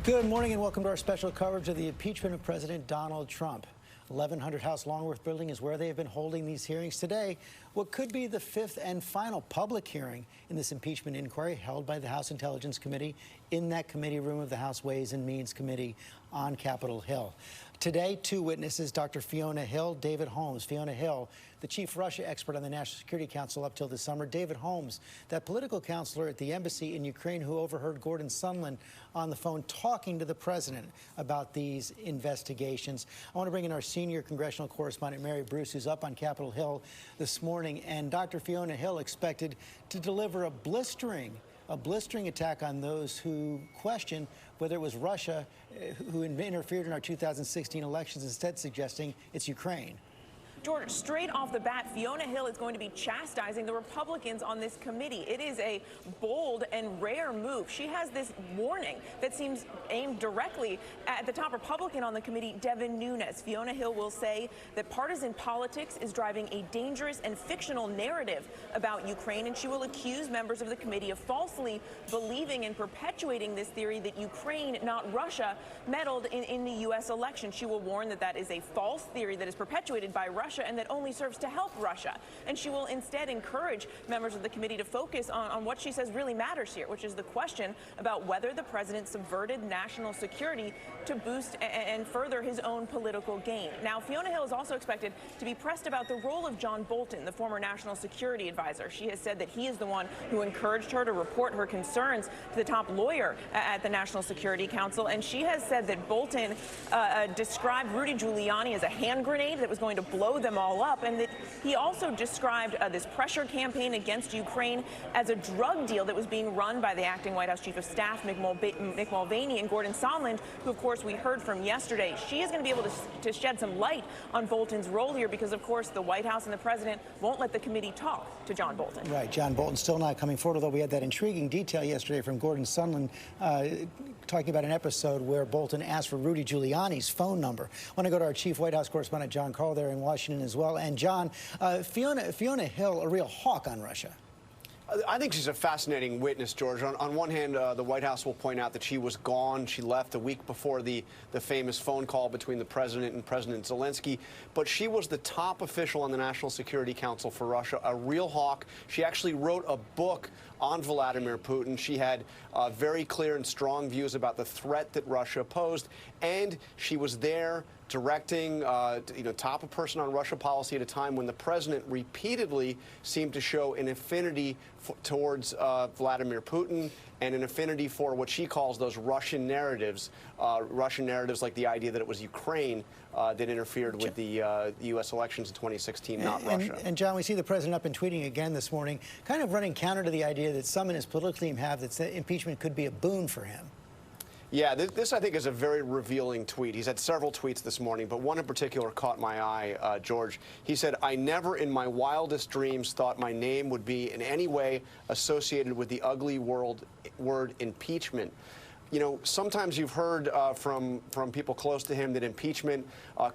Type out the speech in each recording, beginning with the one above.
Good morning and welcome to our special coverage of the impeachment of President Donald Trump. 1100 House Longworth Building is where they have been holding these hearings today. What could be the fifth and final public hearing in this impeachment inquiry held by the House Intelligence Committee in that committee room of the House Ways and Means Committee on Capitol Hill. Today, two witnesses, Dr. Fiona Hill, David Holmes. Fiona Hill, the chief Russia expert on the National Security Council up till this summer. David Holmes, that political counselor at the embassy in Ukraine who overheard Gordon Sondland on the phone talking to the president about these investigations. I want to bring in our senior congressional correspondent, Mary Bruce, who's up on Capitol Hill this morning. And Dr. Fiona Hill expected to deliver a blistering attack on those who question whether it was Russia who interfered in our 2016 elections, instead suggesting it's Ukraine. George, straight off the bat, Fiona Hill is going to be chastising the Republicans on this committee. It is a bold and rare move. She has this warning that seems aimed directly at the top Republican on the committee, Devin Nunes. Fiona Hill will say that partisan politics is driving a dangerous and fictional narrative about Ukraine, and she will accuse members of the committee of falsely believing and perpetuating this theory that Ukraine, not Russia, meddled in the U.S. election. She will warn that that is a false theory that is perpetuated by Russia and that only serves to help Russia. And she will instead encourage members of the committee to focus on what she says really matters here, which is the question about whether the president subverted national security to boost and further his own political gain. Now, Fiona Hill is also expected to be pressed about the role of John Bolton, the former national security advisor. She has said that he is the one who encouraged her to report her concerns to the top lawyer at the National Security Council. And she has said that Bolton described Rudy Giuliani as a hand grenade that was going to blow them all up, and that he also described this pressure campaign against Ukraine as a drug deal that was being run by the acting White House Chief of Staff, Mick Mulvaney, and Gordon Sondland, who, of course, we heard from yesterday. She is going to be able to shed some light on Bolton's role here because, of course, the White House and the president won't let the committee talk to John Bolton. Right. John Bolton still not coming forward, although we had that intriguing detail yesterday from Gordon Sondland talking about an episode where Bolton asked for Rudy Giuliani's phone number. I want to go to our chief White House correspondent, John Carl, there in Washington as well. And John, Fiona Hill, a real hawk on Russia. I think she's a fascinating witness, George. On one hand, the White House will point out that she was gone. She left a week before the famous phone call between the president and President Zelensky. But she was the top official on the National Security Council for Russia, a real hawk. She actually wrote a book on Vladimir Putin. She had very clear and strong views about the threat that Russia posed. And she was there directing, top a person on Russia policy at a time when the president repeatedly seemed to show an affinity towards Vladimir Putin and an affinity for what she calls those Russian narratives like the idea that it was Ukraine that interfered with the U.S. elections in 2016, not Russia. And John, we see the president up and tweeting again this morning, kind of running counter to the idea that some in his political team have that impeachment could be a boon for him. Yeah, this I think is a very revealing tweet. He's had several tweets this morning, but one in particular caught my eye, George. He said, "I never in my wildest dreams thought my name would be in any way associated with the ugly word impeachment." You know, sometimes you've heard from people close to him that impeachment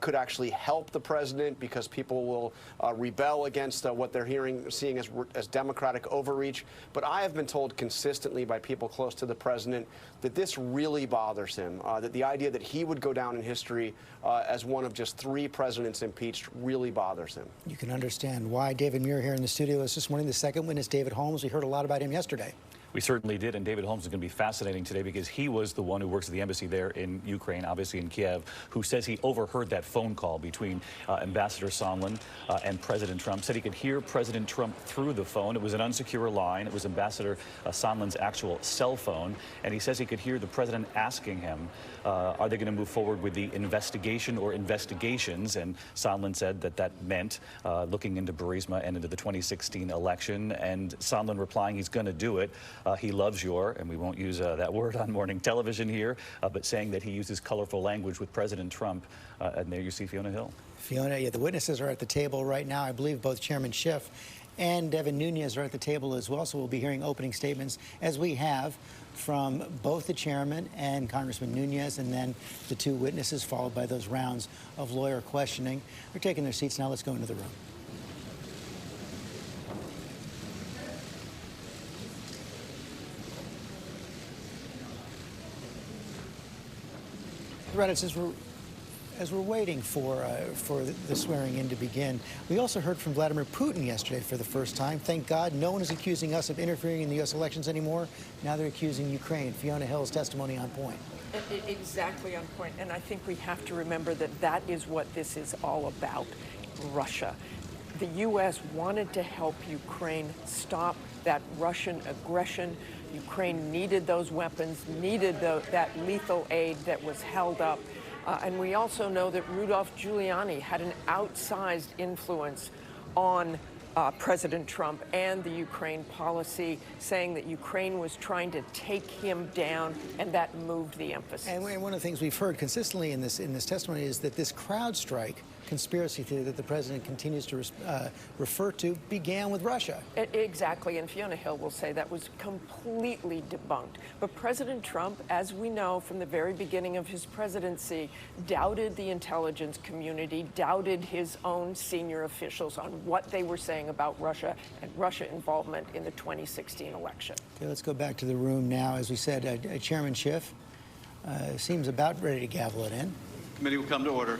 could actually help the president because people will rebel against what they're seeing as Democratic overreach. But I have been told consistently by people close to the president that this really bothers him, that the idea that he would go down in history as one of just 3 presidents impeached really bothers him. You can understand why. David Muir here in the studio is this morning. The second witness, David Holmes. We heard a lot about him yesterday. We certainly did, and David Holmes is going to be fascinating today because he was the one who works at the embassy there in Ukraine, obviously in Kiev, who says he overheard that phone call between Ambassador Sondland and President Trump. Said he could hear President Trump through the phone. It was an unsecure line. It was Ambassador Sondland's actual cell phone, and he says he could hear the president asking him, are they going to move forward with the investigation or investigations? And Sondland said that meant looking into Burisma and into the 2016 election, and Sondland replying he's going to do it. He loves and we won't use that word on morning television here, but saying that he uses colorful language with President Trump. And there you see Fiona Hill. Fiona, yeah, the witnesses are at the table right now. I believe both Chairman Schiff and Devin Nunes are at the table as well. So we'll be hearing opening statements, as we have, from both the chairman and Congressman Nunes, and then the 2 witnesses, followed by those rounds of lawyer questioning. They're taking their seats now. Let's go into the room. Right, as we're waiting for the swearing in to begin, we also heard from Vladimir Putin yesterday for the first time. Thank God no one is accusing us of interfering in the U.S. elections anymore. Now they're accusing Ukraine. Fiona Hill's testimony on point. Exactly on point. And I think we have to remember that that is what this is all about, Russia. The U.S. wanted to help Ukraine stop that Russian aggression. Ukraine needed those weapons, needed that lethal aid that was held up. And we also know that Rudolph Giuliani had an outsized influence on President Trump and the Ukraine policy, saying that Ukraine was trying to take him down, and that moved the emphasis. And one of the things we've heard consistently in this testimony is that this CrowdStrike conspiracy theory that the president continues to refer to began with Russia. Exactly, and Fiona Hill will say that was completely debunked. But President Trump, as we know from the very beginning of his presidency, doubted the intelligence community, doubted his own senior officials on what they were saying about Russia and Russia involvement in the 2016 election. Okay, let's go back to the room now. As we said, Chairman Schiff seems about ready to gavel it in. Committee will come to order.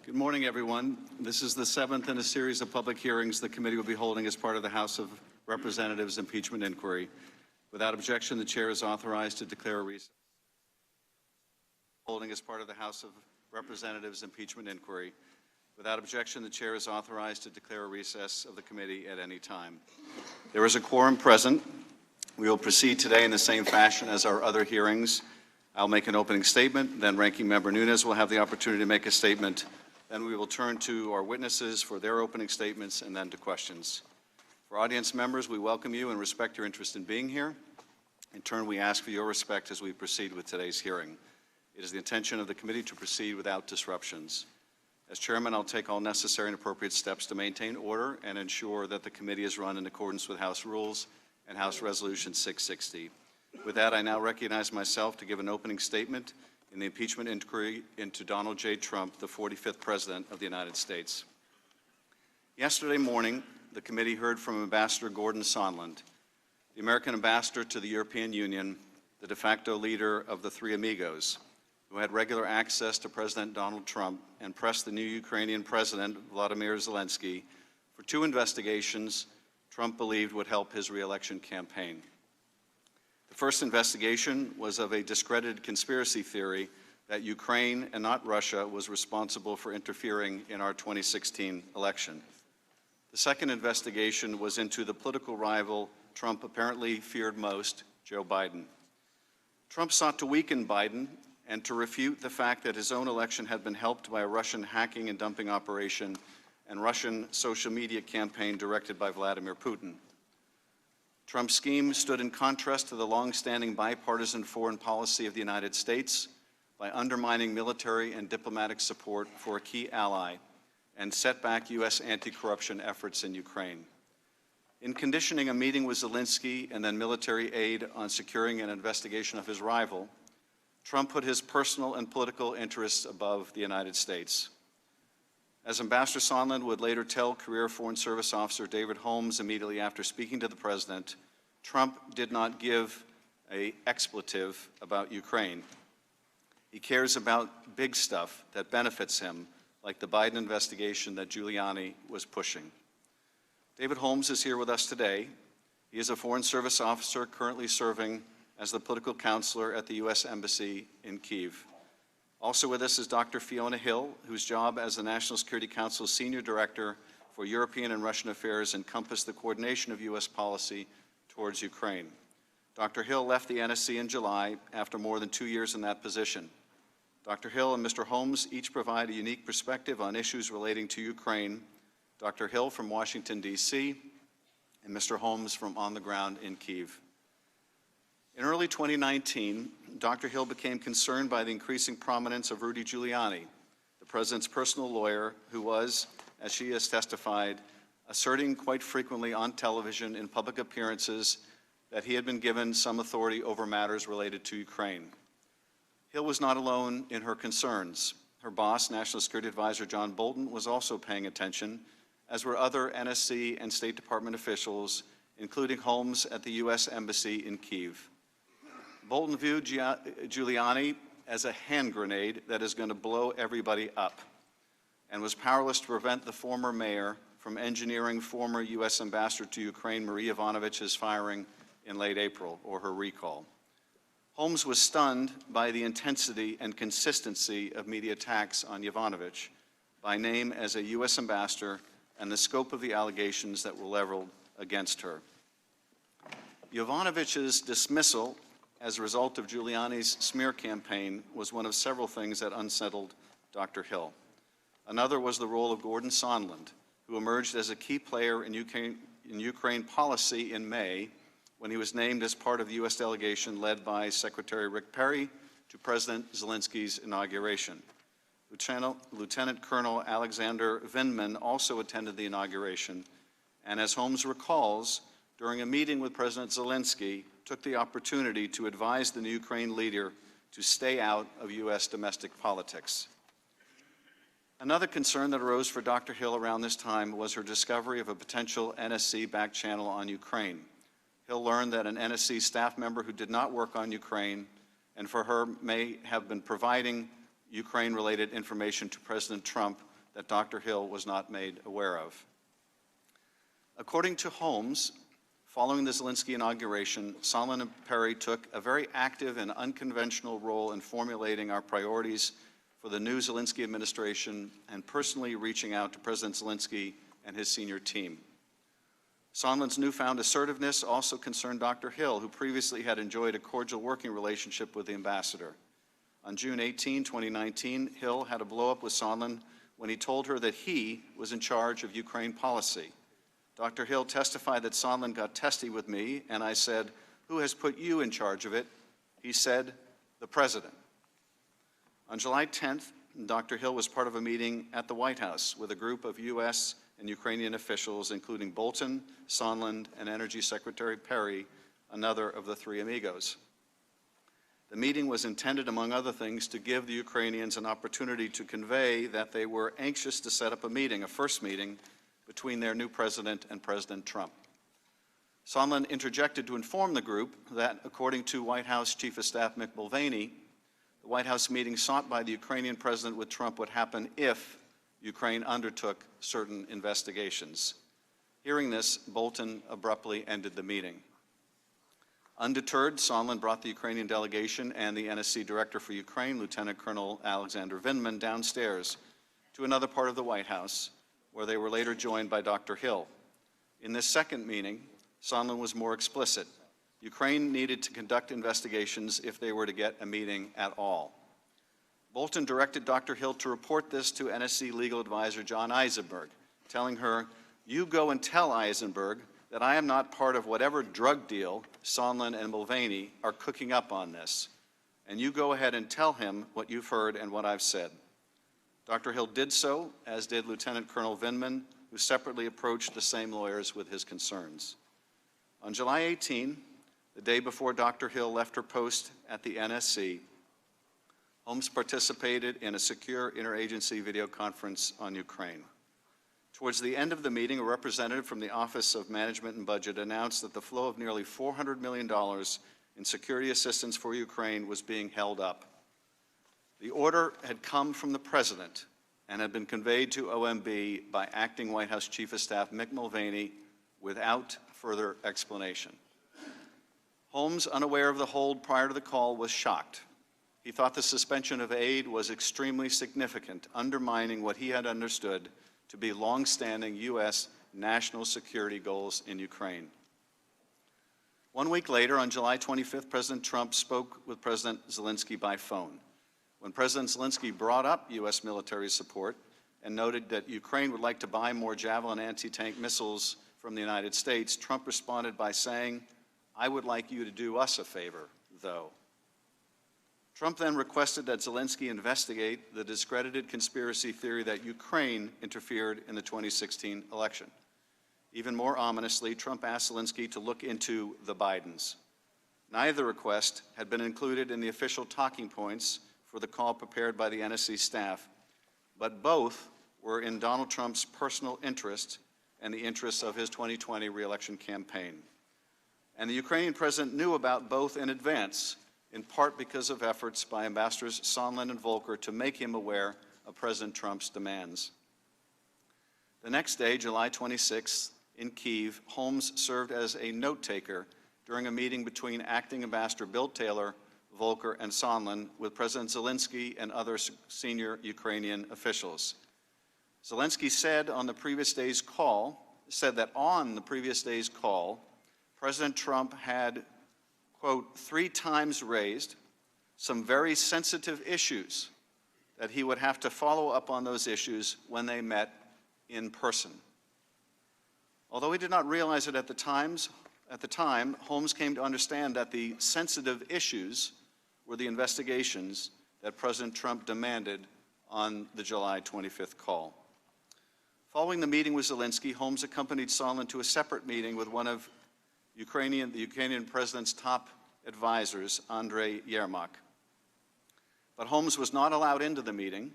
Good morning, everyone. This is the 7th in a series of public hearings the committee will be holding as part of the House of Representatives impeachment inquiry. Without objection, the chair is authorized to declare a recess. Holding as part of the House of Representatives impeachment inquiry. Without objection, the chair is authorized to declare a recess of the committee at any time. There is a quorum present. We will proceed today in the same fashion as our other hearings. I'll make an opening statement, then Ranking Member Nunes will have the opportunity to make a statement. Then we will turn to our witnesses for their opening statements and then to questions. For audience members, we welcome you and respect your interest in being here. In turn, we ask for your respect as we proceed with today's hearing. It is the intention of the committee to proceed without disruptions. As chairman, I'll take all necessary and appropriate steps to maintain order and ensure that the committee is run in accordance with House rules and House Resolution 660. With that, I now recognize myself to give an opening statement in the impeachment inquiry into Donald J. Trump, the 45th President of the United States. Yesterday morning, the committee heard from Ambassador Gordon Sondland, the American ambassador to the European Union, the de facto leader of the Three Amigos, who had regular access to President Donald Trump and pressed the new Ukrainian President, Vladimir Zelensky, for 2 investigations Trump believed would help his re-election campaign. The first investigation was of a discredited conspiracy theory that Ukraine and not Russia was responsible for interfering in our 2016 election. The second investigation was into the political rival Trump apparently feared most, Joe Biden. Trump sought to weaken Biden and to refute the fact that his own election had been helped by a Russian hacking and dumping operation and Russian social media campaign directed by Vladimir Putin. Trump's scheme stood in contrast to the long-standing bipartisan foreign policy of the United States by undermining military and diplomatic support for a key ally and set back U.S. anti-corruption efforts in Ukraine. In conditioning a meeting with Zelensky and then military aid on securing an investigation of his rival, Trump put his personal and political interests above the United States. As Ambassador Sondland would later tell career Foreign Service Officer David Holmes immediately after speaking to the President, Trump did not give an expletive about Ukraine. He cares about big stuff that benefits him, like the Biden investigation that Giuliani was pushing. David Holmes is here with us today. He is a Foreign Service officer currently serving as the political counselor at the U.S. Embassy in Kyiv. Also with us is Dr. Fiona Hill, whose job as the National Security Council's Senior Director for European and Russian Affairs encompassed the coordination of U.S. policy towards Ukraine. Dr. Hill left the NSC in July after more than 2 years in that position. Dr. Hill and Mr. Holmes each provide a unique perspective on issues relating to Ukraine. Dr. Hill from Washington, D.C., and Mr. Holmes from on the ground in Kyiv. In early 2019, Dr. Hill became concerned by the increasing prominence of Rudy Giuliani, the president's personal lawyer, who was, as she has testified, asserting quite frequently on television in public appearances that he had been given some authority over matters related to Ukraine. Hill was not alone in her concerns. Her boss, National Security Advisor John Bolton, was also paying attention, as were other NSC and State Department officials, including Holmes at the U.S. Embassy in Kyiv. Bolton viewed Giuliani as a hand grenade that is going to blow everybody up, and was powerless to prevent the former mayor from engineering former U.S. Ambassador to Ukraine Marie Yovanovitch's firing in late April, or her recall. Holmes was stunned by the intensity and consistency of media attacks on Yovanovitch, by name as a U.S. ambassador, and the scope of the allegations that were leveled against her. Yovanovitch's dismissal as a result of Giuliani's smear campaign was one of several things that unsettled Dr. Hill. Another was the role of Gordon Sondland, who emerged as a key player in Ukraine policy in May, when he was named as part of the U.S. delegation led by Secretary Rick Perry to President Zelensky's inauguration. Lieutenant Colonel Alexander Vindman also attended the inauguration, and as Holmes recalls, during a meeting with President Zelensky, took the opportunity to advise the new Ukraine leader to stay out of U.S. domestic politics. Another concern that arose for Dr. Hill around this time was her discovery of a potential NSC back channel on Ukraine. Hill learned that an NSC staff member who did not work on Ukraine, and for her may have been providing Ukraine-related information to President Trump that Dr. Hill was not made aware of. According to Holmes, following the Zelensky inauguration, Sondland and Perry took a very active and unconventional role in formulating our priorities for the new Zelensky administration and personally reaching out to President Zelensky and his senior team. Sondland's newfound assertiveness also concerned Dr. Hill, who previously had enjoyed a cordial working relationship with the ambassador. On June 18, 2019, Hill had a blow-up with Sondland when he told her that he was in charge of Ukraine policy. Dr. Hill testified that Sondland got testy with me, and I said, "Who has put you in charge of it?" He said, "The President." On July 10th, Dr. Hill was part of a meeting at the White House with a group of U.S. and Ukrainian officials, including Bolton, Sondland, and Energy Secretary Perry, another of the three amigos. The meeting was intended, among other things, to give the Ukrainians an opportunity to convey that they were anxious to set up a meeting, a first meeting, between their new president and President Trump. Sondland interjected to inform the group that, according to White House Chief of Staff Mick Mulvaney, the White House meeting sought by the Ukrainian president with Trump would happen if Ukraine undertook certain investigations. Hearing this, Bolton abruptly ended the meeting. Undeterred, Sondland brought the Ukrainian delegation and the NSC director for Ukraine, Lieutenant Colonel Alexander Vindman, downstairs to another part of the White House, where they were later joined by Dr. Hill. In this second meeting, Sondland was more explicit. Ukraine needed to conduct investigations if they were to get a meeting at all. Bolton directed Dr. Hill to report this to NSC legal advisor John Eisenberg, telling her, "You go and tell Eisenberg that I am not part of whatever drug deal Sondland and Mulvaney are cooking up on this. And you go ahead and tell him what you've heard and what I've said." Dr. Hill did so, as did Lieutenant Colonel Vindman, who separately approached the same lawyers with his concerns. On July 18, the day before Dr. Hill left her post at the NSC, Holmes participated in a secure interagency video conference on Ukraine. Towards the end of the meeting, a representative from the Office of Management and Budget announced that the flow of nearly $400 million in security assistance for Ukraine was being held up. The order had come from the President and had been conveyed to OMB by Acting White House Chief of Staff Mick Mulvaney without further explanation. Holmes, unaware of the hold prior to the call, was shocked. He thought the suspension of aid was extremely significant, undermining what he had understood to be long-standing U.S. national security goals in Ukraine. 1 week later, on July 25th, President Trump spoke with President Zelensky by phone. When President Zelensky brought up U.S. military support and noted that Ukraine would like to buy more Javelin anti-tank missiles from the United States, Trump responded by saying, "I would like you to do us a favor, though." Trump then requested that Zelensky investigate the discredited conspiracy theory that Ukraine interfered in the 2016 election. Even more ominously, Trump asked Zelensky to look into the Bidens. Neither request had been included in the official talking points for the call prepared by the NSC staff, but both were in Donald Trump's personal interest and the interests of his 2020 re-election campaign. And the Ukrainian president knew about both in advance, in part because of efforts by Ambassadors Sondland and Volker to make him aware of President Trump's demands. The next day, July 26th, in Kyiv, Holmes served as a note-taker during a meeting between Acting Ambassador Bill Taylor, Volker, and Sondland with President Zelensky and other senior Ukrainian officials. Zelensky said that on the previous day's call, President Trump had, quote, 3 times raised some very sensitive issues that he would have to follow up on those issues when they met in person. Although he did not realize it at the time, Holmes came to understand that the sensitive issues were the investigations that President Trump demanded on the July 25th call. Following the meeting with Zelensky, Holmes accompanied Sondland to a separate meeting with one of the Ukrainian president's top advisors, Andrei Yermak. But Holmes was not allowed into the meeting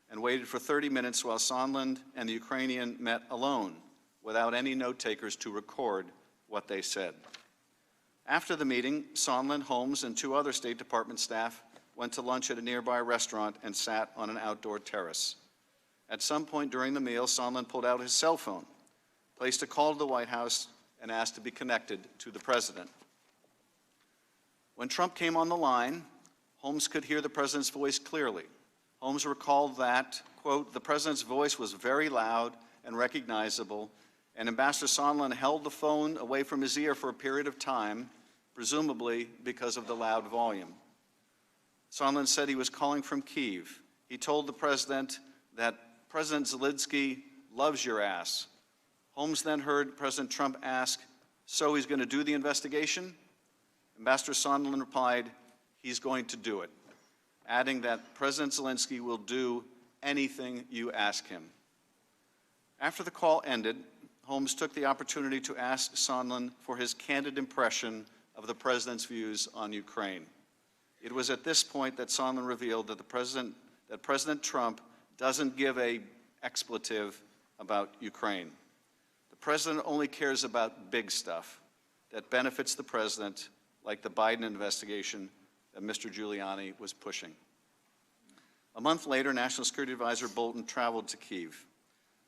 and waited for 30 minutes while Sondland and the Ukrainian met alone, without any note-takers to record what they said. After the meeting, Sondland, Holmes, and 2 other State Department staff went to lunch at a nearby restaurant and sat on an outdoor terrace. At some point during the meal, Sondland pulled out his cell phone, placed a call to the White House, and asked to be connected to the president. When Trump came on the line, Holmes could hear the president's voice clearly. Holmes recalled that, quote, the president's voice was very loud and recognizable, and Ambassador Sondland held the phone away from his ear for a period of time, presumably because of the loud volume. Sondland said he was calling from Kyiv. He told the president that President Zelensky loves your ass. Holmes then heard President Trump ask, so he's going to do the investigation? Ambassador Sondland replied, he's going to do it, adding that President Zelensky will do anything you ask him. After the call ended, Holmes took the opportunity to ask Sondland for his candid impression of the president's views on Ukraine. It was at this point that Sondland revealed that President Trump doesn't give an expletive about Ukraine. The president only cares about big stuff that benefits the president, like the Biden investigation that Mr. Giuliani was pushing. A month later, National Security Advisor Bolton traveled to Kyiv.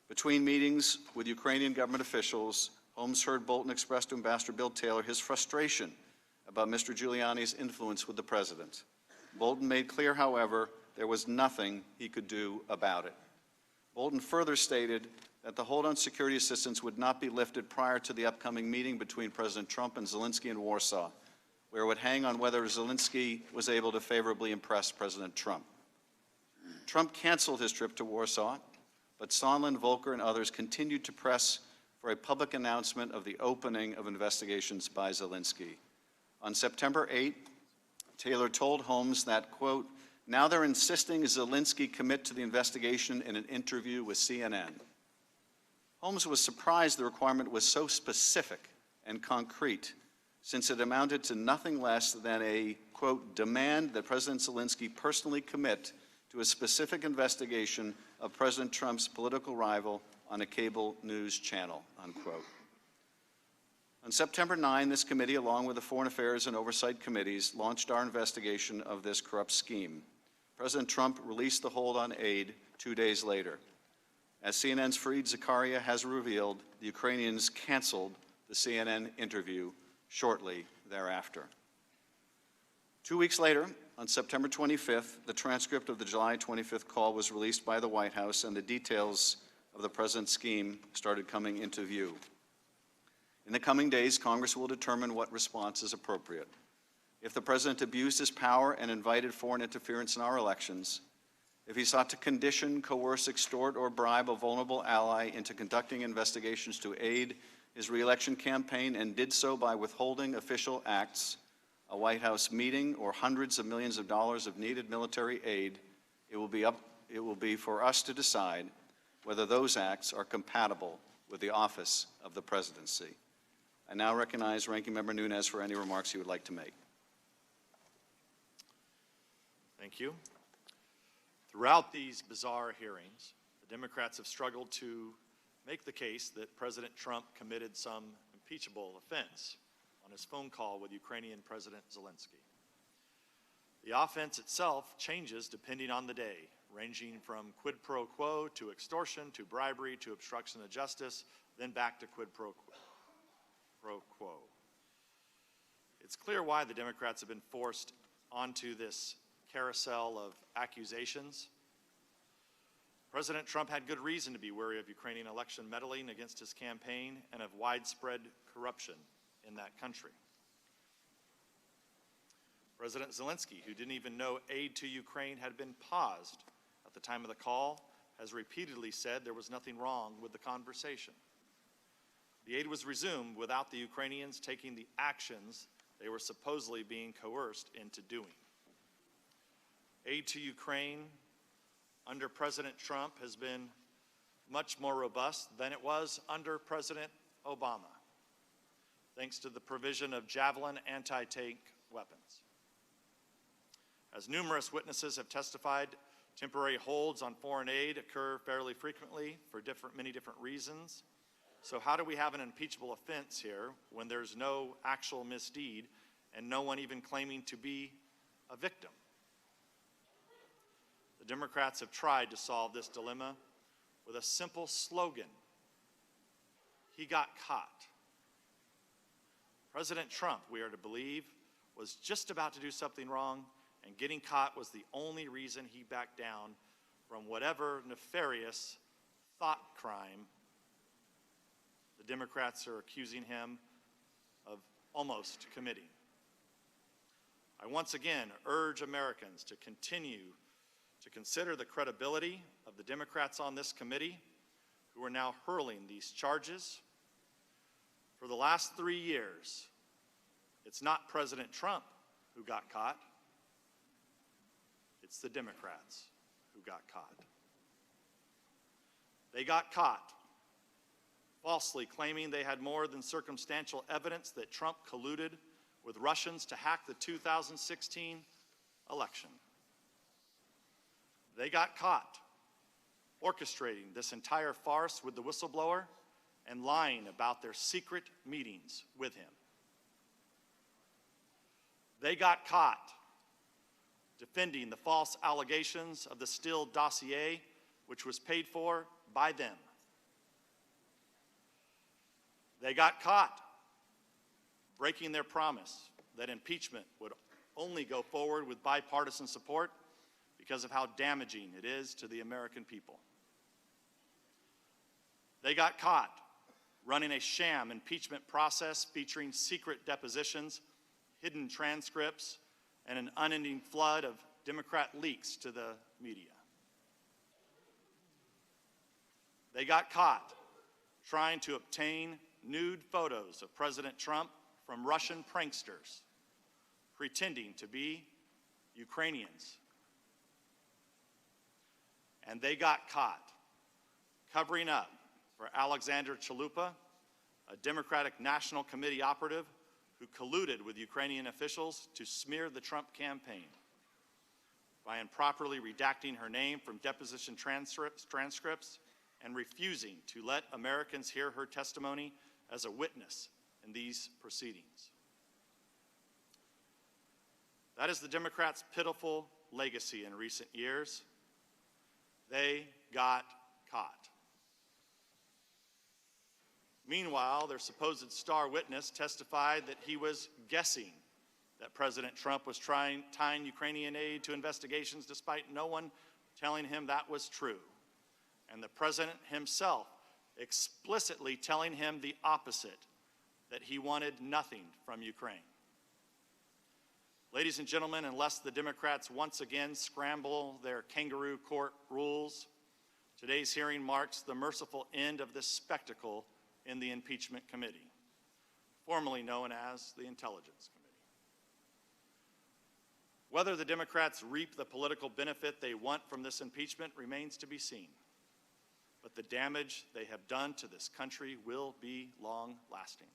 Between meetings with Ukrainian government officials, Holmes heard Bolton express to Ambassador Bill Taylor his frustration about Mr. Giuliani's influence with the president. Bolton made clear, however, there was nothing he could do about it. Bolton further stated that the hold on security assistance would not be lifted prior to the upcoming meeting between President Trump and Zelensky in Warsaw, where it would hang on whether Zelensky was able to favorably impress President Trump. Trump canceled his trip to Warsaw, but Sondland, Volker, and others continued to press for a public announcement of the opening of investigations by Zelensky. On September 8, Taylor told Holmes that, quote, now they're insisting Zelensky commit to the investigation in an interview with CNN. Holmes was surprised the requirement was so specific and concrete, since it amounted to nothing less than a, quote, demand that President Zelensky personally commit to a specific investigation of President Trump's political rival on a cable news channel, unquote. On September 9, this committee, along with the Foreign Affairs and Oversight Committees, launched our investigation of this corrupt scheme. President Trump released the hold on aid 2 days later. As CNN's Fareed Zakaria has revealed, the Ukrainians canceled the CNN interview shortly thereafter. 2 weeks later, on September 25th, the transcript of the July 25th call was released by the White House, and the details of the president's scheme started coming into view. In the coming days, Congress will determine what response is appropriate. If the president abused his power and invited foreign interference in our elections, if he sought to condition, coerce, extort, or bribe a vulnerable ally into conducting investigations to aid his re-election campaign and did so by withholding official acts, a White House meeting, or hundreds of millions of dollars of needed military aid, it will be for us to decide whether those acts are compatible with the office of the presidency. I now recognize Ranking Member Nunes for any remarks he would like to make. Thank you. Throughout these bizarre hearings, the Democrats have struggled to make the case that President Trump committed some impeachable offense on his phone call with Ukrainian President Zelensky. The offense itself changes depending on the day, ranging from quid pro quo to extortion to bribery to obstruction of justice, then back to quid pro quo. It's clear why the Democrats have been forced onto this carousel of accusations. President Trump had good reason to be wary of Ukrainian election meddling against his campaign and of widespread corruption in that country. President Zelensky, who didn't even know aid to Ukraine had been paused at the time of the call, has repeatedly said there was nothing wrong with the conversation. The aid was resumed without the Ukrainians taking the actions they were supposedly being coerced into doing. Aid to Ukraine under President Trump has been much more robust than it was under President Obama, thanks to the provision of Javelin anti-tank weapons. As numerous witnesses have testified, temporary holds on foreign aid occur fairly frequently for many different reasons. So how do we have an impeachable offense here when there's no actual misdeed and no one even claiming to be a victim? The Democrats have tried to solve this dilemma with a simple slogan: he got caught. President Trump, we are to believe, was just about to do something wrong, and getting caught was the only reason he backed down from whatever nefarious thought crime the Democrats are accusing him of almost committing. I once again urge Americans to continue to consider the credibility of the Democrats on this committee who are now hurling these charges. For the last 3 years, it's not President Trump who got caught. It's the Democrats who got caught. They got caught falsely claiming they had more than circumstantial evidence that Trump colluded with Russians to hack the 2016 election. They got caught orchestrating this entire farce with the whistleblower and lying about their secret meetings with him. They got caught defending the false allegations of the Steele dossier, which was paid for by them. They got caught breaking their promise that impeachment would only go forward with bipartisan support because of how damaging it is to the American people. They got caught running a sham impeachment process featuring secret depositions, hidden transcripts, and an unending flood of Democrat leaks to the media. They got caught trying to obtain nude photos of President Trump from Russian pranksters, pretending to be Ukrainians. And they got caught covering up for Alexander Chalupa, a Democratic National Committee operative who colluded with Ukrainian officials to smear the Trump campaign by improperly redacting her name from deposition transcripts and refusing to let Americans hear her testimony as a witness in these proceedings. That is the Democrats' pitiful legacy in recent years. They got caught. Meanwhile, their supposed star witness testified that he was guessing that President Trump was tying Ukrainian aid to investigations despite no one telling him that was true, and the president himself explicitly telling him the opposite, that he wanted nothing from Ukraine. Ladies and gentlemen, unless the Democrats once again scramble their kangaroo court rules, today's hearing marks the merciful end of this spectacle in the Impeachment Committee, formerly known as the Intelligence Committee. Whether the Democrats reap the political benefit they want from this impeachment remains to be seen, but the damage they have done to this country will be long-lasting.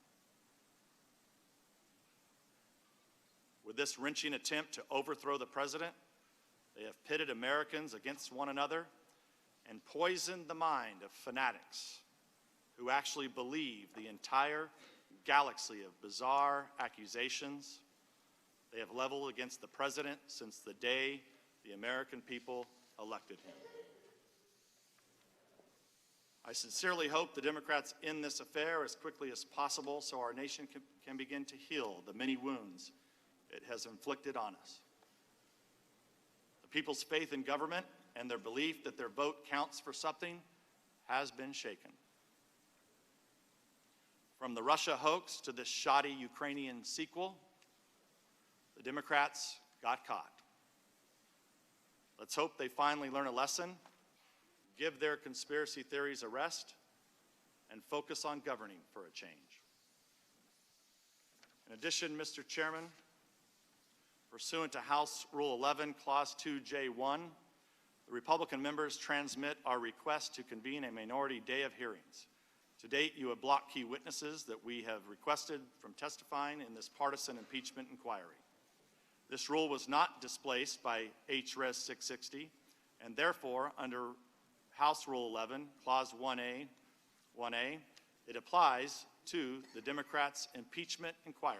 With this wrenching attempt to overthrow the president, they have pitted Americans against one another and poisoned the mind of fanatics who actually believe the entire galaxy of bizarre accusations they have leveled against the president since the day the American people elected him. I sincerely hope the Democrats end this affair as quickly as possible so our nation can begin to heal the many wounds it has inflicted on us. The people's faith in government and their belief that their vote counts for something has been shaken. From the Russia hoax to this shoddy Ukrainian sequel, the Democrats got caught. Let's hope they finally learn a lesson, give their conspiracy theories a rest, and focus on governing for a change. In addition, Mr. Chairman, pursuant to House Rule 11, Clause 2J1, the Republican members transmit our request to convene a minority day of hearings. To date, you have blocked key witnesses that we have requested from testifying in this partisan impeachment inquiry. This rule was not displaced by H.Res. 660, and therefore, under House Rule 11, Clause 1A, it applies to the Democrats' impeachment inquiry.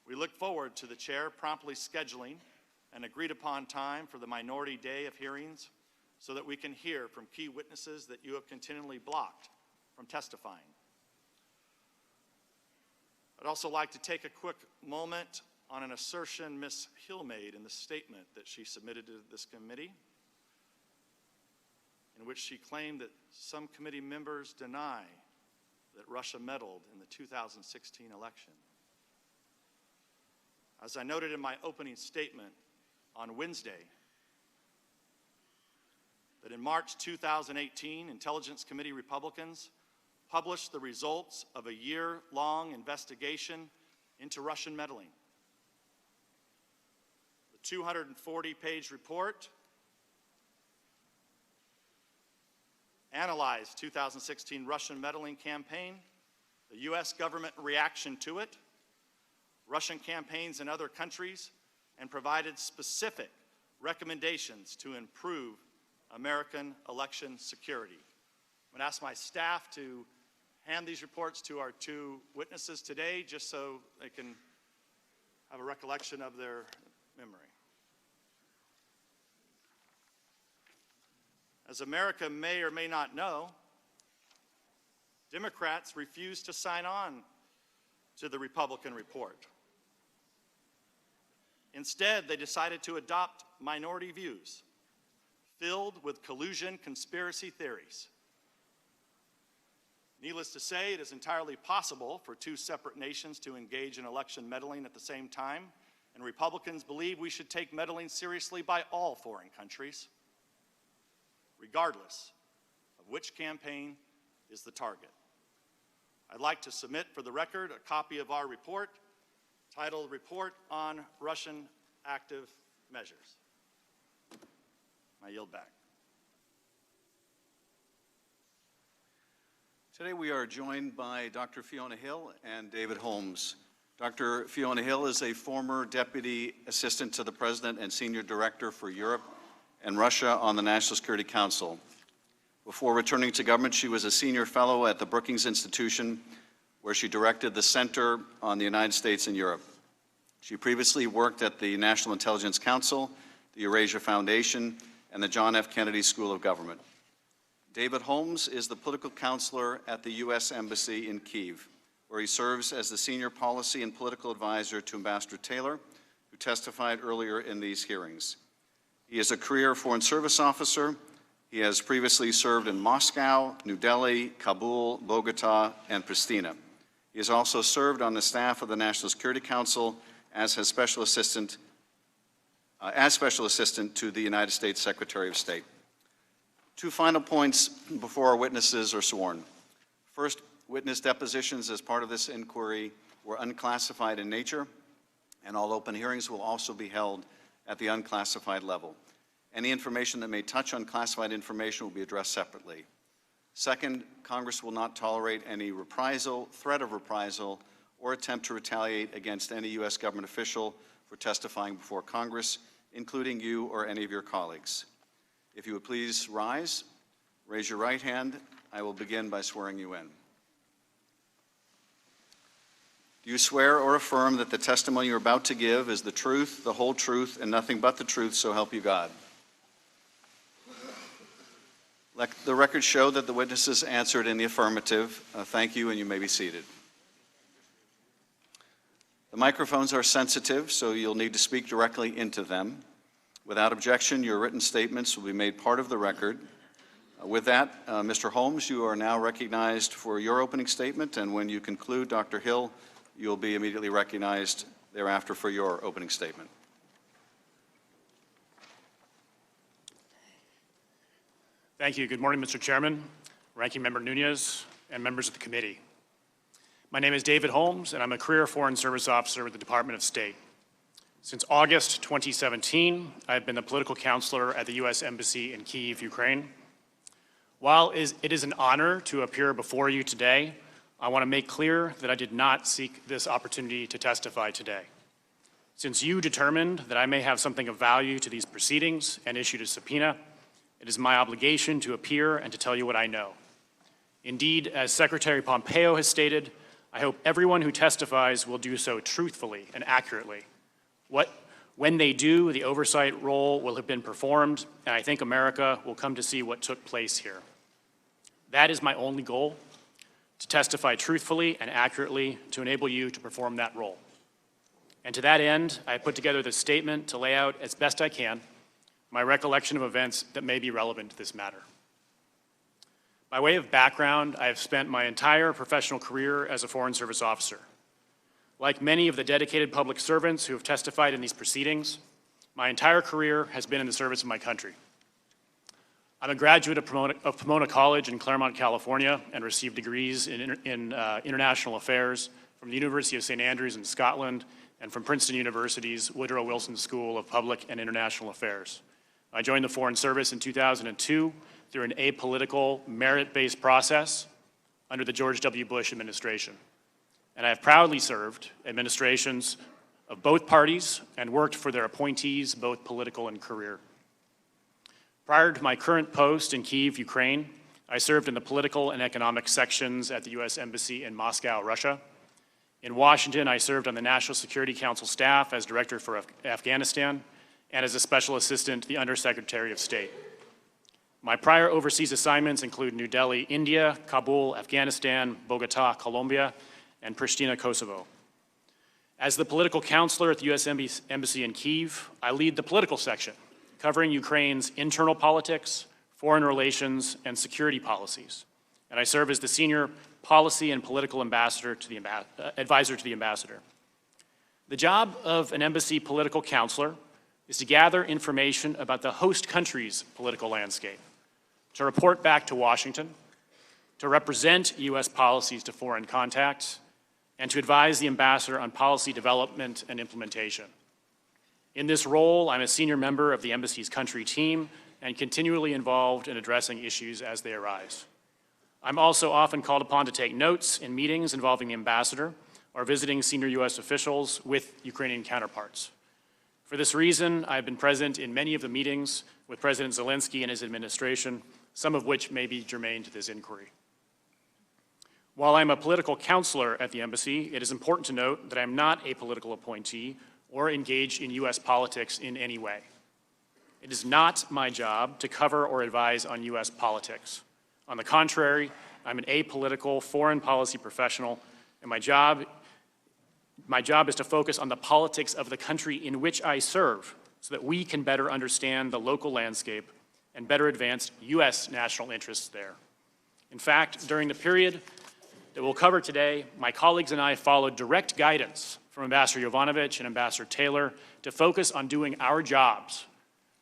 We look forward to the chair promptly scheduling an agreed-upon time for the minority day of hearings so that we can hear from key witnesses that you have continually blocked from testifying. I'd also like to take a quick moment on an assertion Ms. Hill made in the statement that she submitted to this committee, in which she claimed that some committee members deny that Russia meddled in the 2016 election. As I noted in my opening statement on Wednesday, that in March 2018, Intelligence Committee Republicans published the results of a year-long investigation into Russian meddling. The 240-page report analyzed 2016 Russian meddling campaign, the U.S. government reaction to it, Russian campaigns in other countries, and provided specific recommendations to improve American election security. I'm going to ask my staff to hand these reports to our two witnesses today, just so they can have a recollection of their memory. As America may or may not know, Democrats refused to sign on to the Republican report. Instead, they decided to adopt minority views filled with collusion conspiracy theories. Needless to say, it is entirely possible for two separate nations to engage in election meddling at the same time, and Republicans believe we should take meddling seriously by all foreign countries, regardless of which campaign is the target. I'd like to submit for the record a copy of our report titled Report on Russian Active Measures. I yield back. Today we are joined by Dr. Fiona Hill and David Holmes. Dr. Fiona Hill is a former Deputy Assistant to the President and Senior Director for Europe and Russia on the National Security Council. Before returning to government, she was a Senior Fellow at the Brookings Institution, where she directed the Center on the United States and Europe. She previously worked at the National Intelligence Council, the Eurasia Foundation, and the John F. Kennedy School of Government. David Holmes is the political counselor at the U.S. Embassy in Kyiv, where he serves as the senior policy and political advisor to Ambassador Taylor, who testified earlier in these hearings. He is a career Foreign Service officer. He has previously served in Moscow, New Delhi, Kabul, Bogota, and Pristina. He has also served on the staff of the National Security Council as special assistant to the United States Secretary of State. Two final points before our witnesses are sworn. First, witness depositions as part of this inquiry were unclassified in nature, and all open hearings will also be held at the unclassified level. Any information that may touch on classified information will be addressed separately. Second, Congress will not tolerate any reprisal, threat of reprisal, or attempt to retaliate against any U.S. government official for testifying before Congress, including you or any of your colleagues. If you would please rise, raise your right hand. I will begin by swearing you in. Do you swear or affirm that the testimony you're about to give is the truth, the whole truth, and nothing but the truth, so help you God? Let the record show that the witnesses answered in the affirmative. Thank you, and you may be seated. The microphones are sensitive, so you'll need to speak directly into them. Without objection, your written statements will be made part of the record. With that, Mr. Holmes, you are now recognized for your opening statement, and when you conclude, Dr. Hill, you'll be immediately recognized thereafter for your opening statement. Thank you. Good morning, Mr. Chairman, Ranking Member Nunez, and members of the committee. My name is David Holmes, and I'm a career Foreign Service officer with the Department of State. Since August 2017, I've been the political counselor at the U.S. Embassy in Kyiv, Ukraine. While it is an honor to appear before you today, I want to make clear that I did not seek this opportunity to testify today. Since you determined that I may have something of value to these proceedings and issued a subpoena, it is my obligation to appear and to tell you what I know. Indeed, as Secretary Pompeo has stated, I hope everyone who testifies will do so truthfully and accurately. When they do, the oversight role will have been performed, and I think America will come to see what took place here. That is my only goal, to testify truthfully and accurately to enable you to perform that role. And to that end, I put together this statement to lay out as best I can my recollection of events that may be relevant to this matter. By way of background, I have spent my entire professional career as a Foreign Service officer. Like many of the dedicated public servants who have testified in these proceedings, my entire career has been in the service of my country. I'm a graduate of Pomona College in Claremont, California, and received degrees in international affairs from the University of St. Andrews in Scotland and from Princeton University's Woodrow Wilson School of Public and International Affairs. I joined the Foreign Service in 2002 through an apolitical, merit-based process under the George W. Bush administration. And I have proudly served administrations of both parties and worked for their appointees, both political and career. Prior to my current post in Kyiv, Ukraine, I served in the political and economic sections at the U.S. Embassy in Moscow, Russia. In Washington, I served on the National Security Council staff as Director for Afghanistan and as a Special Assistant to the Undersecretary of State. My prior overseas assignments include New Delhi, India, Kabul, Afghanistan, Bogota, Colombia, and Pristina, Kosovo. As the political counselor at the U.S. Embassy in Kyiv, I lead the political section, covering Ukraine's internal politics, foreign relations, and security policies. And I serve as the senior policy and political advisor to the ambassador. The job of an embassy political counselor is to gather information about the host country's political landscape, to report back to Washington, to represent U.S. policies to foreign contacts, and to advise the ambassador on policy development and implementation. In this role, I'm a senior member of the embassy's country team and continually involved in addressing issues as they arise. I'm also often called upon to take notes in meetings involving the ambassador or visiting senior U.S. officials with Ukrainian counterparts. For this reason, I've been present in many of the meetings with President Zelensky and his administration, some of which may be germane to this inquiry. While I'm a political counselor at the embassy, it is important to note that I'm not a political appointee or engaged in U.S. politics in any way. It is not my job to cover or advise on U.S. politics. On the contrary, I'm an apolitical foreign policy professional, and my job is to focus on the politics of the country in which I serve so that we can better understand the local landscape and better advance U.S. national interests there. In fact, during the period that we'll cover today, my colleagues and I followed direct guidance from Ambassador Yovanovitch and Ambassador Taylor to focus on doing our jobs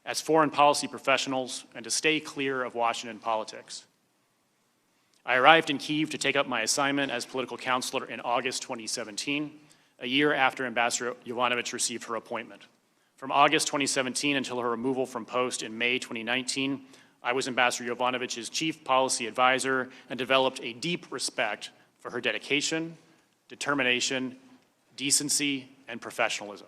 as foreign policy professionals and to stay clear of Washington politics. I arrived in Kyiv to take up my assignment as political counselor in August 2017, a year after Ambassador Yovanovitch received her appointment. From August 2017 until her removal from post in May 2019, I was Ambassador Yovanovitch's chief policy advisor and developed a deep respect for her dedication, determination, decency, and professionalism.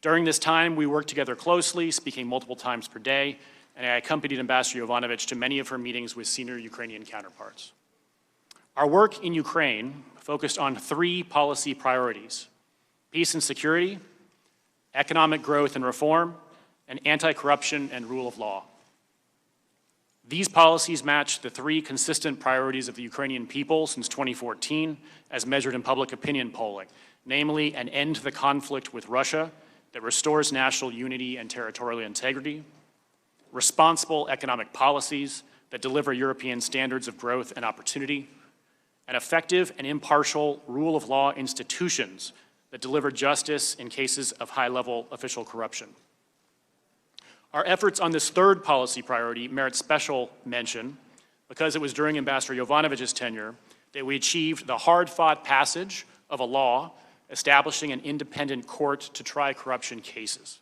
During this time, we worked together closely, speaking multiple times per day, and I accompanied Ambassador Yovanovitch to many of her meetings with senior Ukrainian counterparts. Our work in Ukraine focused on 3 policy priorities: peace and security, economic growth and reform, and anti-corruption and rule of law. These policies match the 3 consistent priorities of the Ukrainian people since 2014, as measured in public opinion polling, namely an end to the conflict with Russia that restores national unity and territorial integrity, responsible economic policies that deliver European standards of growth and opportunity, and effective and impartial rule of law institutions that deliver justice in cases of high-level official corruption. Our efforts on this 3rd policy priority merit special mention because it was during Ambassador Jovanovich's tenure that we achieved the hard-fought passage of a law establishing an independent court to try corruption cases.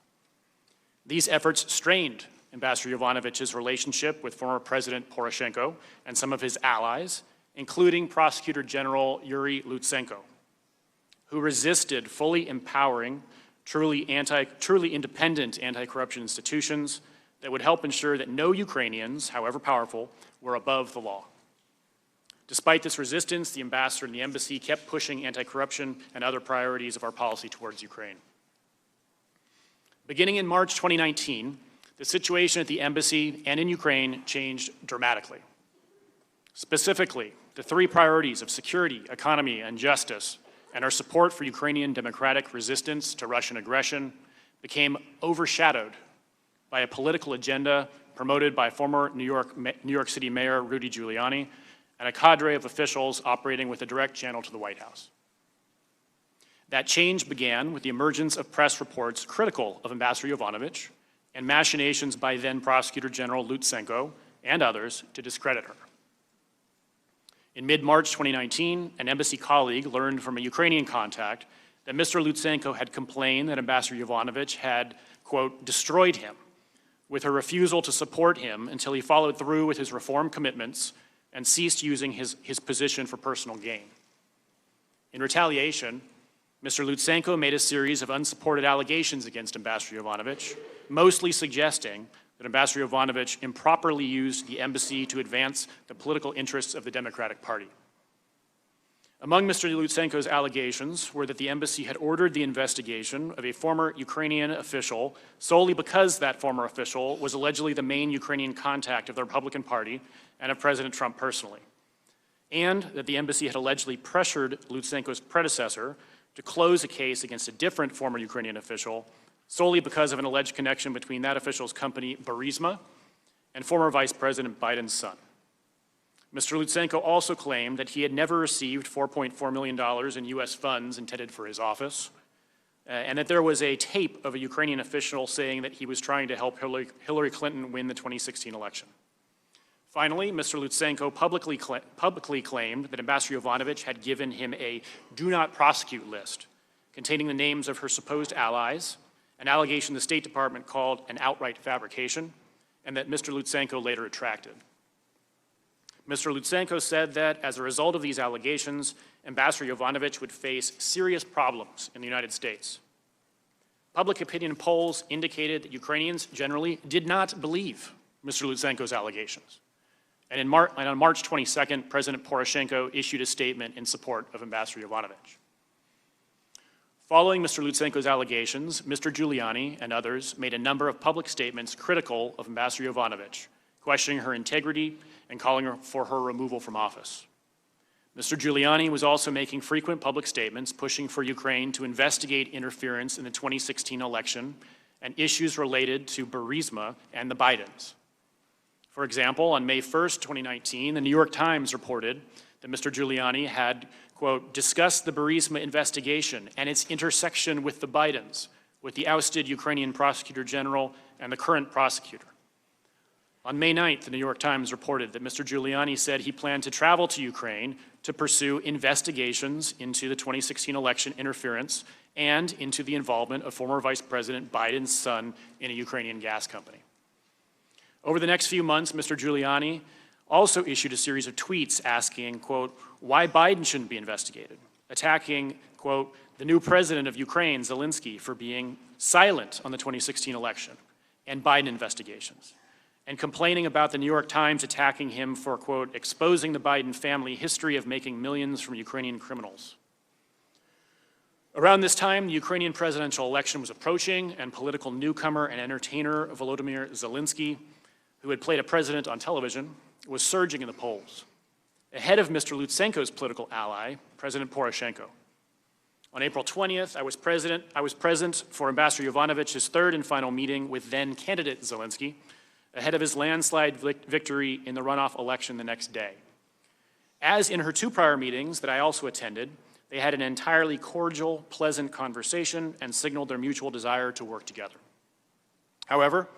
These efforts strained Ambassador Jovanovich's relationship with former President Poroshenko and some of his allies, including Prosecutor General Yuri Lutsenko, who resisted fully empowering truly independent anti-corruption institutions that would help ensure that no Ukrainians, however powerful, were above the law. Despite this resistance, the ambassador and the embassy kept pushing anti-corruption and other priorities of our policy towards Ukraine. Beginning in March 2019, the situation at the embassy and in Ukraine changed dramatically. Specifically, the 3 priorities of security, economy, and justice, and our support for Ukrainian democratic resistance to Russian aggression became overshadowed by a political agenda promoted by former New York City Mayor Rudy Giuliani and a cadre of officials operating with a direct channel to the White House. That change began with the emergence of press reports critical of Ambassador Jovanovich and machinations by then Prosecutor General Lutsenko and others to discredit her. In mid-March 2019, an embassy colleague learned from a Ukrainian contact that Mr. Lutsenko had complained that Ambassador Jovanovich had, quote, destroyed him with her refusal to support him until he followed through with his reform commitments and ceased using his position for personal gain. In retaliation, Mr. Lutsenko made a series of unsupported allegations against Ambassador Jovanovich, mostly suggesting that Ambassador Jovanovich improperly used the embassy to advance the political interests of the Democratic Party. Among Mr. Lutsenko's allegations were that the embassy had ordered the investigation of a former Ukrainian official solely because that former official was allegedly the main Ukrainian contact of the Republican Party and of President Trump personally, and that the embassy had allegedly pressured Lutsenko's predecessor to close a case against a different former Ukrainian official solely because of an alleged connection between that official's company, Burisma, and former Vice President Biden's son. Mr. Lutsenko also claimed that he had never received $4.4 million in U.S. funds intended for his office, and that there was a tape of a Ukrainian official saying that he was trying to help Hillary Clinton win the 2016 election. Finally, Mr. Lutsenko publicly claimed that Ambassador Jovanovich had given him a do not prosecute list containing the names of her supposed allies, an allegation the State Department called an outright fabrication, and that Mr. Lutsenko later retracted. Mr. Lutsenko said that as a result of these allegations, Ambassador Jovanovich would face serious problems in the United States. Public opinion polls indicated that Ukrainians generally did not believe Mr. Lutsenko's allegations. And on March 22nd, President Poroshenko issued a statement in support of Ambassador Jovanovich. Following Mr. Lutsenko's allegations, Mr. Giuliani and others made a number of public statements critical of Ambassador Jovanovich, questioning her integrity and calling for her removal from office. Mr. Giuliani was also making frequent public statements pushing for Ukraine to investigate interference in the 2016 election and issues related to Burisma and the Bidens. For example, on May 1st, 2019, the New York Times reported that Mr. Giuliani had, quote, discussed the Burisma investigation and its intersection with the Bidens, with the ousted Ukrainian prosecutor general and the current prosecutor. On May 9th, the New York Times reported that Mr. Giuliani said he planned to travel to Ukraine to pursue investigations into the 2016 election interference and into the involvement of former Vice President Biden's son in a Ukrainian gas company. Over the next few months, Mr. Giuliani also issued a series of tweets asking, quote, why Biden shouldn't be investigated, attacking, quote, the new president of Ukraine, Zelensky, for being silent on the 2016 election and Biden investigations, and complaining about the New York Times attacking him for, quote, exposing the Biden family history of making millions from Ukrainian criminals. Around this time, the Ukrainian presidential election was approaching, and political newcomer and entertainer Volodymyr Zelensky, who had played a president on television, was surging in the polls, ahead of Mr. Lutsenko's political ally, President Poroshenko. On April 20th, I was present for Ambassador Yovanovitch's third and final meeting with then-candidate Zelensky, ahead of his landslide victory in the runoff election the next day. As in her two prior meetings that I also attended, they had an entirely cordial, pleasant conversation and signaled their mutual desire to work together. However,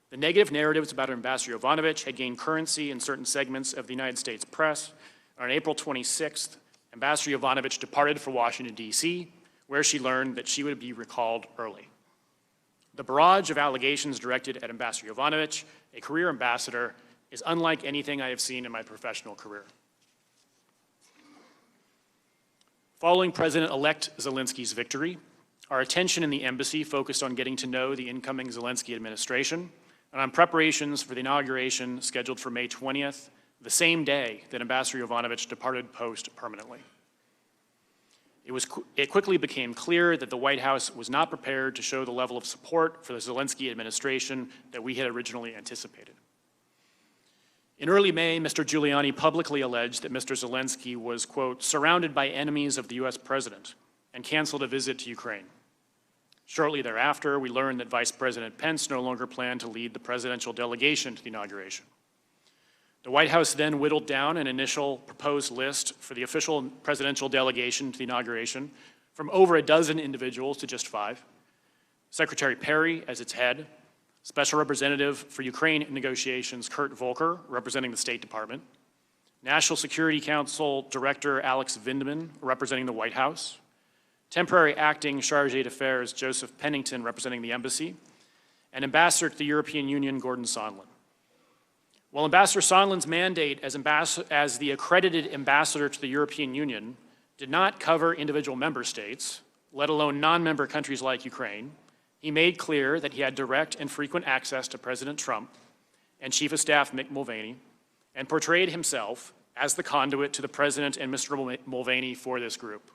the negative narratives about Ambassador Yovanovitch had gained currency in certain segments of the United States press. On April 26th, Ambassador Yovanovitch departed for Washington, D.C., where she learned that she would be recalled early. The barrage of allegations directed at Ambassador Yovanovitch, a career ambassador, is unlike anything I have seen in my professional career. Following President-elect Zelensky's victory, our attention in the embassy focused on getting to know the incoming Zelensky administration and on preparations for the inauguration scheduled for May 20th, the same day that Ambassador Yovanovitch departed post permanently. It quickly became clear that the White House was not prepared to show the level of support for the Zelensky administration that we had originally anticipated. In early May, Mr. Giuliani publicly alleged that Mr. Zelensky was, quote, surrounded by enemies of the US president and canceled a visit to Ukraine. Shortly thereafter, we learned that Vice President Pence no longer planned to lead the presidential delegation to the inauguration. The White House then whittled down an initial proposed list for the official presidential delegation to the inauguration from over a dozen individuals to just 5. Secretary Perry as its head, Special Representative for Ukraine negotiations Kurt Volker, representing the State Department, National Security Council Director Alex Vindman, representing the White House, Temporary Acting Chargé d'Affaires Joseph Pennington, representing the embassy, and Ambassador to the European Union Gordon Sondland. While Ambassador Sondland's mandate as the accredited ambassador to the European Union did not cover individual member states, let alone non-member countries like Ukraine, he made clear that he had direct and frequent access to President Trump and Chief of Staff Mick Mulvaney, and portrayed himself as the conduit to the President and Mr. Mulvaney for this group.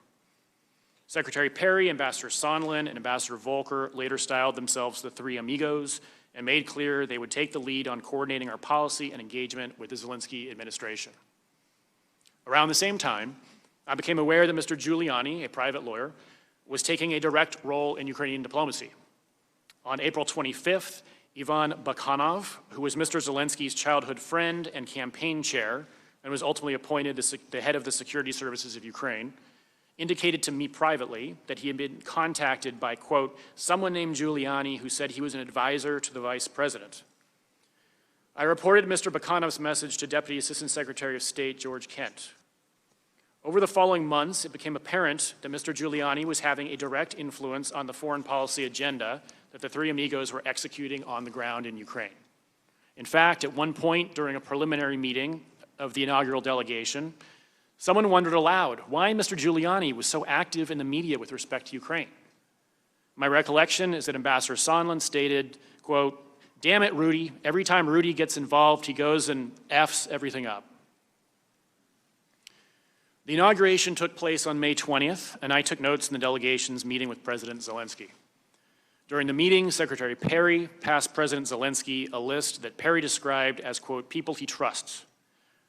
Secretary Perry, Ambassador Sondland, and Ambassador Volker later styled themselves the Three Amigos and made clear they would take the lead on coordinating our policy and engagement with the Zelensky administration. Around the same time, I became aware that Mr. Giuliani, a private lawyer, was taking a direct role in Ukrainian diplomacy. On April 25th, Ivan Bakhanov, who was Mr. Zelensky's childhood friend and campaign chair, and was ultimately appointed the head of the security services of Ukraine, indicated to me privately that he had been contacted by, quote, someone named Giuliani who said he was an advisor to the vice president. I reported Mr. Bakhanov's message to Deputy Assistant Secretary of State George Kent. Over the following months, it became apparent that Mr. Giuliani was having a direct influence on the foreign policy agenda that the Three Amigos were executing on the ground in Ukraine. In fact, at one point during a preliminary meeting of the inaugural delegation, someone wondered aloud why Mr. Giuliani was so active in the media with respect to Ukraine. My recollection is that Ambassador Sondland stated, quote, damn it, Rudy, every time Rudy gets involved, he goes and F's everything up. The inauguration took place on May 20th, and I took notes in the delegation's meeting with President Zelensky. During the meeting, Secretary Perry passed President Zelensky a list that Perry described as, quote, people he trusts.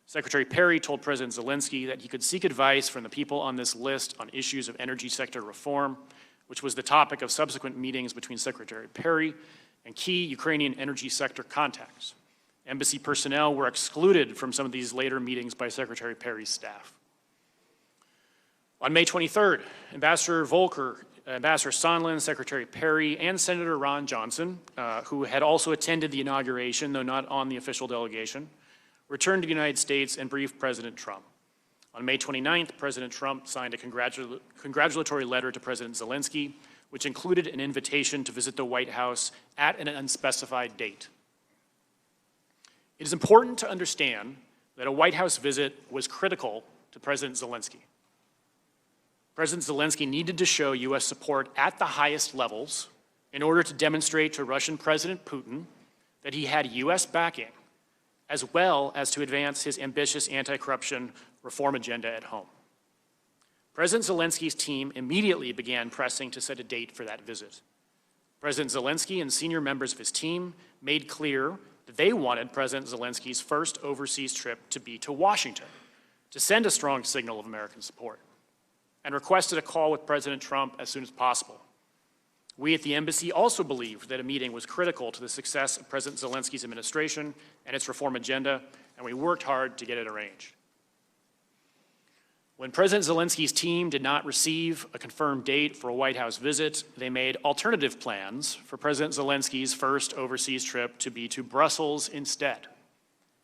Secretary Perry told President Zelensky that he could seek advice from the people on this list on issues of energy sector reform, which was the topic of subsequent meetings between Secretary Perry and key Ukrainian energy sector contacts. Embassy personnel were excluded from some of these later meetings by Secretary Perry's staff. On May 23rd, Ambassador Volker, Ambassador Sondland, Secretary Perry, and Senator Ron Johnson, who had also attended the inauguration, though not on the official delegation, returned to the United States and briefed President Trump. On May 29th, President Trump signed a congratulatory letter to President Zelensky, which included an invitation to visit the White House at an unspecified date. It is important to understand that a White House visit was critical to President Zelensky. President Zelensky needed to show U.S. support at the highest levels in order to demonstrate to Russian President Putin that he had U.S. backing, as well as to advance his ambitious anti-corruption reform agenda at home. President Zelensky's team immediately began pressing to set a date for that visit. President Zelensky and senior members of his team made clear that they wanted President Zelensky's first overseas trip to be to Washington, to send a strong signal of American support, and requested a call with President Trump as soon as possible. We at the embassy also believed that a meeting was critical to the success of President Zelensky's administration and its reform agenda, and we worked hard to get it arranged. When President Zelensky's team did not receive a confirmed date for a White House visit, they made alternative plans for President Zelensky's first overseas trip to be to Brussels instead,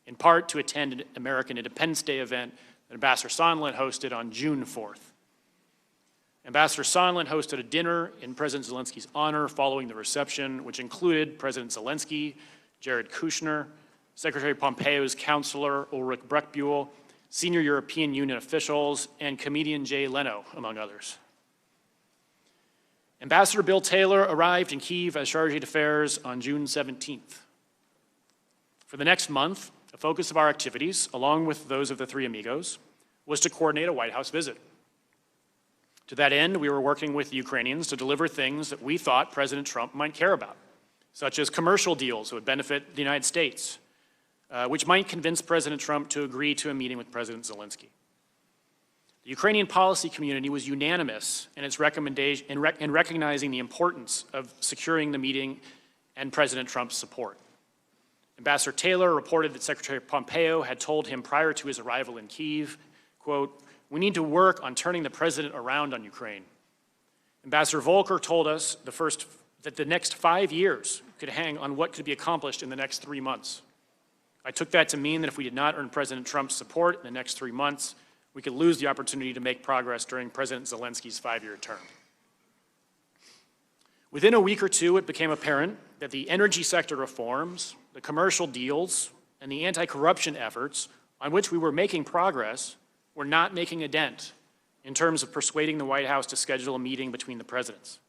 in part to attend an American Independence Day event that Ambassador Sondland hosted on June 4th. Ambassador Sondland hosted a dinner in President Zelensky's honor following the reception, which included President Zelensky, Jared Kushner, Secretary Pompeo's counselor Ulrich Breckbuhl, senior European Union officials, and comedian Jay Leno, among others. Ambassador Bill Taylor arrived in Kyiv as Chargé d'Affaires on June 17th. For the next month, the focus of our activities, along with those of the three amigos, was to coordinate a White House visit. To that end, we were working with the Ukrainians to deliver things that we thought President Trump might care about, such as commercial deals that would benefit the United States, which might convince President Trump to agree to a meeting with President Zelensky. The Ukrainian policy community was unanimous in its recommendation in recognizing the importance of securing the meeting and President Trump's support. Ambassador Taylor reported that Secretary Pompeo had told him prior to his arrival in Kyiv, quote, "We need to work on turning the president around on Ukraine." Ambassador Volker told us that the next 5 years could hang on what could be accomplished in the next 3 months. I took that to mean that if we did not earn President Trump's support in the next 3 months, we could lose the opportunity to make progress during President Zelensky's 5-year term. Within a week or two, it became apparent that the energy sector reforms, the commercial deals, and the anti-corruption efforts on which we were making progress were not making a dent in terms of persuading the White House to schedule a meeting between the presidents.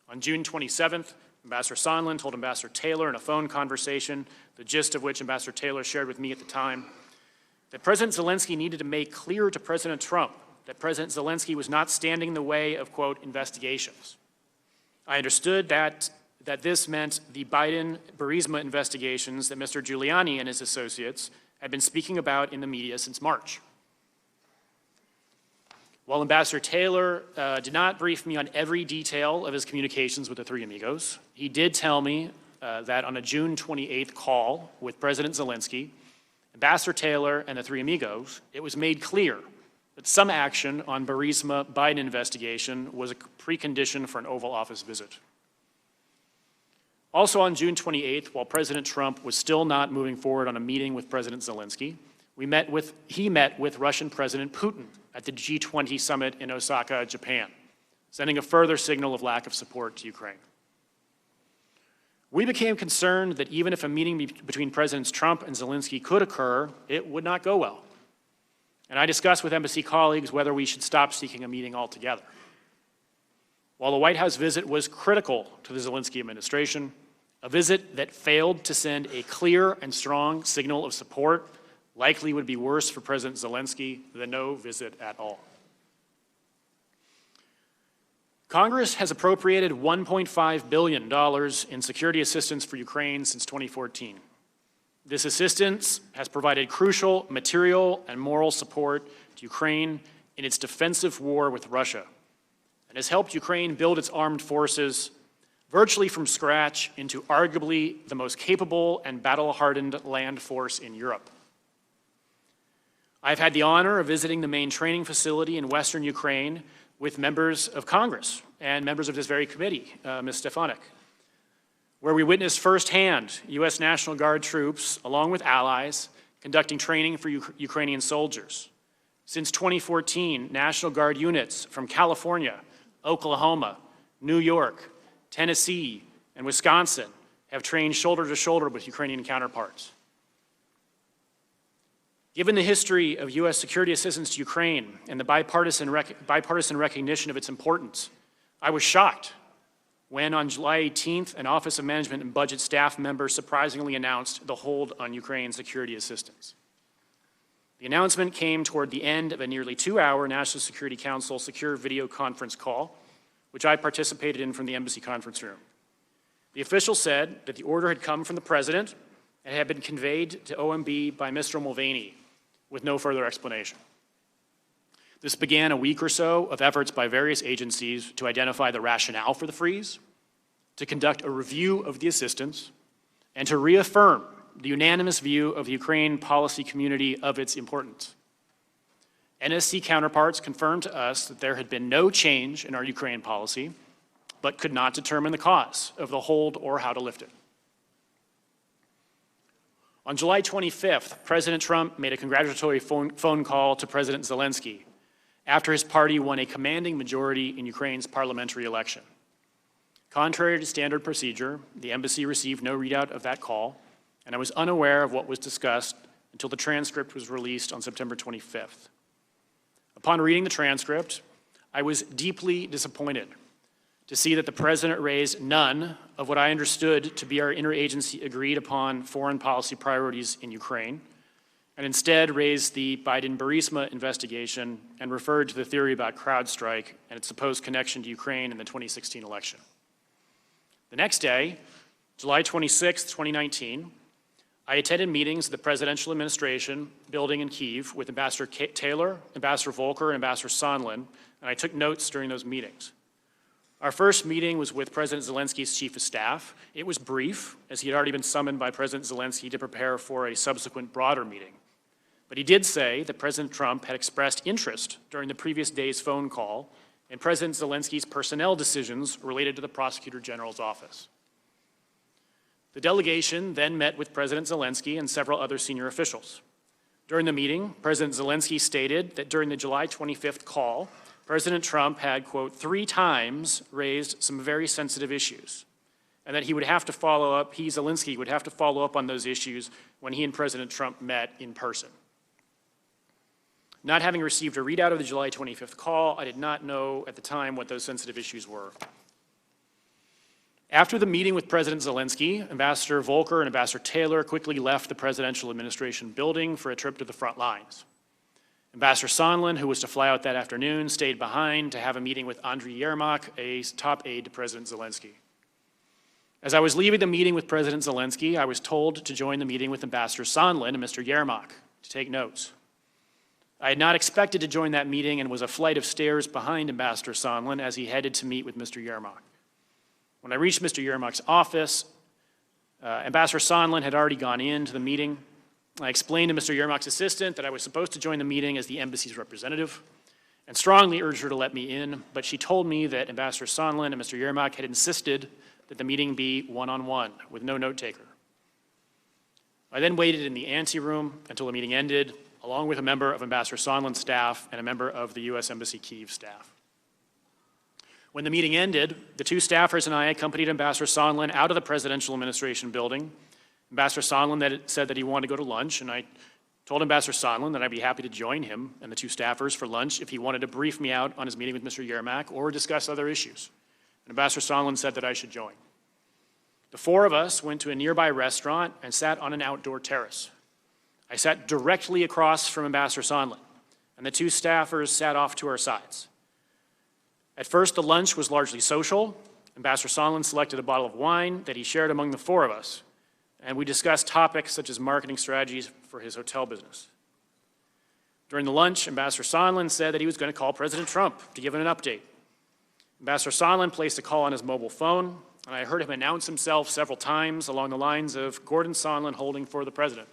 On June 27th, Ambassador Sondland told Ambassador Taylor in a phone conversation, the gist of which Ambassador Taylor shared with me at the time, that President Zelensky needed to make clear to President Trump that President Zelensky was not standing in the way of, quote, investigations. I understood that this meant the Biden-Burisma investigations that Mr. Giuliani and his associates had been speaking about in the media since March. While Ambassador Taylor did not brief me on every detail of his communications with the three amigos, he did tell me that on a June 28th call with President Zelensky, Ambassador Taylor and the three amigos, it was made clear that some action on Burisma Biden investigation was a precondition for an Oval Office visit. Also on June 28th, while President Trump was still not moving forward on a meeting with President Zelensky, he met with Russian President Putin at the G20 summit in Osaka, Japan, sending a further signal of lack of support to Ukraine. We became concerned that even if a meeting between Presidents Trump and Zelensky could occur, it would not go well. And I discussed with embassy colleagues whether we should stop seeking a meeting altogether. While the White House visit was critical to the Zelensky administration, a visit that failed to send a clear and strong signal of support likely would be worse for President Zelensky than no visit at all. Congress has appropriated $1.5 billion in security assistance for Ukraine since 2014. This assistance has provided crucial material and moral support to Ukraine in its defensive war with Russia, and has helped Ukraine build its armed forces virtually from scratch into arguably the most capable and battle-hardened land force in Europe. I've had the honor of visiting the main training facility in Western Ukraine with members of Congress and members of this very committee, Ms. Stefanik, where we witnessed firsthand U.S. National Guard troops, along with allies, conducting training for Ukrainian soldiers. Since 2014, National Guard units from California, Oklahoma, New York, Tennessee, and Wisconsin have trained shoulder to shoulder with Ukrainian counterparts. Given the history of U.S. security assistance to Ukraine and the bipartisan recognition of its importance, I was shocked when on July 18th, an Office of Management and Budget staff member surprisingly announced the hold on Ukraine security assistance. The announcement came toward the end of a nearly 2-hour National Security Council secure video conference call, which I participated in from the embassy conference room. The official said that the order had come from the president and had been conveyed to OMB by Mr. Mulvaney with no further explanation. This began a week or so of efforts by various agencies to identify the rationale for the freeze, to conduct a review of the assistance, and to reaffirm the unanimous view of the Ukraine policy community of its importance. NSC counterparts confirmed to us that there had been no change in our Ukraine policy, but could not determine the cause of the hold or how to lift it. On July 25th, President Trump made a congratulatory phone call to President Zelensky after his party won a commanding majority in Ukraine's parliamentary election. Contrary to standard procedure, the embassy received no readout of that call, and I was unaware of what was discussed until the transcript was released on September 25th. Upon reading the transcript, I was deeply disappointed to see that the president raised none of what I understood to be our interagency agreed upon foreign policy priorities in Ukraine, and instead raised the Biden-Burisma investigation and referred to the theory about CrowdStrike and its supposed connection to Ukraine in the 2016 election. The next day, July 26, 2019, I attended meetings at the presidential administration building in Kyiv with Ambassador Taylor, Ambassador Volker, and Ambassador Sondland, and I took notes during those meetings. Our first meeting was with President Zelensky's chief of staff. It was brief, as he had already been summoned by President Zelensky to prepare for a subsequent broader meeting. But he did say that President Trump had expressed interest during the previous day's phone call in President Zelensky's personnel decisions related to the Prosecutor General's office. The delegation then met with President Zelensky and several other senior officials. During the meeting, President Zelensky stated that during the July 25th call, President Trump had, quote, 3 times raised some very sensitive issues, and that he would have to follow up, Zelensky, would have to follow up on those issues when he and President Trump met in person. Not having received a readout of the July 25th call, I did not know at the time what those sensitive issues were. After the meeting with President Zelensky, Ambassador Volker and Ambassador Taylor quickly left the presidential administration building for a trip to the front lines. Ambassador Sondland, who was to fly out that afternoon, stayed behind to have a meeting with Andriy Yermak, a top aide to President Zelensky. As I was leaving the meeting with President Zelensky, I was told to join the meeting with Ambassador Sondland and Mr. Yermak to take notes. I had not expected to join that meeting and was a flight of stairs behind Ambassador Sondland as he headed to meet with Mr. Yermak. When I reached Mr. Yermak's office, Ambassador Sondland had already gone into the meeting. I explained to Mr. Yermak's assistant that I was supposed to join the meeting as the embassy's representative and strongly urged her to let me in, but she told me that Ambassador Sondland and Mr. Yermak had insisted that the meeting be one-on-one with no note-taker. I then waited in the anteroom until the meeting ended, along with a member of Ambassador Sondland's staff and a member of the U.S. Embassy Kyiv staff. When the meeting ended, the 2 staffers and I accompanied Ambassador Sondland out of the presidential administration building. Ambassador Sondland said that he wanted to go to lunch, and I told Ambassador Sondland that I'd be happy to join him and the 2 staffers for lunch if he wanted to brief me out on his meeting with Mr. Yermak or discuss other issues. And Ambassador Sondland said that I should join. The 4 of us went to a nearby restaurant and sat on an outdoor terrace. I sat directly across from Ambassador Sondland, and the 2 staffers sat off to our sides. At first, the lunch was largely social. Ambassador Sondland selected a bottle of wine that he shared among the 4 of us, and we discussed topics such as marketing strategies for his hotel business. During the lunch, Ambassador Sondland said that he was going to call President Trump to give him an update. Ambassador Sondland placed a call on his mobile phone, and I heard him announce himself several times along the lines of Gordon Sondland holding for the president.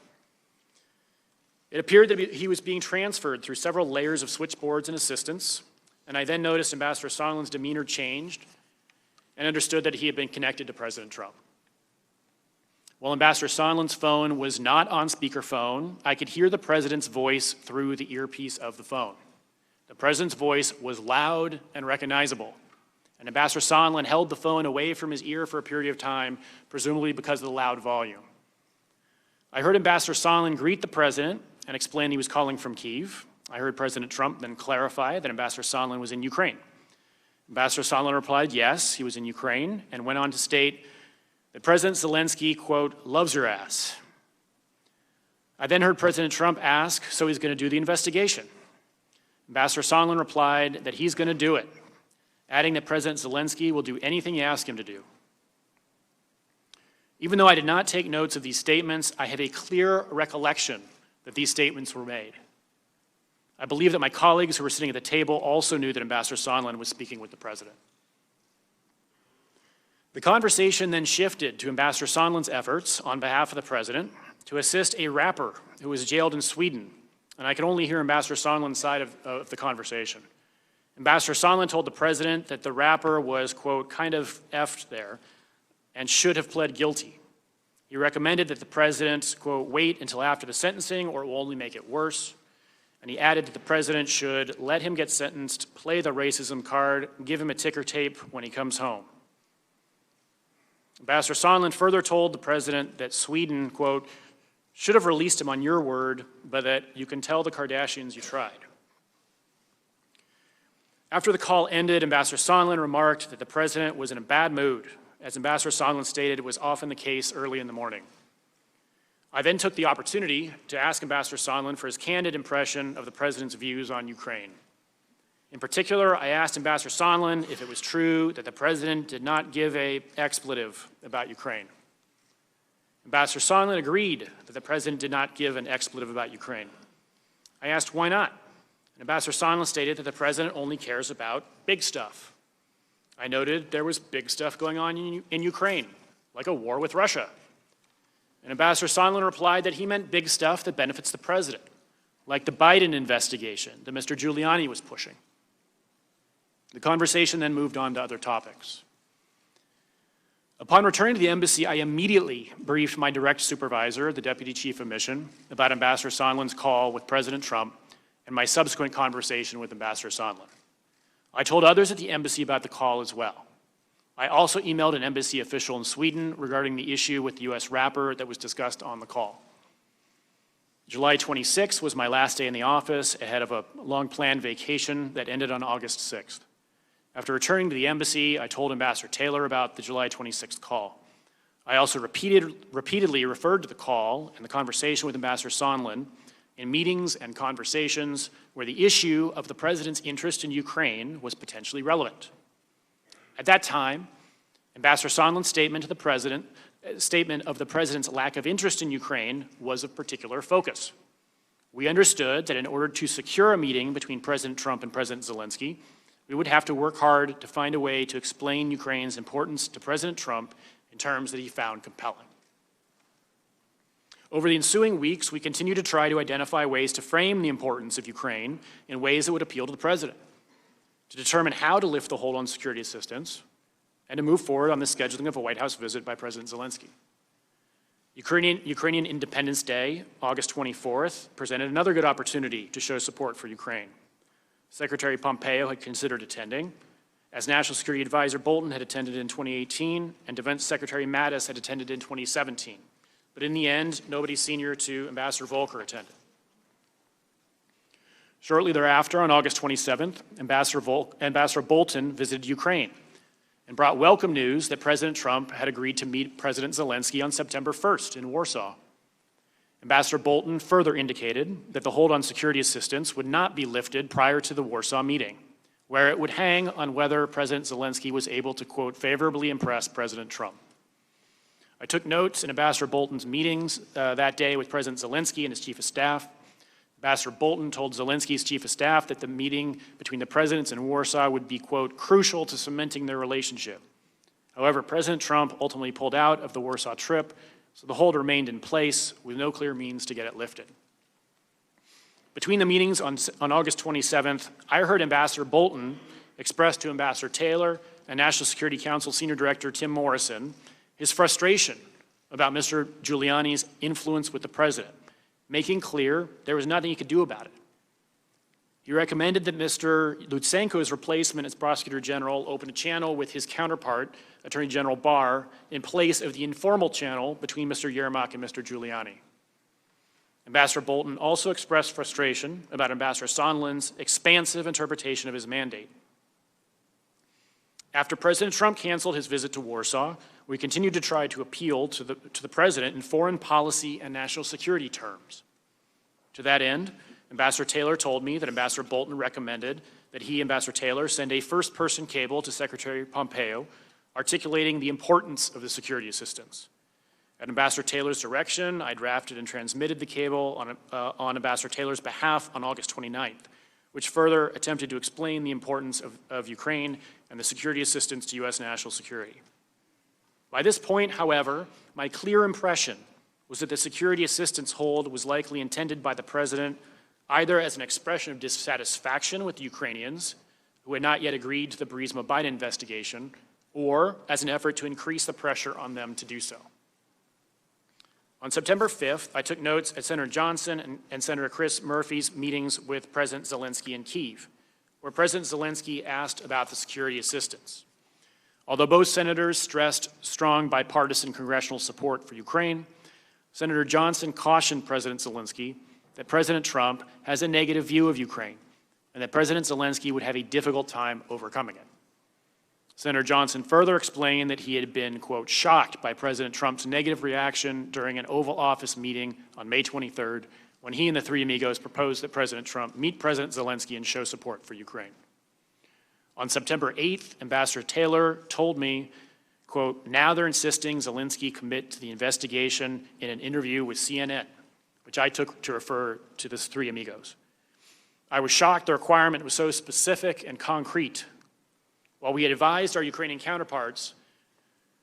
It appeared that he was being transferred through several layers of switchboards and assistants, and I then noticed Ambassador Sondland's demeanor changed and understood that he had been connected to President Trump. While Ambassador Sondland's phone was not on speakerphone, I could hear the president's voice through the earpiece of the phone. The president's voice was loud and recognizable, and Ambassador Sondland held the phone away from his ear for a period of time, presumably because of the loud volume. I heard Ambassador Sondland greet the president and explain he was calling from Kyiv. I heard President Trump then clarify that Ambassador Sondland was in Ukraine. Ambassador Sondland replied, yes, he was in Ukraine, and went on to state that President Zelensky, quote, loves your ass. I then heard President Trump ask, so he's going to do the investigation. Ambassador Sondland replied that he's going to do it, adding that President Zelensky will do anything you ask him to do. Even though I did not take notes of these statements, I have a clear recollection that these statements were made. I believe that my colleagues who were sitting at the table also knew that Ambassador Sondland was speaking with the president. The conversation then shifted to Ambassador Sondland's efforts on behalf of the president to assist a rapper who was jailed in Sweden, and I could only hear Ambassador Sondland's side of the conversation. Ambassador Sondland told the president that the rapper was, quote, kind of effed there and should have pled guilty. He recommended that the president, quote, wait until after the sentencing or it will only make it worse. And he added that the president should let him get sentenced, play the racism card, give him a ticker tape when he comes home. Ambassador Sondland further told the president that Sweden, quote, should have released him on your word, but that you can tell the Kardashians you tried. After the call ended, Ambassador Sondland remarked that the president was in a bad mood. As Ambassador Sondland stated, it was often the case early in the morning. I then took the opportunity to ask Ambassador Sondland for his candid impression of the president's views on Ukraine. In particular, I asked Ambassador Sondland if it was true that the president did not give an expletive about Ukraine. Ambassador Sondland agreed that the president did not give an expletive about Ukraine. I asked why not, and Ambassador Sondland stated that the president only cares about big stuff. I noted there was big stuff going on in Ukraine, like a war with Russia. And Ambassador Sondland replied that he meant big stuff that benefits the president, like the Biden investigation that Mr. Giuliani was pushing. The conversation then moved on to other topics. Upon returning to the embassy, I immediately briefed my direct supervisor, the Deputy Chief of Mission, about Ambassador Sondland's call with President Trump and my subsequent conversation with Ambassador Sondland. I told others at the embassy about the call as well. I also emailed an embassy official in Sweden regarding the issue with the U.S. rapper that was discussed on the call. July 26th was my last day in the office ahead of a long-planned vacation that ended on August 6th. After returning to the embassy, I told Ambassador Taylor about the July 26th call. I also repeatedly referred to the call and the conversation with Ambassador Sondland in meetings and conversations where the issue of the president's interest in Ukraine was potentially relevant. At that time, Ambassador Sondland's statement of the president's lack of interest in Ukraine was of particular focus. We understood that in order to secure a meeting between President Trump and President Zelensky, we would have to work hard to find a way to explain Ukraine's importance to President Trump in terms that he found compelling. Over the ensuing weeks, we continued to try to identify ways to frame the importance of Ukraine in ways that would appeal to the president, to determine how to lift the hold on security assistance, and to move forward on the scheduling of a White House visit by President Zelensky. Ukrainian Independence Day, August 24th, presented another good opportunity to show support for Ukraine. Secretary Pompeo had considered attending, as National Security Advisor Bolton had attended in 2018, and Defense Secretary Mattis had attended in 2017. But in the end, nobody senior to Ambassador Volker attended. Shortly thereafter, on August 27th, Ambassador Bolton visited Ukraine and brought welcome news that President Trump had agreed to meet President Zelensky on September 1st in Warsaw. Ambassador Bolton further indicated that the hold on security assistance would not be lifted prior to the Warsaw meeting, where it would hang on whether President Zelensky was able to, quote, favorably impress President Trump. I took notes in Ambassador Bolton's meetings that day with President Zelensky and his chief of staff. Ambassador Bolton told Zelensky's chief of staff that the meeting between the presidents in Warsaw would be, quote, crucial to cementing their relationship. However, President Trump ultimately pulled out of the Warsaw trip, so the hold remained in place with no clear means to get it lifted. Between the meetings on August 27th, I heard Ambassador Bolton express to Ambassador Taylor and National Security Council Senior Director Tim Morrison his frustration about Mr. Giuliani's influence with the president, making clear there was nothing he could do about it. He recommended that Mr. Lutsenko's replacement as Prosecutor General open a channel with his counterpart, Attorney General Barr, in place of the informal channel between Mr. Yermak and Mr. Giuliani. Ambassador Bolton also expressed frustration about Ambassador Sondland's expansive interpretation of his mandate. After President Trump canceled his visit to Warsaw, we continued to try to appeal to the president in foreign policy and national security terms. To that end, Ambassador Taylor told me that Ambassador Bolton recommended that he, Ambassador Taylor, send a first-person cable to Secretary Pompeo articulating the importance of the security assistance. At Ambassador Taylor's direction, I drafted and transmitted the cable on Ambassador Taylor's behalf on August 29th, which further attempted to explain the importance of Ukraine and the security assistance to U.S. national security. By this point, however, my clear impression was that the security assistance hold was likely intended by the President either as an expression of dissatisfaction with the Ukrainians, who had not yet agreed to the Burisma-Biden investigation, or as an effort to increase the pressure on them to do so. On September 5th, I took notes at Senator Johnson and Senator Chris Murphy's meetings with President Zelensky in Kyiv, where President Zelensky asked about the security assistance. Although both senators stressed strong bipartisan congressional support for Ukraine, Senator Johnson cautioned President Zelensky that President Trump has a negative view of Ukraine and that President Zelensky would have a difficult time overcoming it. Senator Johnson further explained that he had been, quote, shocked by President Trump's negative reaction during an Oval Office meeting on May 23rd when he and the three amigos proposed that President Trump meet President Zelensky and show support for Ukraine. On September 8th, Ambassador Taylor told me, quote, now they're insisting Zelensky commit to the investigation in an interview with CNN, which I took to refer to the three amigos. I was shocked the requirement was so specific and concrete. While we had advised our Ukrainian counterparts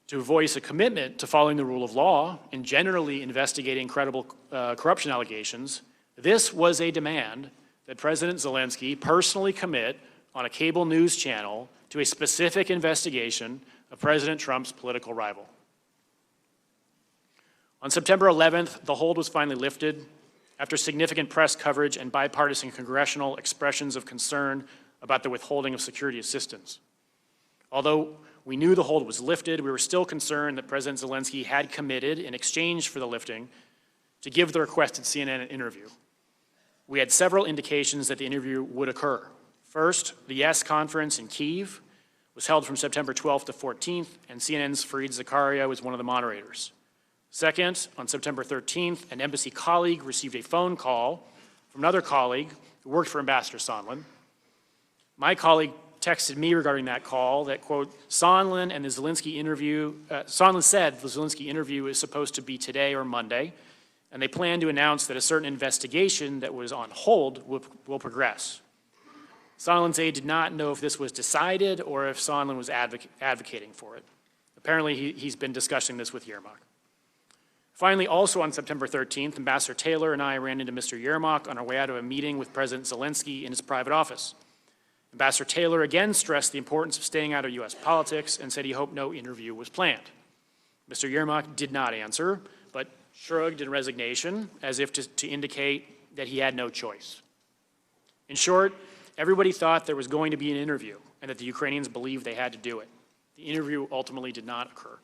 to voice a commitment to following the rule of law and generally investigating credible corruption allegations, this was a demand that President Zelensky personally commit on a cable news channel to a specific investigation of President Trump's political rival. On September 11th, the hold was finally lifted after significant press coverage and bipartisan congressional expressions of concern about the withholding of security assistance. Although we knew the hold was lifted, we were still concerned that President Zelensky had committed, in exchange for the lifting, to give the requested CNN interview. We had several indications that the interview would occur. First, the Yes conference in Kyiv was held from September 12th to 14th, and CNN's Fareed Zakaria was one of the moderators. Second, on September 13th, an embassy colleague received a phone call from another colleague who worked for Ambassador Sondland. My colleague texted me regarding that call that, quote, Sondland and the Zelensky interview, Sondland said the Zelensky interview is supposed to be today or Monday, and they plan to announce that a certain investigation that was on hold will progress. Sondland's aide did not know if this was decided or if Sondland was advocating for it. Apparently, he's been discussing this with Yermak. Finally, also on September 13th, Ambassador Taylor and I ran into Mr. Yermak on our way out of a meeting with President Zelensky in his private office. Ambassador Taylor again stressed the importance of staying out of U.S. politics and said he hoped no interview was planned. Mr. Yermak did not answer, but shrugged in resignation as if to indicate that he had no choice. In short, everybody thought there was going to be an interview and that the Ukrainians believed they had to do it. The interview ultimately did not occur.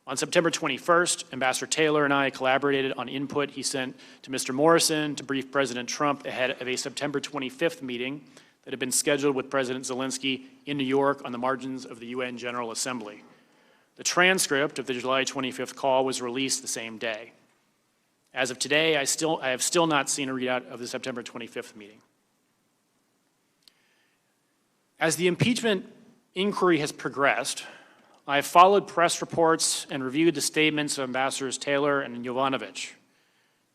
On September 21st, Ambassador Taylor and I collaborated on input he sent to Mr. Morrison to brief President Trump ahead of a September 25th meeting that had been scheduled with President Zelensky in New York on the margins of the UN General Assembly. The transcript of the July 25th call was released the same day. As of today, I have still not seen a readout of the September 25th meeting. As the impeachment inquiry has progressed, I have followed press reports and reviewed the statements of Ambassadors Taylor and Yovanovitch.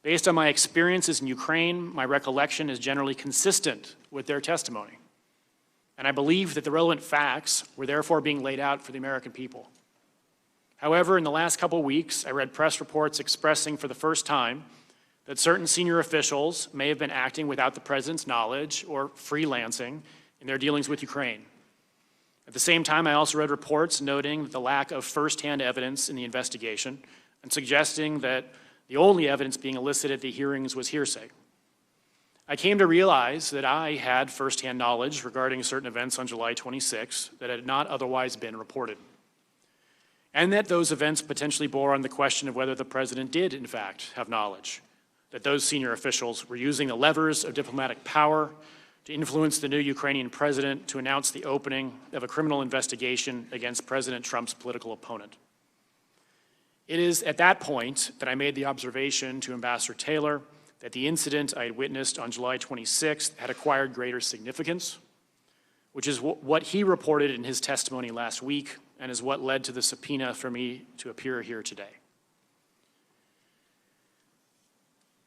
Based on my experiences in Ukraine, my recollection is generally consistent with their testimony. And I believe that the relevant facts were therefore being laid out for the American people. However, in the last couple weeks, I read press reports expressing for the first time that certain senior officials may have been acting without the President's knowledge or freelancing in their dealings with Ukraine. At the same time, I also read reports noting the lack of firsthand evidence in the investigation and suggesting that the only evidence being elicited at the hearings was hearsay. I came to realize that I had firsthand knowledge regarding certain events on July 26 that had not otherwise been reported, and that those events potentially bore on the question of whether the President did, in fact, have knowledge, that those senior officials were using the levers of diplomatic power to influence the new Ukrainian president to announce the opening of a criminal investigation against President Trump's political opponent. It is at that point that I made the observation to Ambassador Taylor that the incident I had witnessed on July 26th had acquired greater significance, which is what he reported in his testimony last week and is what led to the subpoena for me to appear here today.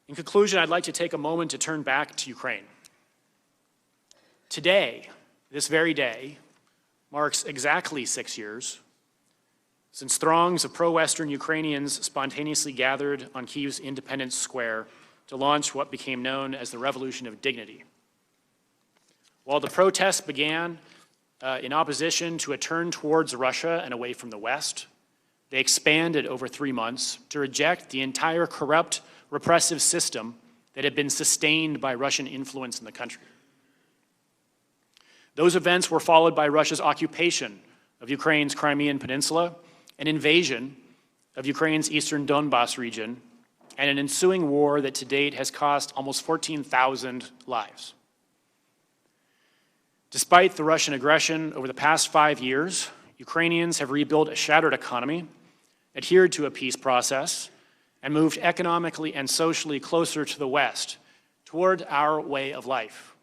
In conclusion, I'd like to take a moment to turn back to Ukraine. Today, this very day, marks exactly 6 years since throngs of pro-Western Ukrainians spontaneously gathered on Kyiv's Independence Square to launch what became known as the Revolution of Dignity. While the protests began in opposition to a turn towards Russia and away from the West, they expanded over 3 months to reject the entire corrupt, repressive system that had been sustained by Russian influence in the country. Those events were followed by Russia's occupation of Ukraine's Crimean Peninsula, an invasion of Ukraine's eastern Donbas region, and an ensuing war that to date has cost almost 14,000 lives. Despite the Russian aggression over the past 5 years, Ukrainians have rebuilt a shattered economy, adhered to a peace process, and moved economically and socially closer to the West, toward our way of life.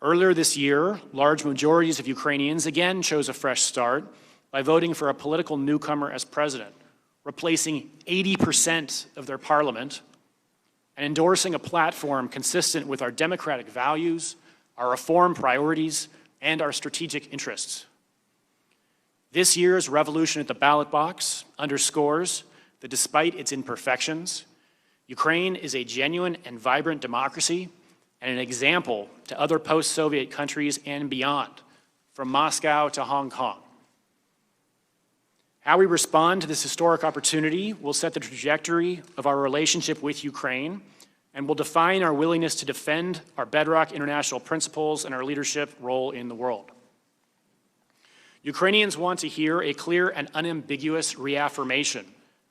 Earlier this year, large majorities of Ukrainians again chose a fresh start by voting for a political newcomer as president, replacing 80% of their parliament and endorsing a platform consistent with our democratic values, our reform priorities, and our strategic interests. This year's revolution at the ballot box underscores that despite its imperfections, Ukraine is a genuine and vibrant democracy and an example to other post-Soviet countries and beyond, from Moscow to Hong Kong. How we respond to this historic opportunity will set the trajectory of our relationship with Ukraine and will define our willingness to defend our bedrock international principles and our leadership role in the world. Ukrainians want to hear a clear and unambiguous reaffirmation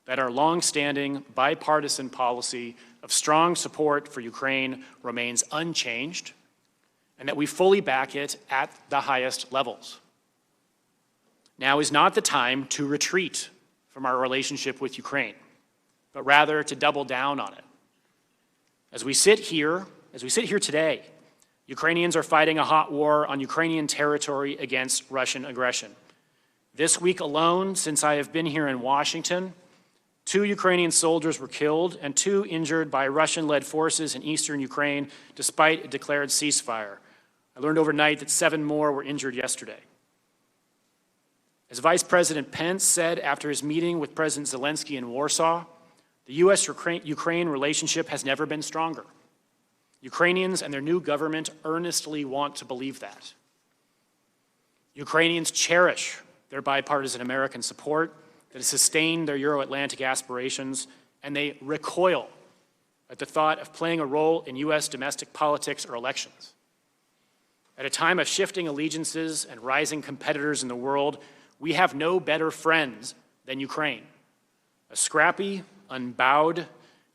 that our long-standing bipartisan policy of strong support for Ukraine remains unchanged and that we fully back it at the highest levels. Now is not the time to retreat from our relationship with Ukraine, but rather to double down on it. As we sit here today, Ukrainians are fighting a hot war on Ukrainian territory against Russian aggression. This week alone, since I have been here in Washington, 2 Ukrainian soldiers were killed and 2 injured by Russian-led forces in eastern Ukraine despite a declared ceasefire. I learned overnight that 7 more were injured yesterday. As Vice President Pence said after his meeting with President Zelensky in Warsaw, the U.S.-Ukraine relationship has never been stronger. Ukrainians and their new government earnestly want to believe that. Ukrainians cherish their bipartisan American support that has sustained their Euro-Atlantic aspirations, and they recoil at the thought of playing a role in U.S. domestic politics or elections. At a time of shifting allegiances and rising competitors in the world, we have no better friends than Ukraine, a scrappy, unbowed,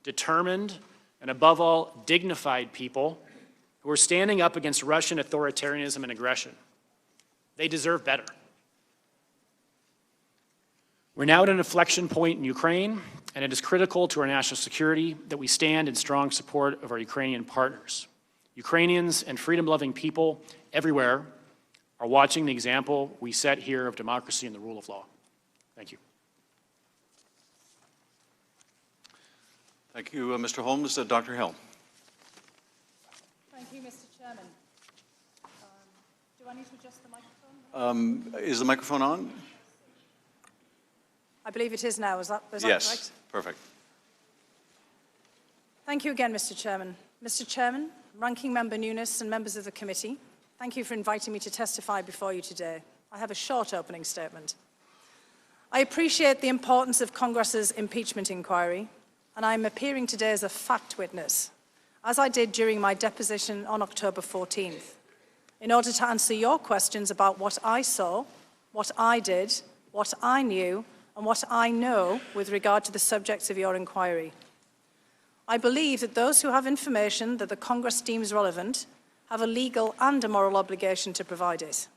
determined, and above all, dignified people who are standing up against Russian authoritarianism and aggression. They deserve better. We're now at an inflection point in Ukraine, and it is critical to our national security that we stand in strong support of our Ukrainian partners. Ukrainians and freedom-loving people everywhere are watching the example we set here of democracy and the rule of law. Thank you. Thank you, Mr. Holmes. Dr. Hill. Thank you, Mr. Chairman. Do I need to adjust the microphone? Is the microphone on? I believe it is now. Is that correct? Yes, perfect. Thank you again, Mr. Chairman. Mr. Chairman, Ranking Member Nunes and members of the committee, thank you for inviting me to testify before you today. I have a short opening statement. I appreciate the importance of Congress's impeachment inquiry, and I am appearing today as a fact witness, as I did during my deposition on October 14th, in order to answer your questions about what I saw, what I did, what I knew, and what I know with regard to the subjects of your inquiry. I believe that those who have information that the Congress deems relevant have a legal and a moral obligation to provide it.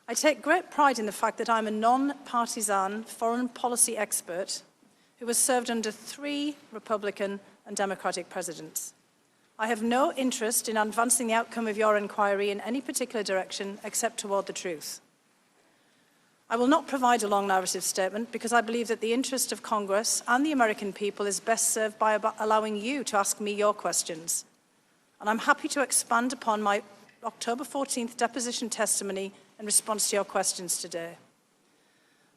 I take great pride in the fact that I'm a non-partisan foreign policy expert who has served under 3 Republican and Democratic presidents. I have no interest in advancing the outcome of your inquiry in any particular direction except toward the truth. I will not provide a long narrative statement because I believe that the interest of Congress and the American people is best served by allowing you to ask me your questions. And I'm happy to expand upon my October 14th deposition testimony in response to your questions today.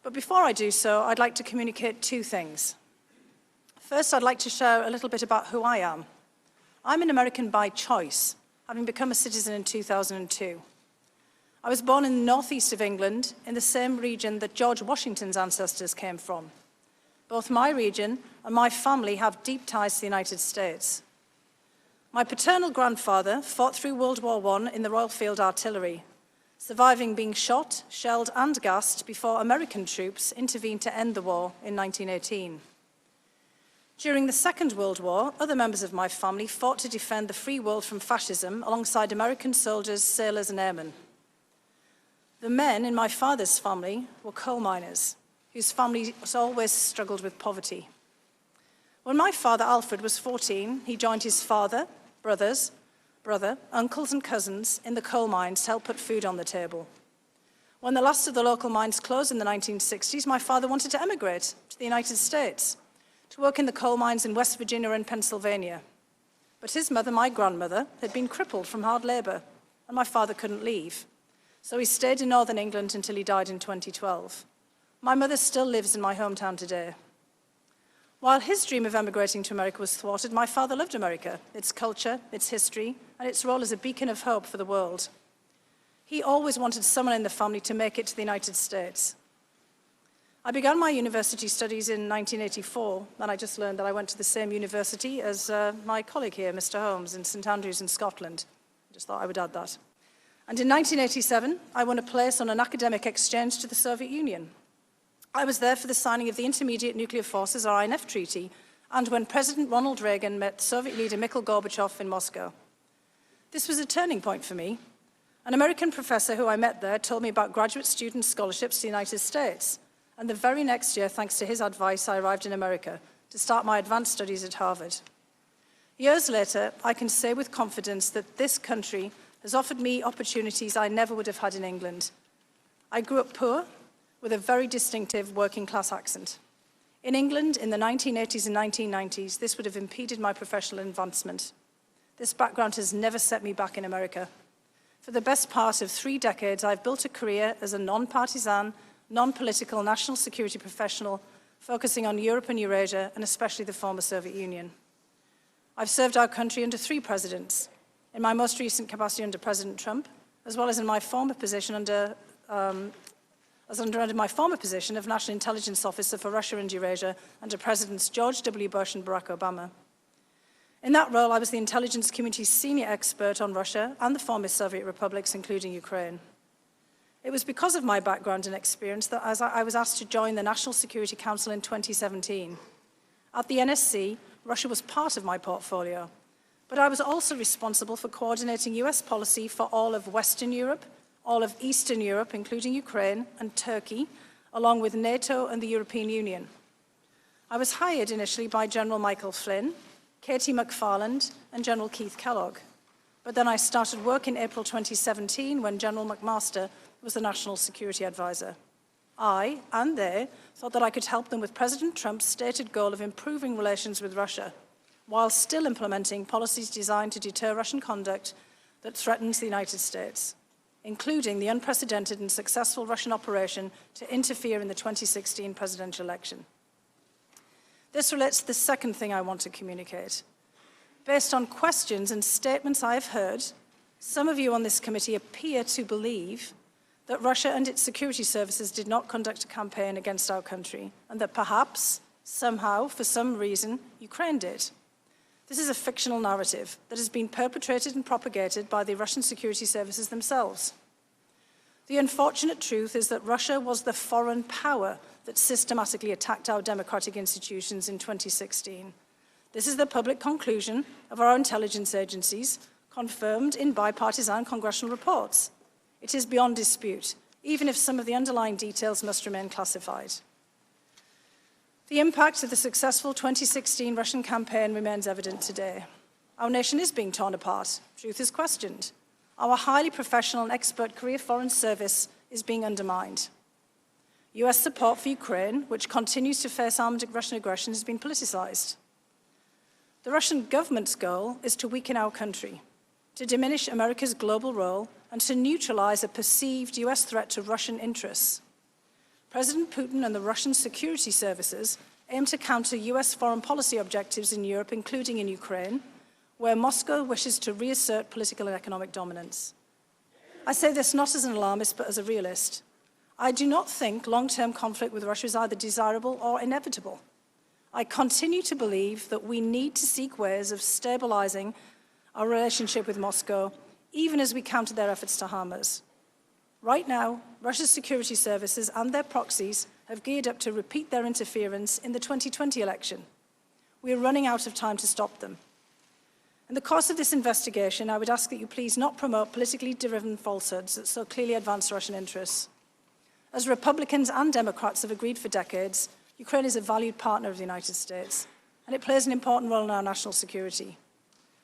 But before I do so, I'd like to communicate 2 things. First, I'd like to share a little bit about who I am. I'm an American by choice, having become a citizen in 2002. I was born in the northeast of England, in the same region that George Washington's ancestors came from. Both my region and my family have deep ties to the United States. My paternal grandfather fought through World War I in the Royal Field Artillery, surviving being shot, shelled and gassed before American troops intervened to end the war in 1918. During the Second World War, other members of my family fought to defend the free world from fascism alongside American soldiers, sailors and airmen. The men in my father's family were coal miners, whose families always struggled with poverty. When my father, Alfred, was 14, he joined his father, brother, uncles and cousins in the coal mines to help put food on the table. When the last of the local mines closed in the 1960s, my father wanted to emigrate to the United States, to work in the coal mines in West Virginia and Pennsylvania. But his mother, my grandmother, had been crippled from hard labor, and my father couldn't leave. So he stayed in Northern England until he died in 2012. My mother still lives in my hometown today. While his dream of emigrating to America was thwarted, my father loved America, its culture, its history, and its role as a beacon of hope for the world. He always wanted someone in the family to make it to the United States. I began my university studies in 1984, and I just learned that I went to the same university as my colleague here, Mr. Holmes, in St Andrews in Scotland. I just thought I would add that. And in 1987, I won a place on an academic exchange to the Soviet Union. I was there for the signing of the Intermediate Nuclear Forces, or INF Treaty, and when President Ronald Reagan met Soviet leader Mikhail Gorbachev in Moscow. This was a turning point for me. An American professor who I met there told me about graduate student scholarships to the United States. And the very next year, thanks to his advice, I arrived in America to start my advanced studies at Harvard. Years later, I can say with confidence that this country has offered me opportunities I never would have had in England. I grew up poor, with a very distinctive working-class accent. In England, in the 1980s and 1990s, this would have impeded my professional advancement. This background has never set me back in America. For the best part of 3 decades, I've built a career as a non-partisan, non-political national security professional focusing on Europe and Eurasia, and especially the former Soviet Union. I've served our country under 3 presidents, in my most recent capacity under President Trump, as well as in my former position under my former position of National Intelligence Officer for Russia and Eurasia under Presidents George W. Bush and Barack Obama. In that role, I was the intelligence community's senior expert on Russia and the former Soviet republics, including Ukraine. It was because of my background and experience that I was asked to join the National Security Council in 2017. At the NSC, Russia was part of my portfolio, but I was also responsible for coordinating US policy for all of Western Europe, all of Eastern Europe, including Ukraine and Turkey, along with NATO and the European Union. I was hired initially by General Michael Flynn, Katie McFarland, and General Keith Kellogg. But then I started work in April 2017 when General McMaster was the National Security Advisor. I, and they, thought that I could help them with President Trump's stated goal of improving relations with Russia, while still implementing policies designed to deter Russian conduct that threatens the United States, including the unprecedented and successful Russian operation to interfere in the 2016 presidential election. This relates to the second thing I want to communicate. Based on questions and statements I have heard, some of you on this committee appear to believe that Russia and its security services did not conduct a campaign against our country, and that perhaps, somehow, for some reason, Ukraine did. This is a fictional narrative that has been perpetrated and propagated by the Russian security services themselves. The unfortunate truth is that Russia was the foreign power that systematically attacked our democratic institutions in 2016. This is the public conclusion of our intelligence agencies, confirmed in bipartisan congressional reports. It is beyond dispute, even if some of the underlying details must remain classified. The impact of the successful 2016 Russian campaign remains evident today. Our nation is being torn apart. Truth is questioned. Our highly professional and expert career foreign service is being undermined. US support for Ukraine, which continues to face armed Russian aggression, has been politicized. The Russian government's goal is to weaken our country, to diminish America's global role, and to neutralize a perceived US threat to Russian interests. President Putin and the Russian security services aim to counter US foreign policy objectives in Europe, including in Ukraine, where Moscow wishes to reassert political and economic dominance. I say this not as an alarmist, but as a realist. I do not think long-term conflict with Russia is either desirable or inevitable. I continue to believe that we need to seek ways of stabilizing our relationship with Moscow, even as we counter their efforts to harm us. Right now, Russia's security services and their proxies have geared up to repeat their interference in the 2020 election. We are running out of time to stop them. In the course of this investigation, I would ask that you please not promote politically driven falsehoods that so clearly advance Russian interests. As Republicans and Democrats have agreed for decades, Ukraine is a valued partner of the United States, and it plays an important role in our national security.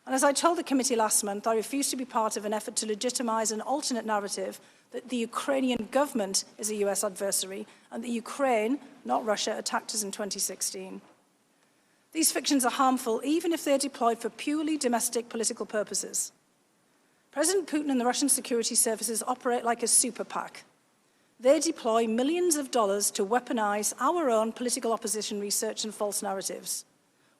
And as I told the committee last month, I refuse to be part of an effort to legitimize an alternate narrative that the Ukrainian government is a US adversary and that Ukraine, not Russia, attacked us in 2016. These fictions are harmful even if they're deployed for purely domestic political purposes. President Putin and the Russian security services operate like a super PAC. They deploy millions of dollars to weaponize our own political opposition research and false narratives.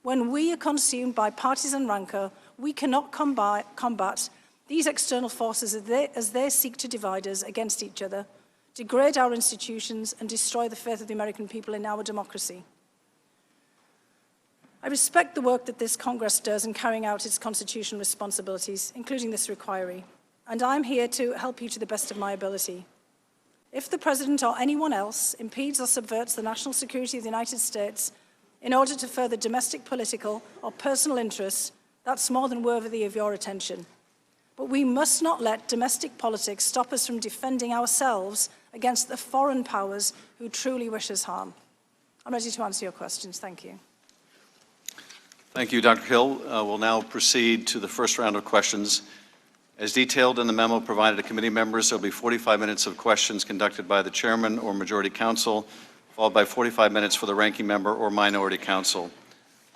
When we are consumed by partisan rancor, we cannot combat these external forces as they seek to divide us against each other, degrade our institutions, and destroy the faith of the American people in our democracy. I respect the work that this Congress does in carrying out its constitutional responsibilities, including this inquiry, and I'm here to help you to the best of my ability. If the President or anyone else impedes or subverts the national security of the United States in order to further domestic political or personal interests, that's more than worthy of your attention. But we must not let domestic politics stop us from defending ourselves against the foreign powers who truly wish us harm. I'm ready to answer your questions. Thank you. Thank you, Dr. Hill. We'll now proceed to the first round of questions. As detailed in the memo provided to committee members, there will be 45 minutes of questions conducted by the chairman or majority counsel, followed by 45 minutes for the ranking member or minority counsel.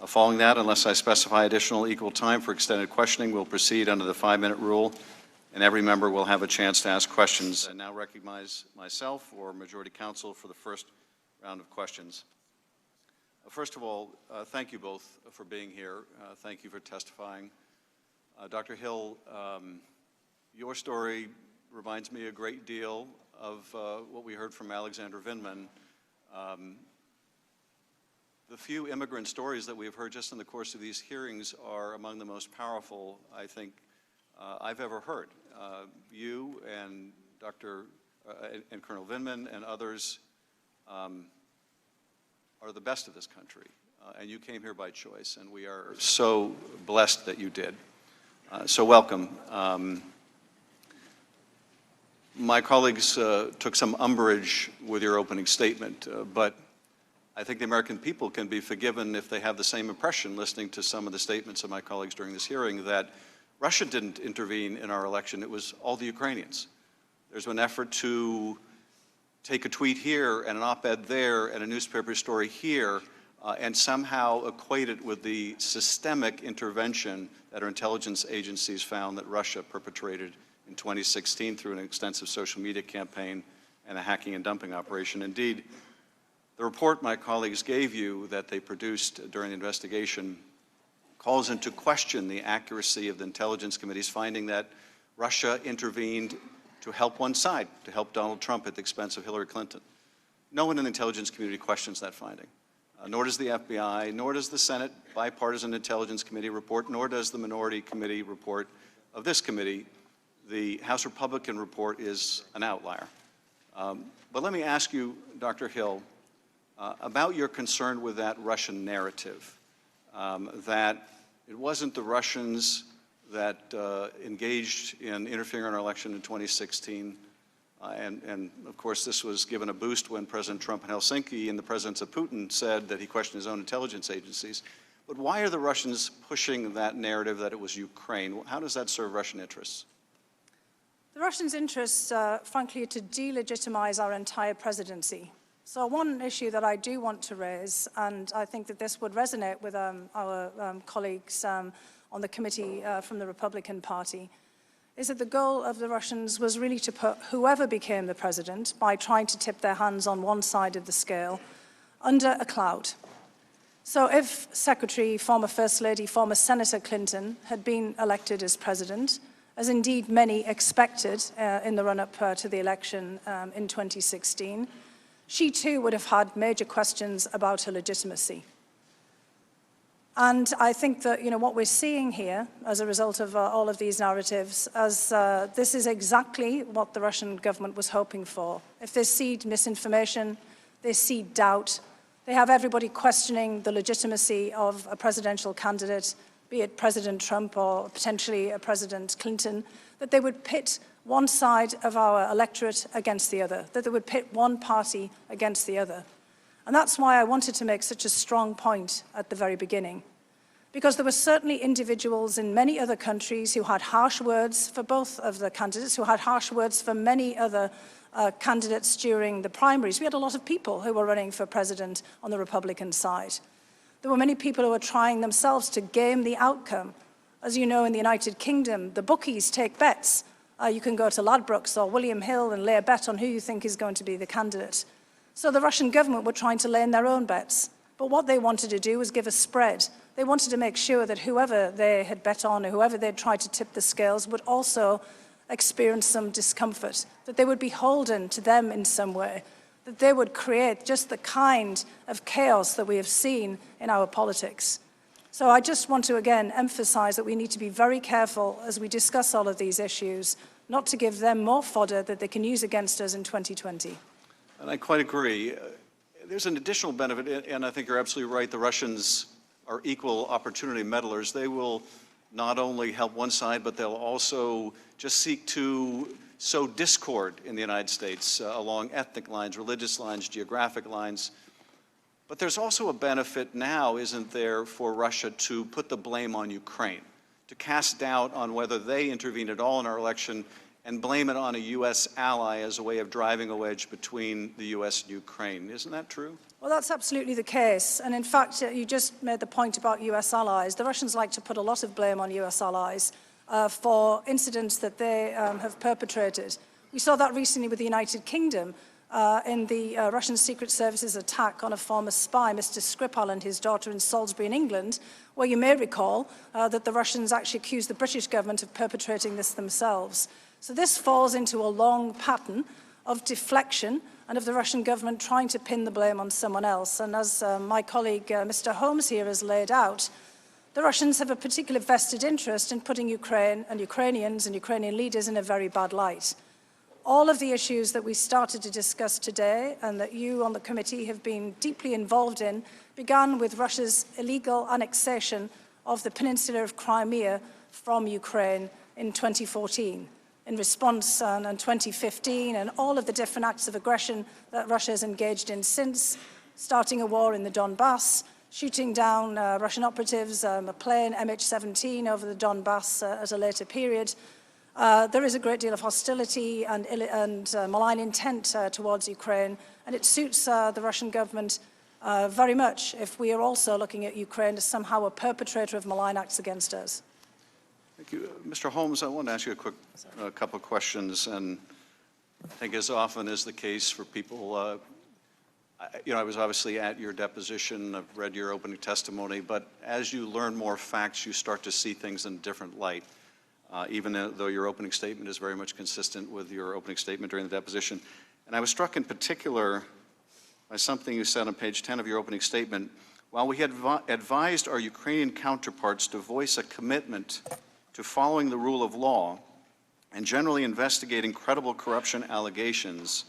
Following that, unless I specify additional equal time for extended questioning, we'll proceed under the 5-minute rule, and every member will have a chance to ask questions. I now recognize myself or majority counsel for the first round of questions. First of all, thank you both for being here. Thank you for testifying. Dr. Hill, your story reminds me a great deal of what we heard from Alexander Vindman. The few immigrant stories that we've heard just in the course of these hearings are among the most powerful, I think, I've ever heard. You and and Colonel Vindman and others are the best of this country, and you came here by choice, and we are so blessed that you did. So welcome. My colleagues took some umbrage with your opening statement, but I think the American people can be forgiven if they have the same impression listening to some of the statements of my colleagues during this hearing that Russia didn't intervene in our election. It was all the Ukrainians. There's been an effort to take a tweet here and an op-ed there and a newspaper story here and somehow equate it with the systemic intervention that our intelligence agencies found that Russia perpetrated in 2016 through an extensive social media campaign and a hacking and dumping operation. Indeed, the report my colleagues gave you that they produced during the investigation calls into question the accuracy of the intelligence committee's finding that Russia intervened to help one side, to help Donald Trump at the expense of Hillary Clinton. No one in the intelligence community questions that finding, nor does the FBI, nor does the Senate Bipartisan Intelligence Committee report, nor does the Minority Committee report of this committee. The House Republican report is an outlier. But let me ask you, Dr. Hill, about your concern with that Russian narrative, that it wasn't the Russians that engaged in interfering in our election in 2016. And of course, this was given a boost when President Trump in Helsinki, in the presence of Putin, said that he questioned his own intelligence agencies. But why are the Russians pushing that narrative that it was Ukraine? How does that serve Russian interests? The Russians' interests, frankly, are to delegitimize our entire presidency. So one issue that I do want to raise, and I think that this would resonate with our colleagues on the committee from the Republican Party, is that the goal of the Russians was really to put whoever became the president, by trying to tip their hands on one side of the scale, under a cloud. So if Secretary, former First Lady, former Senator Clinton had been elected as president, as indeed many expected in the run-up to the election in 2016, she too would have had major questions about her legitimacy. And I think that, what we're seeing here as a result of all of these narratives, as this is exactly what the Russian government was hoping for. If they seed misinformation, they seed doubt, they have everybody questioning the legitimacy of a presidential candidate, be it President Trump or potentially President Clinton, that they would pit one side of our electorate against the other, that they would pit one party against the other. And that's why I wanted to make such a strong point at the very beginning. Because there were certainly individuals in many other countries who had harsh words for both of the candidates, who had harsh words for many other candidates during the primaries. We had a lot of people who were running for president on the Republican side. There were many people who were trying themselves to game the outcome. As you know, in the United Kingdom, the bookies take bets. You can go to Ladbrokes or William Hill and lay a bet on who you think is going to be the candidate. So the Russian government were trying to lay in their own bets. But what they wanted to do was give a spread. They wanted to make sure that whoever they had bet on or whoever they'd tried to tip the scales would also experience some discomfort, that they would be beholden to them in some way, that they would create just the kind of chaos that we have seen in our politics. So I just want to again emphasize that we need to be very careful as we discuss all of these issues, not to give them more fodder that they can use against us in 2020. And I quite agree. There's an additional benefit, and I think you're absolutely right. The Russians are equal opportunity meddlers. They will not only help one side, but they'll also just seek to sow discord in the United States along ethnic lines, religious lines, geographic lines. But there's also a benefit now, isn't there, for Russia to put the blame on Ukraine, to cast doubt on whether they intervened at all in our election and blame it on a U.S. ally as a way of driving a wedge between the U.S. and Ukraine. Isn't that true? Well, that's absolutely the case. And in fact, you just made the point about U.S. allies. The Russians like to put a lot of blame on U.S. allies for incidents that they have perpetrated. We saw that recently with the United Kingdom in the Russian Secret Service's attack on a former spy, Mr. Skripal, and his daughter in Salisbury in England, where you may recall that the Russians actually accused the British government of perpetrating this themselves. So this falls into a long pattern of deflection and of the Russian government trying to pin the blame on someone else. And as my colleague, Mr. Holmes here has laid out, the Russians have a particular vested interest in putting Ukraine and Ukrainians and Ukrainian leaders in a very bad light. All of the issues that we started to discuss today and that you on the committee have been deeply involved in began with Russia's illegal annexation of the peninsula of Crimea from Ukraine in 2014. In response in 2015 and all of the different acts of aggression that Russia has engaged in since, starting a war in the Donbass, shooting down Russian operatives, a plane MH17 over the Donbass at a later period. There is a great deal of hostility and malign intent towards Ukraine, and it suits the Russian government very much if we are also looking at Ukraine as somehow a perpetrator of malign acts against us. Thank you. Mr. Holmes, I want to ask you a couple of questions, and I think as often is the case for people, I was obviously at your deposition, I've read your opening testimony, but as you learn more facts, you start to see things in a different light, even though your opening statement is very much consistent with your opening statement during the deposition. And I was struck in particular by something you said on page 10 of your opening statement. While we had advised our Ukrainian counterparts to voice a commitment to following the rule of law and generally investigating credible corruption allegations,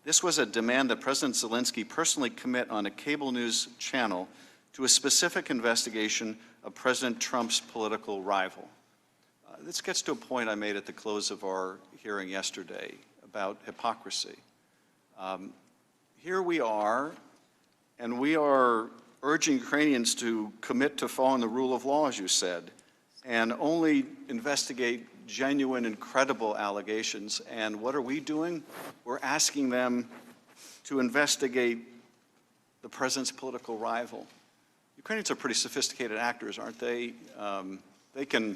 this was a demand that President Zelensky personally commit on a cable news channel to a specific investigation of President Trump's political rival. This gets to a point I made at the close of our hearing yesterday about hypocrisy. Here we are, and we are urging Ukrainians to commit to following the rule of law, as you said, and only investigate genuine and credible allegations. And what are we doing? We're asking them to investigate the president's political rival. Ukrainians are pretty sophisticated actors, aren't they? They can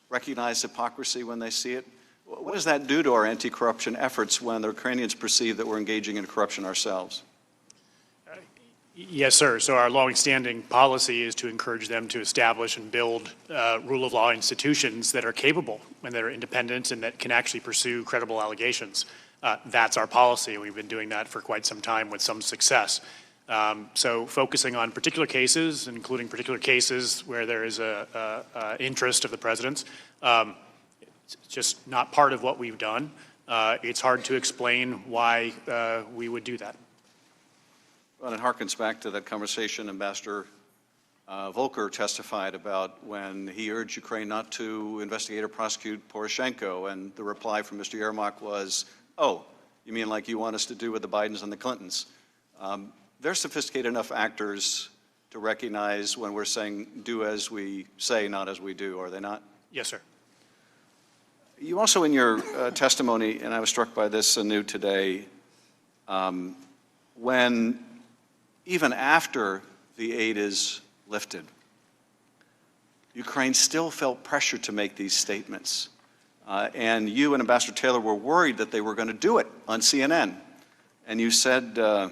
recognize hypocrisy when they see it. What does that do to our anti-corruption efforts when the Ukrainians perceive that we're engaging in corruption ourselves? Yes, sir. So our longstanding policy is to encourage them to establish and build rule of law institutions that are capable and that are independent and that can actually pursue credible allegations. That's our policy, and we've been doing that for quite some time with some success. So focusing on particular cases, including particular cases where there is a interest of the president's, it's just not part of what we've done. It's hard to explain why we would do that. Well, it harkens back to that conversation Ambassador Volker testified about when he urged Ukraine not to investigate or prosecute Poroshenko, and the reply from Mr. Yermak was, oh, you mean like you want us to do with the Bidens and the Clintons? They're sophisticated enough actors to recognize when we're saying do as we say, not as we do, are they not? Yes, sir. You also, in your testimony, and I was struck by this anew today, when even after the aid is lifted, Ukraine still felt pressure to make these statements. And you and Ambassador Taylor were worried that they were going to do it on CNN. And you said that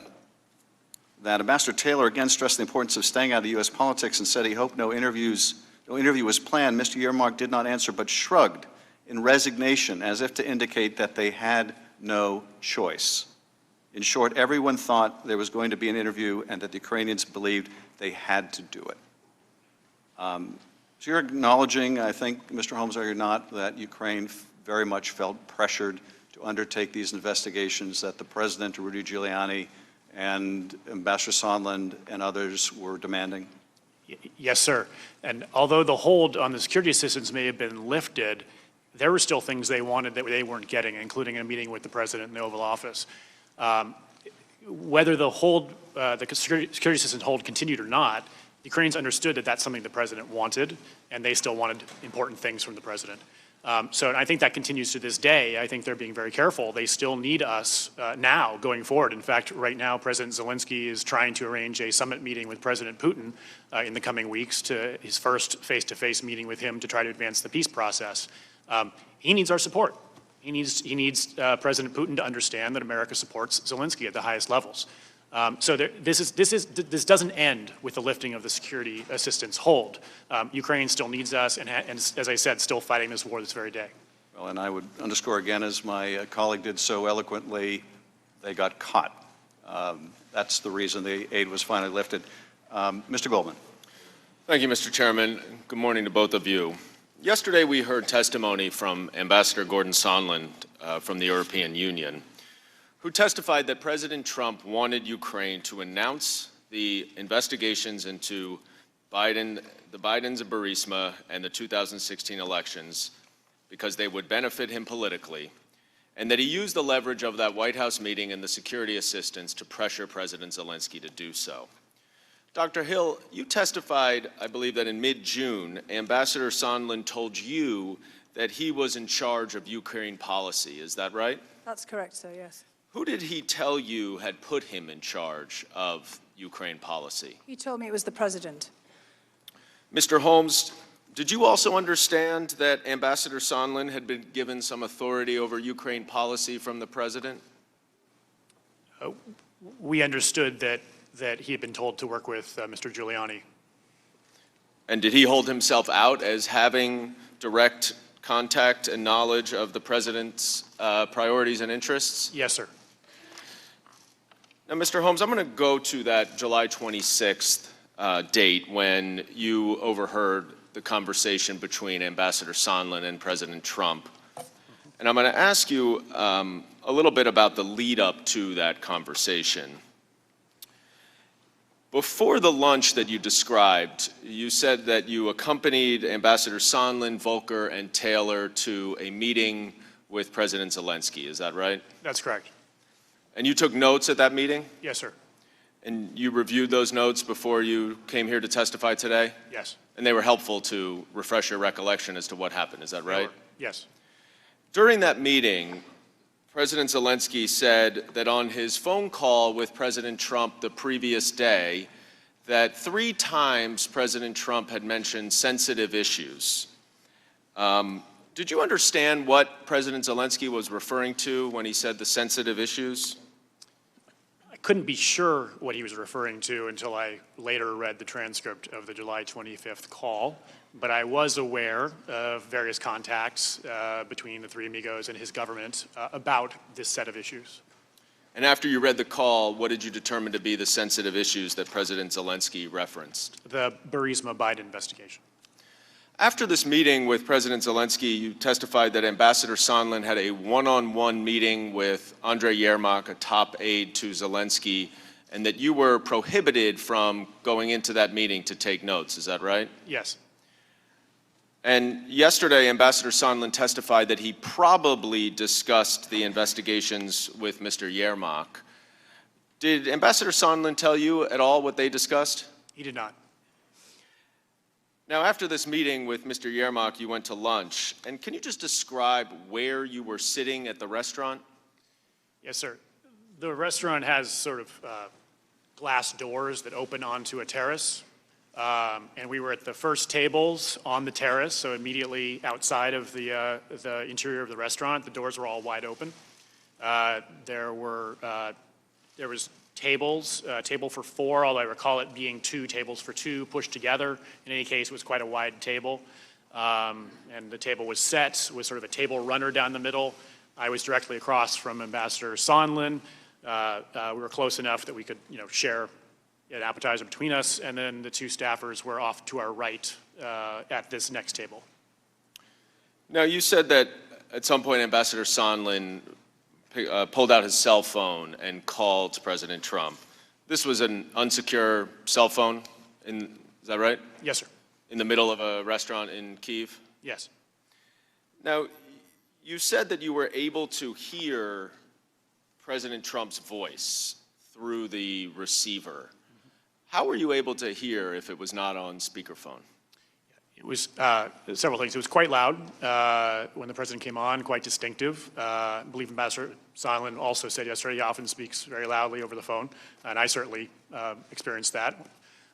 Ambassador Taylor again stressed the importance of staying out of U.S. politics and said he hoped no interview was planned. Mr. Yermak did not answer but shrugged in resignation as if to indicate that they had no choice. In short, everyone thought there was going to be an interview and that the Ukrainians believed they had to do it. So you're acknowledging, I think, Mr. Holmes, are you not, that Ukraine very much felt pressured to undertake these investigations that the President, Rudy Giuliani, and Ambassador Sondland and others were demanding? Yes, sir. And although the hold on the security assistance may have been lifted, there were still things they wanted that they weren't getting, including a meeting with the President in the Oval Office. Whether the hold, the security assistance hold continued or not, the Ukrainians understood that that's something the President wanted, and they still wanted important things from the President. So I think that continues to this day. I think they're being very careful. They still need us now going forward. In fact, right now, President Zelensky is trying to arrange a summit meeting with President Putin in the coming weeks, to his first face-to-face meeting with him to try to advance the peace process. He needs our support. He needs President Putin to understand that America supports Zelensky at the highest levels. So this doesn't end with the lifting of the security assistance hold. Ukraine still needs us, and as I said, still fighting this war this very day. Well, and I would underscore again, as my colleague did so eloquently, they got caught. That's the reason the aid was finally lifted. Mr. Goldman. Thank you, Mr. Chairman. Good morning to both of you. Yesterday, we heard testimony from Ambassador Gordon Sondland from the European Union, who testified that President Trump wanted Ukraine to announce the investigations into the Bidens of Burisma and the 2016 elections because they would benefit him politically, and that he used the leverage of that White House meeting and the security assistance to pressure President Zelensky to do so. Dr. Hill, you testified, I believe, that in mid-June, Ambassador Sondland told you that he was in charge of Ukraine policy. Is that right? That's correct, sir, yes. Who did he tell you had put him in charge of Ukraine policy? He told me it was the President. Mr. Holmes, did you also understand that Ambassador Sondland had been given some authority over Ukraine policy from the President? We understood that he had been told to work with Mr. Giuliani. And did he hold himself out as having direct contact and knowledge of the President's priorities and interests? Yes, sir. Now, Mr. Holmes, I'm going to go to that July 26th date when you overheard the conversation between Ambassador Sondland and President Trump. And I'm going to ask you a little bit about the lead up to that conversation. Before the lunch that you described, you said that you accompanied Ambassador Sondland, Volker, and Taylor to a meeting with President Zelensky. Is that right? That's correct. And you took notes at that meeting? Yes, sir. And you reviewed those notes before you came here to testify today? Yes. And they were helpful to refresh your recollection as to what happened. Is that right? Yes. During that meeting, President Zelensky said that on his phone call with President Trump the previous day, that 3 times President Trump had mentioned sensitive issues. Did you understand what President Zelensky was referring to when he said the sensitive issues? I couldn't be sure what he was referring to until I later read the transcript of the July 25th call. But I was aware of various contacts between the 3 amigos and his government about this set of issues. And after you read the call, what did you determine to be the sensitive issues that President Zelensky referenced? The Burisma Biden investigation. After this meeting with President Zelensky, you testified that Ambassador Sondland had a one-on-one meeting with Andrei Yermak, a top aide to Zelensky, and that you were prohibited from going into that meeting to take notes. Is that right? Yes. And yesterday, Ambassador Sondland testified that he probably discussed the investigations with Mr. Yermak. Did Ambassador Sondland tell you at all what they discussed? He did not. Now, after this meeting with Mr. Yermak, you went to lunch. And can you just describe where you were sitting at the restaurant? Yes, sir. The restaurant has sort of glass doors that open onto a terrace. And we were at the first tables on the terrace, so immediately outside of the interior of the restaurant. The doors were all wide open. There was tables, a table for 4, although I recall it being 2 tables for 2 pushed together. In any case, it was quite a wide table. And the table was set with sort of a table runner down the middle. I was directly across from Ambassador Sondland. We were close enough that we could, share an appetizer between us, and then the 2 staffers were off to our right at this next table. Now, you said that at some point Ambassador Sondland pulled out his cell phone and called President Trump. This was an unsecure cell phone, is that right? Yes, sir. In the middle of a restaurant in Kyiv? Yes. Now, you said that you were able to hear President Trump's voice through the receiver. How were you able to hear if it was not on speakerphone? It was several things. It was quite loud when the president came on, quite distinctive. I believe Ambassador Sondland also said yesterday he often speaks very loudly over the phone, and I certainly experienced that.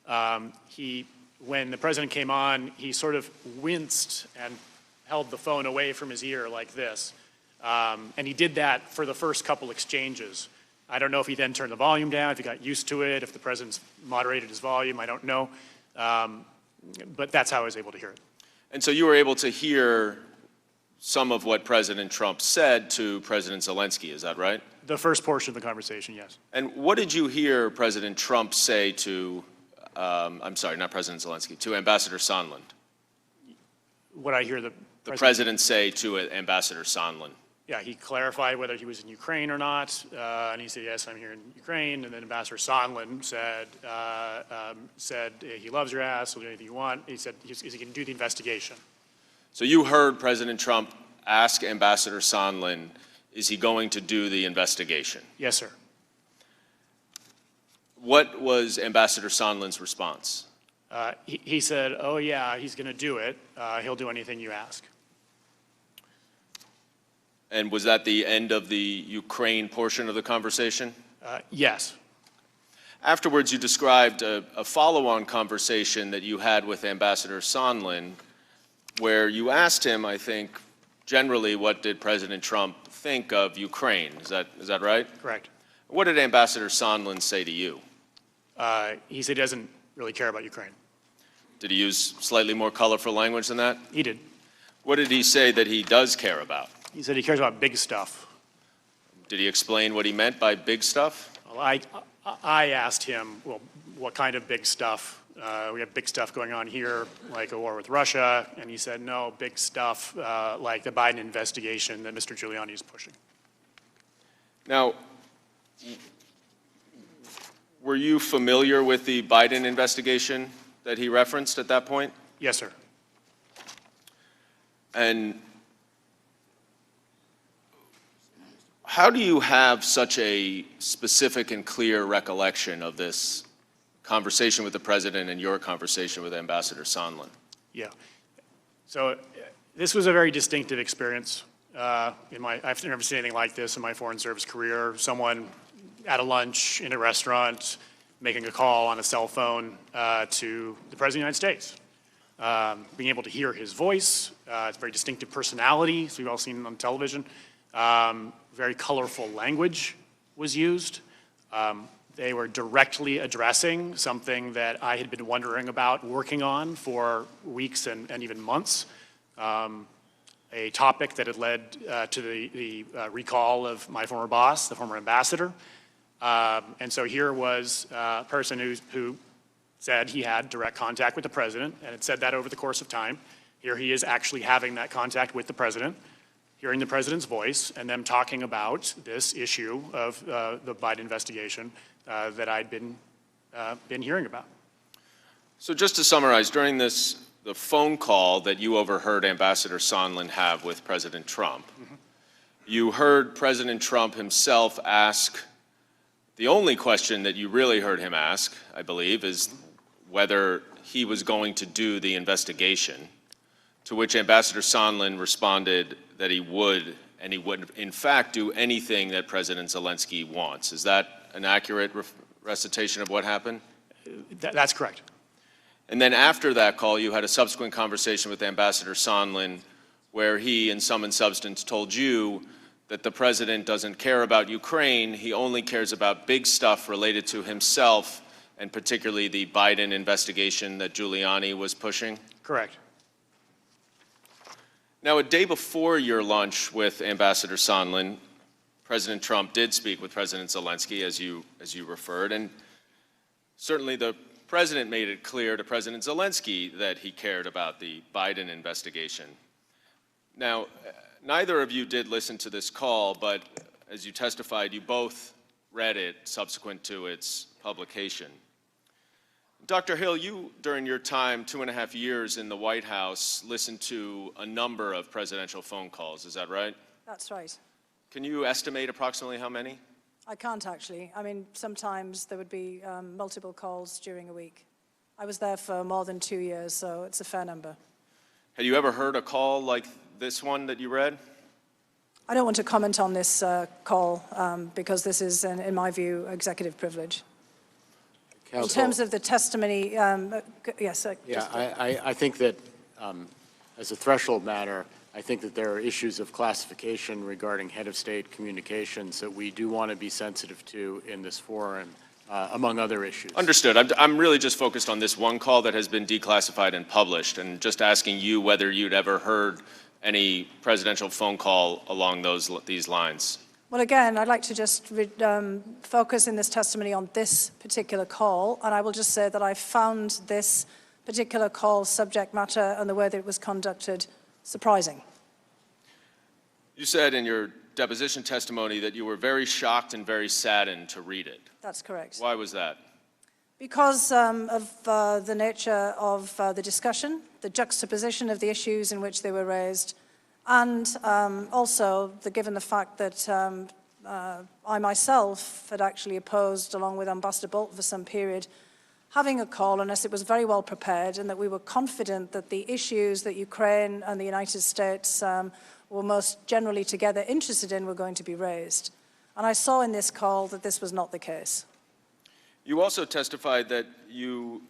When the president came on, he sort of winced and held the phone away from his ear like this. And he did that for the first couple exchanges. I don't know if he then turned the volume down, if he got used to it, if the president's moderated his volume, I don't know. But that's how I was able to hear it. And so you were able to hear some of what President Trump said to President Zelensky, is that right? The first portion of the conversation, yes. And what did you hear President Trump say to, I'm sorry, not President Zelensky, to Ambassador Sondland? What I hear the president say to Ambassador Sondland? Yeah, he clarified whether he was in Ukraine or not, and he said, yes, I'm here in Ukraine. And then Ambassador Sondland said he loves your ass, he'll do anything you want. He said he can do the investigation. So you heard President Trump ask Ambassador Sondland, is he going to do the investigation? Yes, sir. What was Ambassador Sondland's response? He said, oh yeah, he's going to do it. He'll do anything you ask. And was that the end of the Ukraine portion of the conversation? Yes. Afterwards, you described a follow-on conversation that you had with Ambassador Sondland, where you asked him, I think, generally, what did President Trump think of Ukraine? Is that right? Correct. What did Ambassador Sondland say to you? He said he doesn't really care about Ukraine. Did he use slightly more colorful language than that? He did. What did he say that he does care about? He said he cares about big stuff. Did he explain what he meant by big stuff? Well, I asked him, well, what kind of big stuff? We have big stuff going on here, like a war with Russia, and he said, no, big stuff like the Biden investigation that Mr. Giuliani is pushing. Now, were you familiar with the Biden investigation that he referenced at that point? Yes, sir. And how do you have such a specific and clear recollection of this conversation with the president and your conversation with Ambassador Sondland? Yeah. So this was a very distinctive experience. I've never seen anything like this in my foreign service career. Someone at a lunch in a restaurant making a call on a cell phone to the President of the United States. Being able to hear his voice, it's a very distinctive personality, as we've all seen on television. Very colorful language was used. They were directly addressing something that I had been wondering about working on for weeks and even months. A topic that had led to the recall of my former boss, the former ambassador. And so here was a person who said he had direct contact with the president, and had said that over the course of time. Here he is actually having that contact with the president, hearing the president's voice, and them talking about this issue of the Biden investigation that I'd been hearing about. So just to summarize, during the phone call that you overheard Ambassador Sondland have with President Trump, you heard President Trump himself ask, the only question that you really heard him ask, I believe, is whether he was going to do the investigation, to which Ambassador Sondland responded that he would, and he would in fact do anything that President Zelensky wants. Is that an accurate recitation of what happened? That's correct. And then after that call, you had a subsequent conversation with Ambassador Sondland where he, in sum and substance, told you that the president doesn't care about Ukraine, he only cares about big stuff related to himself, and particularly the Biden investigation that Giuliani was pushing? Correct. Now, a day before your lunch with Ambassador Sondland, President Trump did speak with President Zelensky, as you referred, and certainly the president made it clear to President Zelensky that he cared about the Biden investigation. Now, neither of you did listen to this call, but as you testified, you both read it subsequent to its publication. Dr. Hill, you, during your time, 2.5 years in the White House, listened to a number of presidential phone calls, is that right? That's right. Can you estimate approximately how many? I can't actually. I mean, sometimes there would be multiple calls during a week. I was there for more than 2 years, so it's a fair number. Had you ever heard a call like this one that you read? I don't want to comment on this call because this is, in my view, executive privilege. Counsel, in terms of the testimony, yes. Yeah, I think that as a threshold matter, I think that there are issues of classification regarding head of state communications that we do want to be sensitive to in this forum, among other issues. Understood. I'm really just focused on this one call that has been declassified and published, and just asking you whether you'd ever heard any presidential phone call along these lines. Well, again, I'd like to just focus in this testimony on this particular call, and I will just say that I found this particular call subject matter and the way that it was conducted surprising. You said in your deposition testimony that you were very shocked and very saddened to read it. That's correct. Why was that? Because of the nature of the discussion, the juxtaposition of the issues in which they were raised, and also given the fact that I myself had actually opposed, along with Ambassador Bolton for some period, having a call unless it was very well prepared, and that we were confident that the issues that Ukraine and the United States were most generally together interested in were going to be raised. And I saw in this call that this was not the case. You also testified that you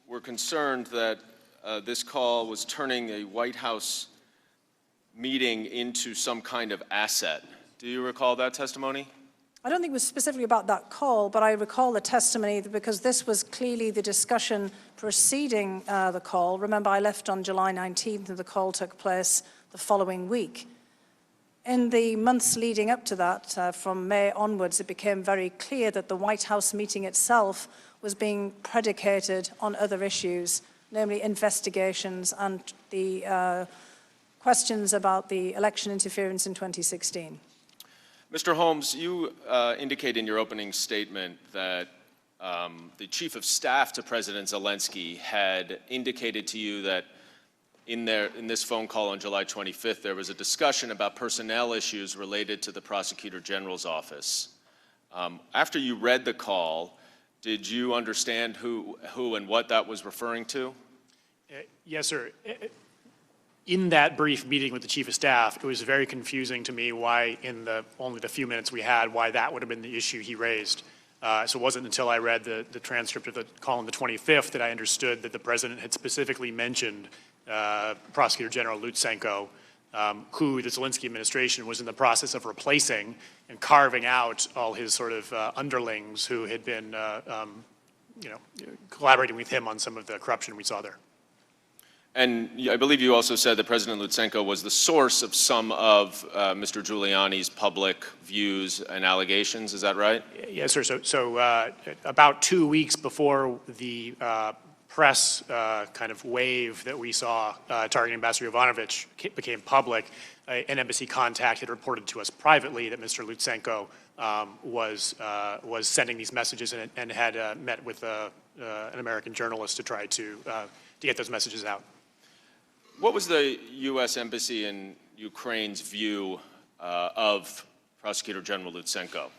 were concerned that this call was turning a White House meeting into some kind of asset. Do you recall that testimony? I don't think it was specifically about that call, but I recall the testimony because this was clearly the discussion preceding the call. Remember, I left on July 19th and the call took place the following week. In the months leading up to that, from May onwards, it became very clear that the White House meeting itself was being predicated on other issues, namely investigations and the questions about the election interference in 2016. Mr. Holmes, you indicate in your opening statement that the chief of staff to President Zelensky had indicated to you that in this phone call on July 25th, there was a discussion about personnel issues related to the Prosecutor General's office. After you read the call, did you understand who and what that was referring to? Yes, sir. In that brief meeting with the chief of staff, it was very confusing to me why, in only the few minutes we had, why that would have been the issue he raised. So it wasn't until I read the transcript of the call on the 25th that I understood that the president had specifically mentioned Prosecutor General Lutsenko, who the Zelensky administration was in the process of replacing and carving out all his sort of underlings who had been, collaborating with him on some of the corruption we saw there. And I believe you also said that President Lutsenko was the source of some of Mr. Giuliani's public views and allegations. Is that right? Yes, sir. So about 2 weeks before the press kind of wave that we saw targeting Ambassador Yovanovitch became public, an embassy contact had reported to us privately that Mr. Lutsenko was sending these messages and had met with an American journalist to try to get those messages out. What was the U.S. Embassy in Ukraine's view of Prosecutor General Lutsenko?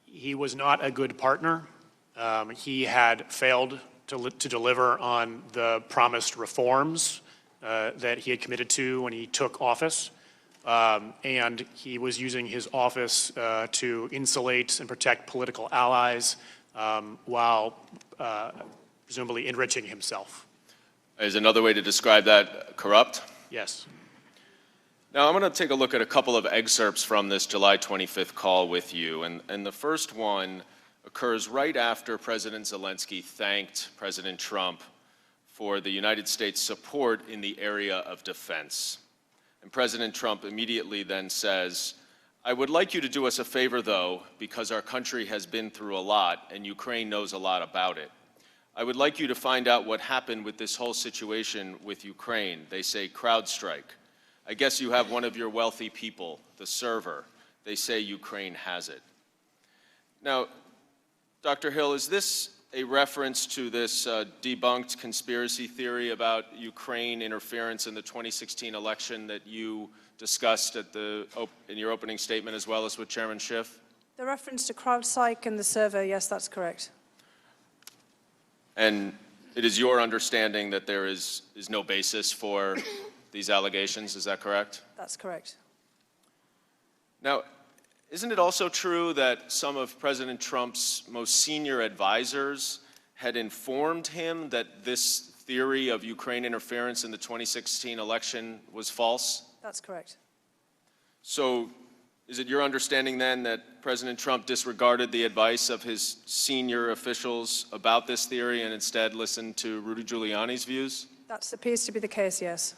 He was not a good partner. He had failed to deliver on the promised reforms that he had committed to when he took office. And he was using his office to insulate and protect political allies while presumably enriching himself. Is another way to describe that corrupt? Yes. Now, I'm going to take a look at a couple of excerpts from this July 25th call with you. And the first one occurs right after President Zelensky thanked President Trump for the United States' support in the area of defense. And President Trump immediately then says, "I would like you to do us a favor, though, because our country has been through a lot and Ukraine knows a lot about it. I would like you to find out what happened with this whole situation with Ukraine. They say CrowdStrike. I guess you have one of your wealthy people, the server. They say Ukraine has it." Now, Dr. Hill, is this a reference to this debunked conspiracy theory about Ukraine interference in the 2016 election that you discussed in your opening statement as well as with Chairman Schiff? The reference to CrowdStrike and the server, yes, that's correct. And it is your understanding that there is no basis for these allegations, is that correct? That's correct. Now, isn't it also true that some of President Trump's most senior advisors had informed him that this theory of Ukraine interference in the 2016 election was false? That's correct. So is it your understanding then that President Trump disregarded the advice of his senior officials about this theory and instead listened to Rudy Giuliani's views? That appears to be the case, yes.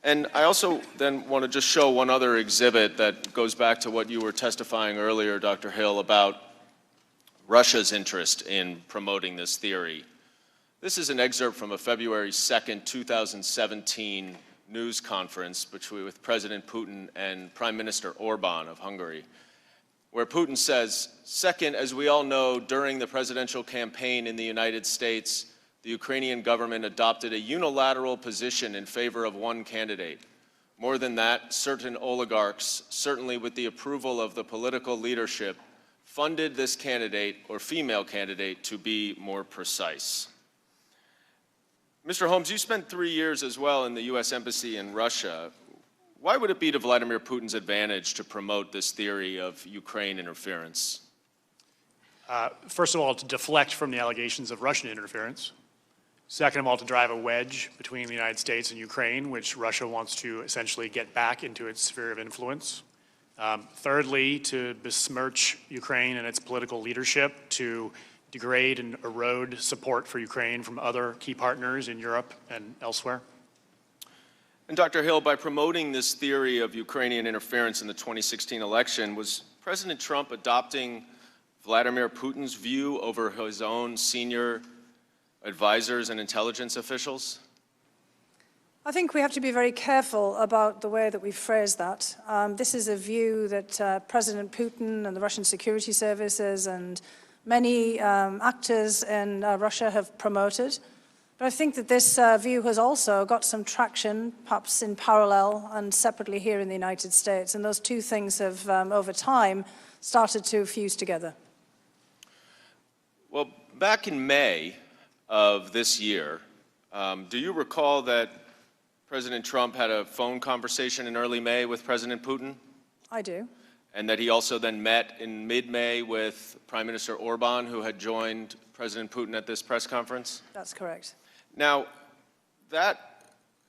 And I also then want to just show one other exhibit that goes back to what you were testifying earlier, Dr. Hill, about Russia's interest in promoting this theory. This is an excerpt from a February 2nd, 2017 news conference with President Putin and Prime Minister Orban of Hungary, where Putin says, "Second, as we all know, during the presidential campaign in the United States, the Ukrainian government adopted a unilateral position in favor of one candidate. More than that, certain oligarchs, certainly with the approval of the political leadership, funded this candidate, or female candidate, to be more precise." Mr. Holmes, you spent 3 years as well in the U.S. Embassy in Russia. Why would it be to Vladimir Putin's advantage to promote this theory of Ukraine interference? First of all, to deflect from the allegations of Russian interference. Second of all, to drive a wedge between the United States and Ukraine, which Russia wants to essentially get back into its sphere of influence. Thirdly, to besmirch Ukraine and its political leadership, to degrade and erode support for Ukraine from other key partners in Europe and elsewhere. And Dr. Hill, by promoting this theory of Ukrainian interference in the 2016 election, was President Trump adopting Vladimir Putin's view over his own senior advisors and intelligence officials? I think we have to be very careful about the way that we phrase that. This is a view that President Putin and the Russian security services and many actors in Russia have promoted. But I think that this view has also got some traction, perhaps in parallel and separately here in the United States. And those two things have, over time, started to fuse together. Well, back in May of this year, do you recall that President Trump had a phone conversation in early May with President Putin? I do. And that he also then met in mid-May with Prime Minister Orban, who had joined President Putin at this press conference? That's correct. Now, that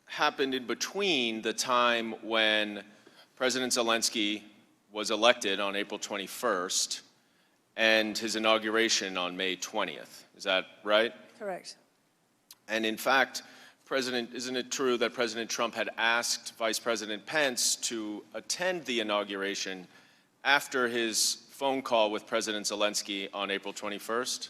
happened in between the time when President Zelensky was elected on April 21st and his inauguration on May 20th. Is that right? Correct. And in fact, isn't it true that President Trump had asked Vice President Pence to attend the inauguration after his phone call with President Zelensky on April 21st?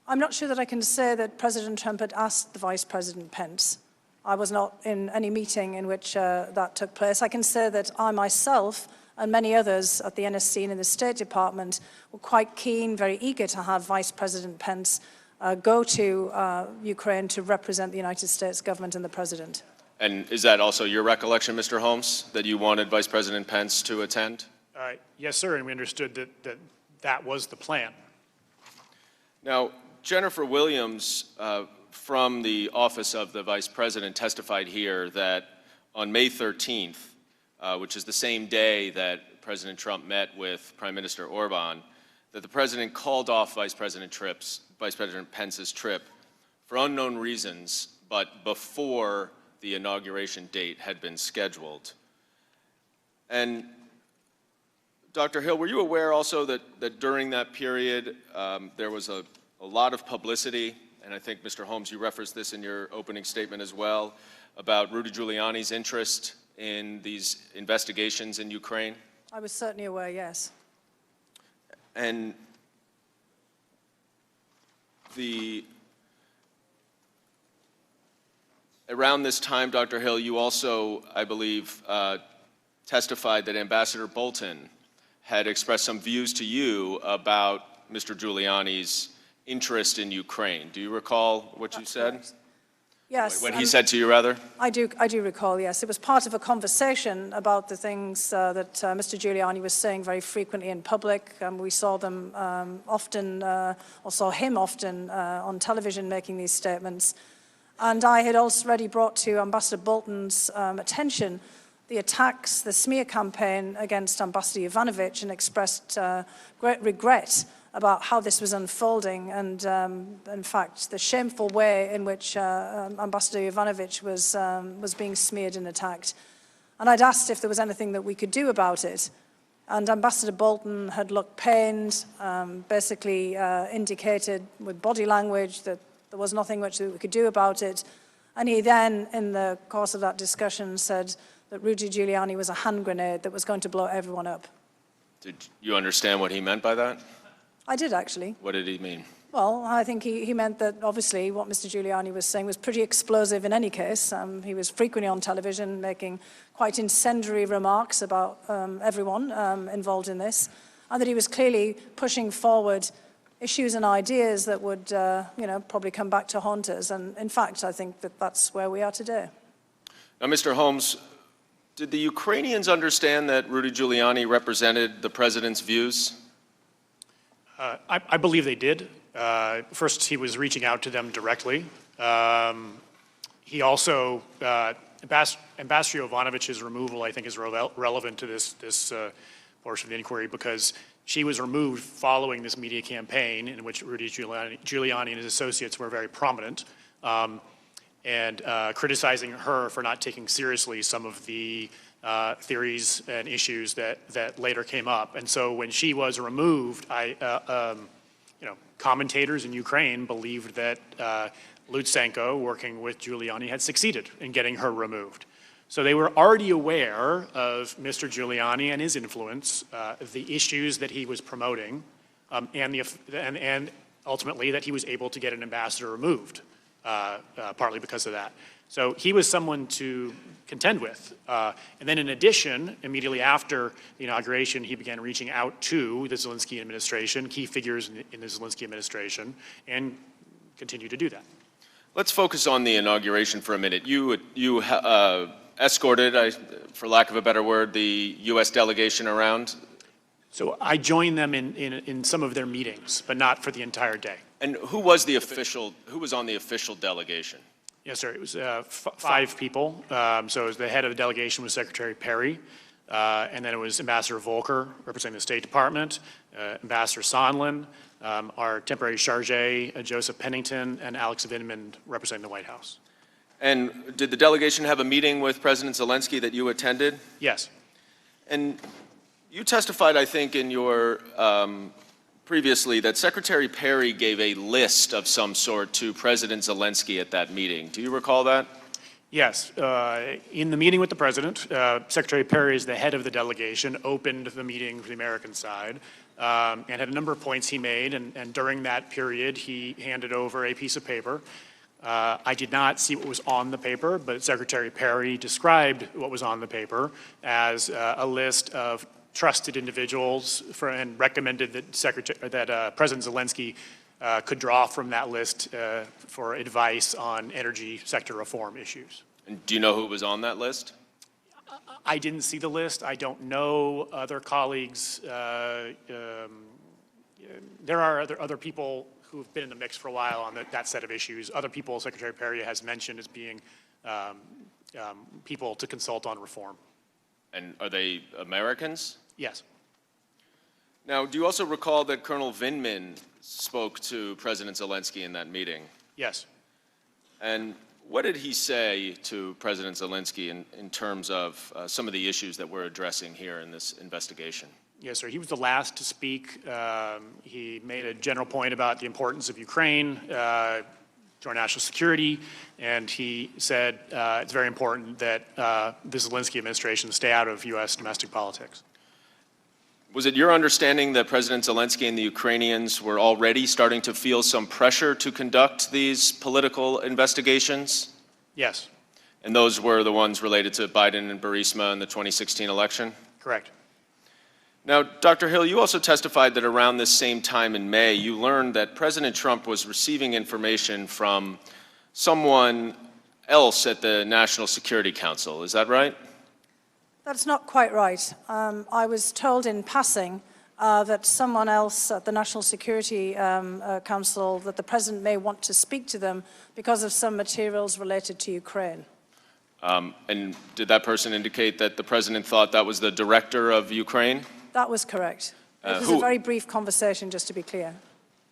I'm not sure that I can say that President Trump had asked the Vice President Pence. I was not in any meeting in which that took place. I can say that I myself and many others at the NSC and in the State Department were quite keen, very eager to have Vice President Pence go to Ukraine to represent the United States government and the President. And is that also your recollection, Mr. Holmes, that you wanted Vice President Pence to attend? Yes, sir, and we understood that was the plan. Now, Jennifer Williams from the Office of the Vice President testified here that on May 13th, which is the same day that President Trump met with Prime Minister Orban, that the President called off Vice President Pence's trip for unknown reasons, but before the inauguration date had been scheduled. And Dr. Hill, were you aware also that during that period there was a lot of publicity, and I think, Mr. Holmes, you referenced this in your opening statement as well, about Rudy Giuliani's interest in these investigations in Ukraine? I was certainly aware, yes. And around this time, Dr. Hill, you also, I believe, testified that Ambassador Bolton had expressed some views to you about Mr. Giuliani's interest in Ukraine. Do you recall what you said? Correct. Yes. What he said to you, rather? I do recall, yes. It was part of a conversation about the things that Mr. Giuliani was saying very frequently in public. We saw them often, or saw him often on television making these statements. And I had already brought to Ambassador Bolton's attention the attacks, the smear campaign against Ambassador Yovanovitch, and expressed great regret about how this was unfolding and, in fact, the shameful way in which Ambassador Yovanovitch was being smeared and attacked. And I'd asked if there was anything that we could do about it. And Ambassador Bolton had looked pained, basically indicated with body language that there was nothing much that we could do about it. And he then, in the course of that discussion, said that Rudy Giuliani was a hand grenade that was going to blow everyone up. Did you understand what he meant by that? I did, actually. What did he mean? Well, I think he meant that, obviously, what Mr. Giuliani was saying was pretty explosive in any case. He was frequently on television making quite incendiary remarks about everyone involved in this, and that he was clearly pushing forward issues and ideas that would, probably come back to haunt us. And, in fact, I think that that's where we are today. Now, Mr. Holmes, did the Ukrainians understand that Rudy Giuliani represented the president's views? I believe they did. First, he was reaching out to them directly. He also, Ambassador Yovanovitch's removal, I think, is relevant to this portion of the inquiry because she was removed following this media campaign in which Rudy Giuliani and his associates were very prominent, and criticizing her for not taking seriously some of the theories and issues that later came up. And so when she was removed, commentators in Ukraine believed that Lutsenko, working with Giuliani, had succeeded in getting her removed. So they were already aware of Mr. Giuliani and his influence, the issues that he was promoting, and ultimately that he was able to get an ambassador removed, partly because of that. So he was someone to contend with. And then in addition, immediately after the inauguration, he began reaching out to the Zelensky administration, key figures in the Zelensky administration, and continued to do that. Let's focus on the inauguration for a minute. You escorted, for lack of a better word, the U.S. delegation around. So I joined them in some of their meetings, but not for the entire day. And who was on the official delegation? Yes, sir. It was 5 people. So it was the head of the delegation was Secretary Perry, and then it was Ambassador Volker, representing the State Department, Ambassador Sondland, our temporary chargé, Joseph Pennington, and Alex Vindman, representing the White House. And did the delegation have a meeting with President Zelensky that you attended? Yes. And you testified, I think, in your previously that Secretary Perry gave a list of some sort to President Zelensky at that meeting. Do you recall that? Yes. In the meeting with the president, Secretary Perry, as the head of the delegation, opened the meeting for the American side and had a number of points he made. And during that period, he handed over a piece of paper. I did not see what was on the paper, but Secretary Perry described what was on the paper as a list of trusted individuals and recommended that President Zelensky could draw from that list for advice on energy sector reform issues. And do you know who was on that list? I didn't see the list. I don't know other colleagues. There are other people who've been in the mix for a while on that set of issues. Other people Secretary Perry has mentioned as being people to consult on reform. And are they Americans? Yes. Now, do you also recall that Colonel Vindman spoke to President Zelensky in that meeting? Yes. And what did he say to President Zelensky in terms of some of the issues that we're addressing here in this investigation? Yes, sir. He was the last to speak. He made a general point about the importance of Ukraine to our national security, and he said it's very important that the Zelensky administration stay out of U.S. domestic politics. Was it your understanding that President Zelensky and the Ukrainians were already starting to feel some pressure to conduct these political investigations? Yes. And those were the ones related to Biden and Burisma in the 2016 election? Correct. Now, Dr. Hill, you also testified that around this same time in May, you learned that President Trump was receiving information from someone else at the National Security Council. Is that right? That's not quite right. I was told in passing that someone else at the National Security Council, that the President may want to speak to them because of some materials related to Ukraine. And did that person indicate that the President thought that was the director of Ukraine? That was correct. It was a very brief conversation, just to be clear.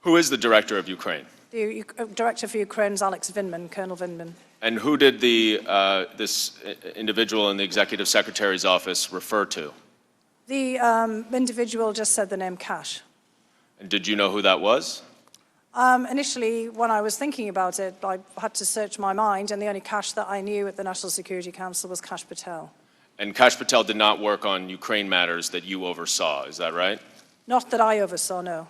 Who is the director of Ukraine? The director for Ukraine is Alex Vindman, Colonel Vindman. And who did this individual in the executive secretary's office refer to? The individual just said the name Cash. And did you know who that was? Initially, when I was thinking about it, I had to search my mind, and the only Cash that I knew at the National Security Council was Kash Patel. And Kash Patel did not work on Ukraine matters that you oversaw, is that right? Not that I oversaw, no.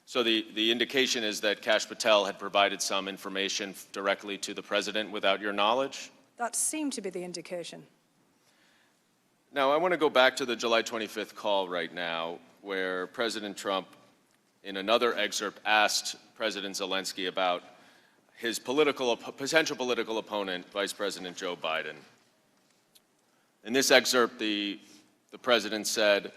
So the indication is that Kash Patel had provided some information directly to the President without your knowledge? That seemed to be the indication. Now, I want to go back to the July 25th call right now, where President Trump, in another excerpt, asked President Zelensky about his potential political opponent, Vice President Joe Biden. In this excerpt, the President said,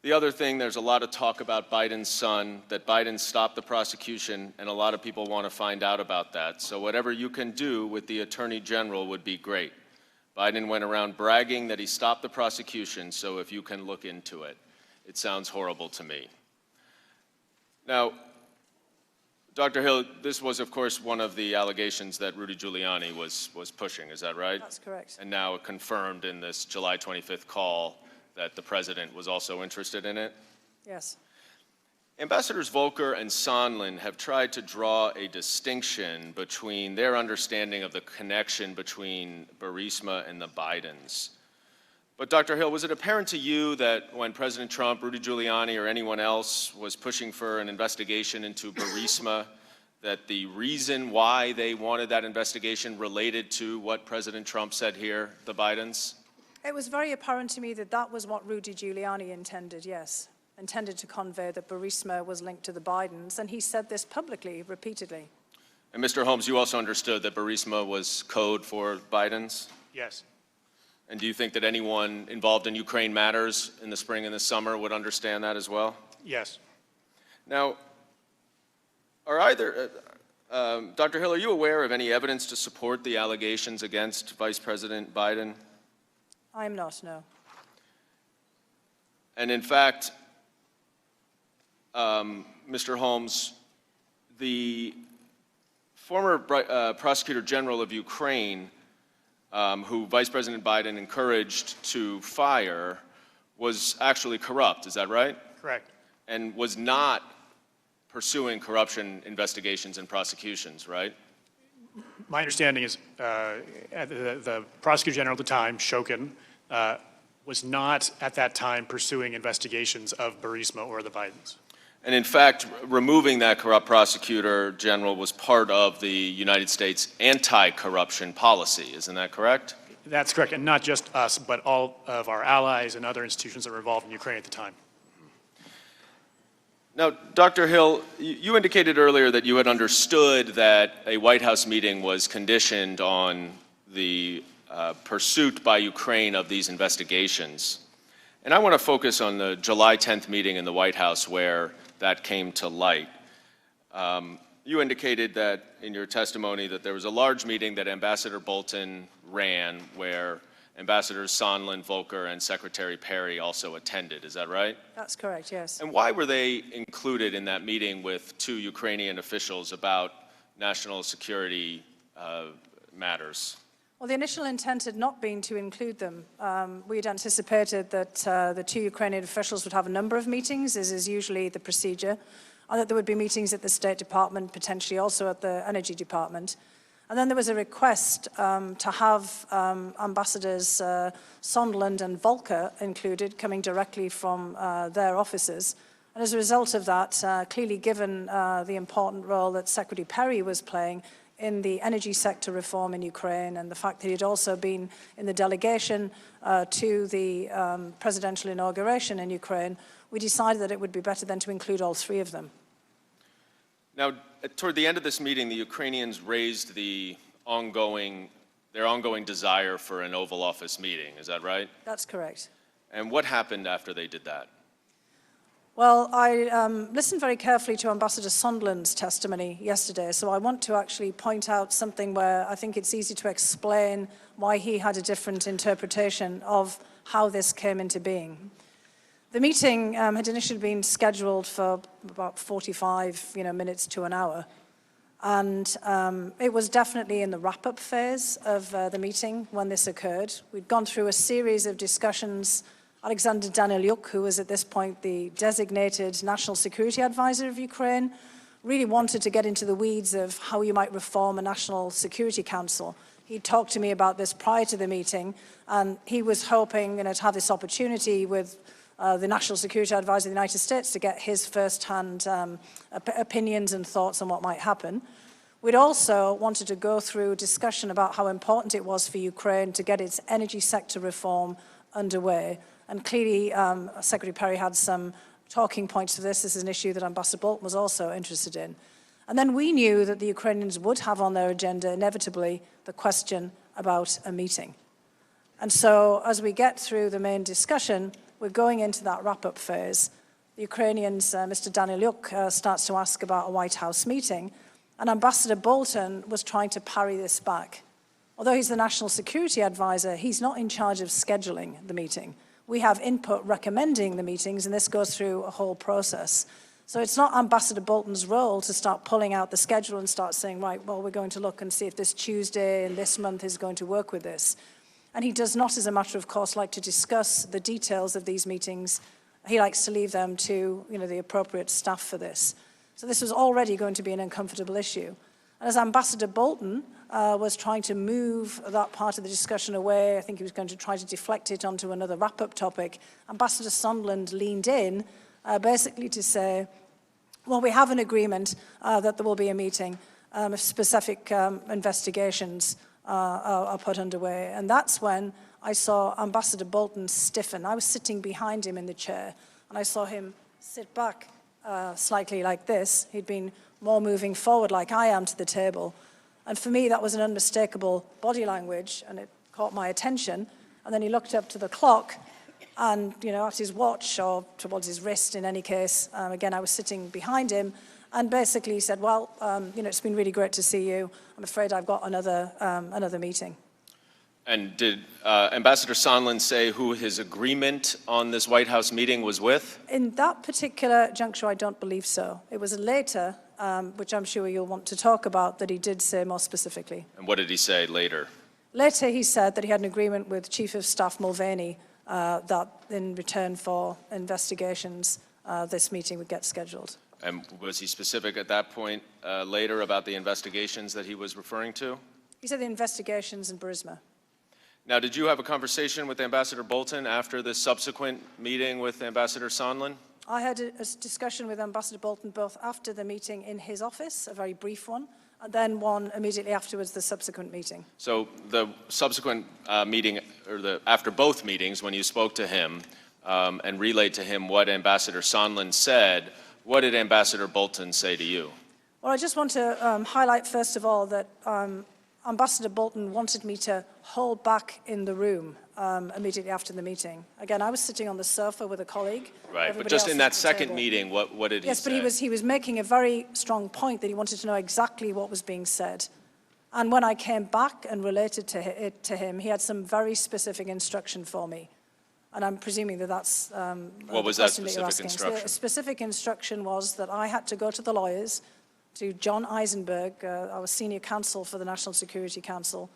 "The other thing, there's a lot of talk about Biden's son, that Biden stopped the prosecution, and a lot of people want to find out about that. So whatever you can do with the Attorney General would be great. Biden went around bragging that he stopped the prosecution, so if you can look into it. It sounds horrible to me." Now, Dr. Hill, this was, of course, one of the allegations that Rudy Giuliani was pushing, is that right? That's correct. And now confirmed in this July 25th call that the President was also interested in it? Yes. Ambassadors Volker and Sondland have tried to draw a distinction between their understanding of the connection between Burisma and the Bidens. But Dr. Hill, was it apparent to you that when President Trump, Rudy Giuliani, or anyone else was pushing for an investigation into Burisma, that the reason why they wanted that investigation related to what President Trump said here, the Bidens? It was very apparent to me that that was what Rudy Giuliani intended, yes. Intended to convey that Burisma was linked to the Bidens, and he said this publicly, repeatedly. And Mr. Holmes, you also understood that Burisma was code for Bidens? Yes. And do you think that anyone involved in Ukraine matters in the spring and the summer would understand that as well? Yes. Now, Dr. Hill, are you aware of any evidence to support the allegations against Vice President Biden? I am not, no. And in fact, Mr. Holmes, the former Prosecutor General of Ukraine, who Vice President Biden encouraged to fire, was actually corrupt, is that right? Correct. And was not pursuing corruption investigations and prosecutions, right? My understanding is the Prosecutor General at the time, Jong-un, was not at that time pursuing investigations of Burisma or the Bidens. And in fact, removing that corrupt prosecutor general was part of the United States anti-corruption policy, isn't that correct? That's correct, and not just us, but all of our allies and other institutions that were involved in Ukraine at the time. Now, Dr. Hill, you indicated earlier that you had understood that a White House meeting was conditioned on the pursuit by Ukraine of these investigations. And I want to focus on the July 10th meeting in the White House where that came to light. You indicated that in your testimony that there was a large meeting that Ambassador Bolton ran where Ambassadors Sondland, Volker, and Secretary Perry also attended. Is that right? That's correct, yes. And why were they included in that meeting with two Ukrainian officials about national security matters? Well, the initial intent had not been to include them. We had anticipated that the two Ukrainian officials would have a number of meetings, as is usually the procedure, and that there would be meetings at the State Department, potentially also at the Energy Department. And then there was a request to have Ambassadors Sondland and Volker included, coming directly from their offices. And as a result of that, clearly given the important role that Secretary Perry was playing in the energy sector reform in Ukraine and the fact that he had also been in the delegation to the presidential inauguration in Ukraine, we decided that it would be better then to include all three of them. Now, toward the end of this meeting, the Ukrainians raised their ongoing desire for an Oval Office meeting. Is that right? That's correct. And what happened after they did that? Well, I listened very carefully to Ambassador Sondland's testimony yesterday, so I want to actually point out something where I think it's easy to explain why he had a different interpretation of how this came into being. The meeting had initially been scheduled for about 45 minutes to an hour, and it was definitely in the wrap-up phase of the meeting when this occurred. We'd gone through a series of discussions. Alexander Danylyuk, who was at this point the designated National Security Advisor of Ukraine, really wanted to get into the weeds of how you might reform a National Security Council. He talked to me about this prior to the meeting, and he was hoping to have this opportunity with the National Security Advisor of the United States to get his first-hand opinions and thoughts on what might happen. We'd also wanted to go through a discussion about how important it was for Ukraine to get its energy sector reform underway. And clearly, Secretary Perry had some talking points to this. This is an issue that Ambassador Bolton was also interested in. And then we knew that the Ukrainians would have on their agenda, inevitably, the question about a meeting. And so, as we get through the main discussion, we're going into that wrap-up phase. The Ukrainians, Mr. Danylyuk, starts to ask about a White House meeting, and Ambassador Bolton was trying to parry this back. Although he's the National Security Advisor, he's not in charge of scheduling the meeting. We have input recommending the meetings, and this goes through a whole process. So it's not Ambassador Bolton's role to start pulling out the schedule and start saying, right, well, we're going to look and see if this Tuesday in this month is going to work with this. And he does not, as a matter of course, like to discuss the details of these meetings. He likes to leave them to, the appropriate staff for this. So this was already going to be an uncomfortable issue. And as Ambassador Bolton was trying to move that part of the discussion away, I think he was going to try to deflect it onto another wrap-up topic, Ambassador Sondland leaned in basically to say, Well, we have an agreement that there will be a meeting if specific investigations are put underway. And that's when I saw Ambassador Bolton stiffen. I was sitting behind him in the chair, and I saw him sit back slightly like this. He'd been more moving forward like I am to the table. And for me, that was an unmistakable body language, and it caught my attention. And then he looked up to the clock and, at his watch, or towards his wrist in any case. Again, I was sitting behind him, and basically he said, well, it's been really great to see you. I'm afraid I've got another meeting. And did Ambassador Sondland say who his agreement on this White House meeting was with? In that particular juncture, I don't believe so. It was later, which I'm sure you'll want to talk about, that he did say more specifically. And what did he say later? Later, he said that he had an agreement with Chief of Staff Mulvaney that in return for investigations, this meeting would get scheduled. And was he specific at that point later about the investigations that he was referring to? He said the investigations in Burisma. Now, did you have a conversation with Ambassador Bolton after this subsequent meeting with Ambassador Sondland? I had a discussion with Ambassador Bolton both after the meeting in his office, a very brief one, and then one immediately afterwards, the subsequent meeting. So the subsequent meeting, or after both meetings, when you spoke to him and relayed to him what Ambassador Sondland said, what did Ambassador Bolton say to you? Well, I just want to highlight, first of all, that Ambassador Bolton wanted me to hold back in the room immediately after the meeting. Again, I was sitting on the sofa with a colleague. Right, but just in that second meeting, what did he say? Yes, but he was making a very strong point that he wanted to know exactly what was being said. And when I came back and related it to him, he had some very specific instruction for me. And I'm presuming that that's what was that specific instruction? So the specific instruction was that I had to go to the lawyers, to John Eisenberg, our senior counsel for the National Security Council,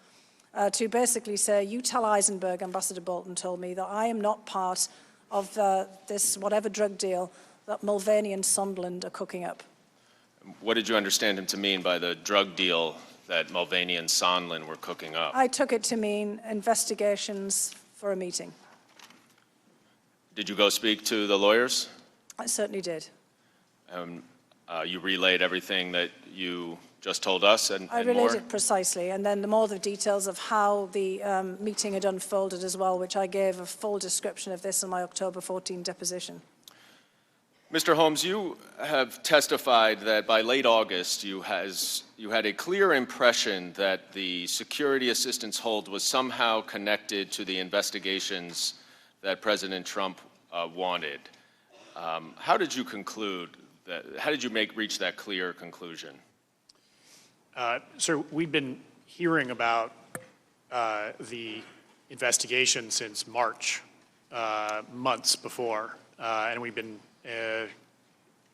to basically say, you tell Eisenberg, Ambassador Bolton told me, that I am not part of this whatever drug deal that Mulvaney and Sondland are cooking up. What did you understand him to mean by the drug deal that Mulvaney and Sondland were cooking up? I took it to mean investigations for a meeting. Did you go speak to the lawyers? I certainly did. You relayed everything that you just told us and I relayed more? it precisely, and then more the details of how the meeting had unfolded as well, which I gave a full description of this in my October 14 deposition. Mr. Holmes, you have testified that by late August you had a clear impression that the security assistance hold was somehow connected to the investigations that President Trump wanted. How did you conclude that? How did you reach that clear conclusion? Sir, we've been hearing about the investigation since March, months before, and we've been.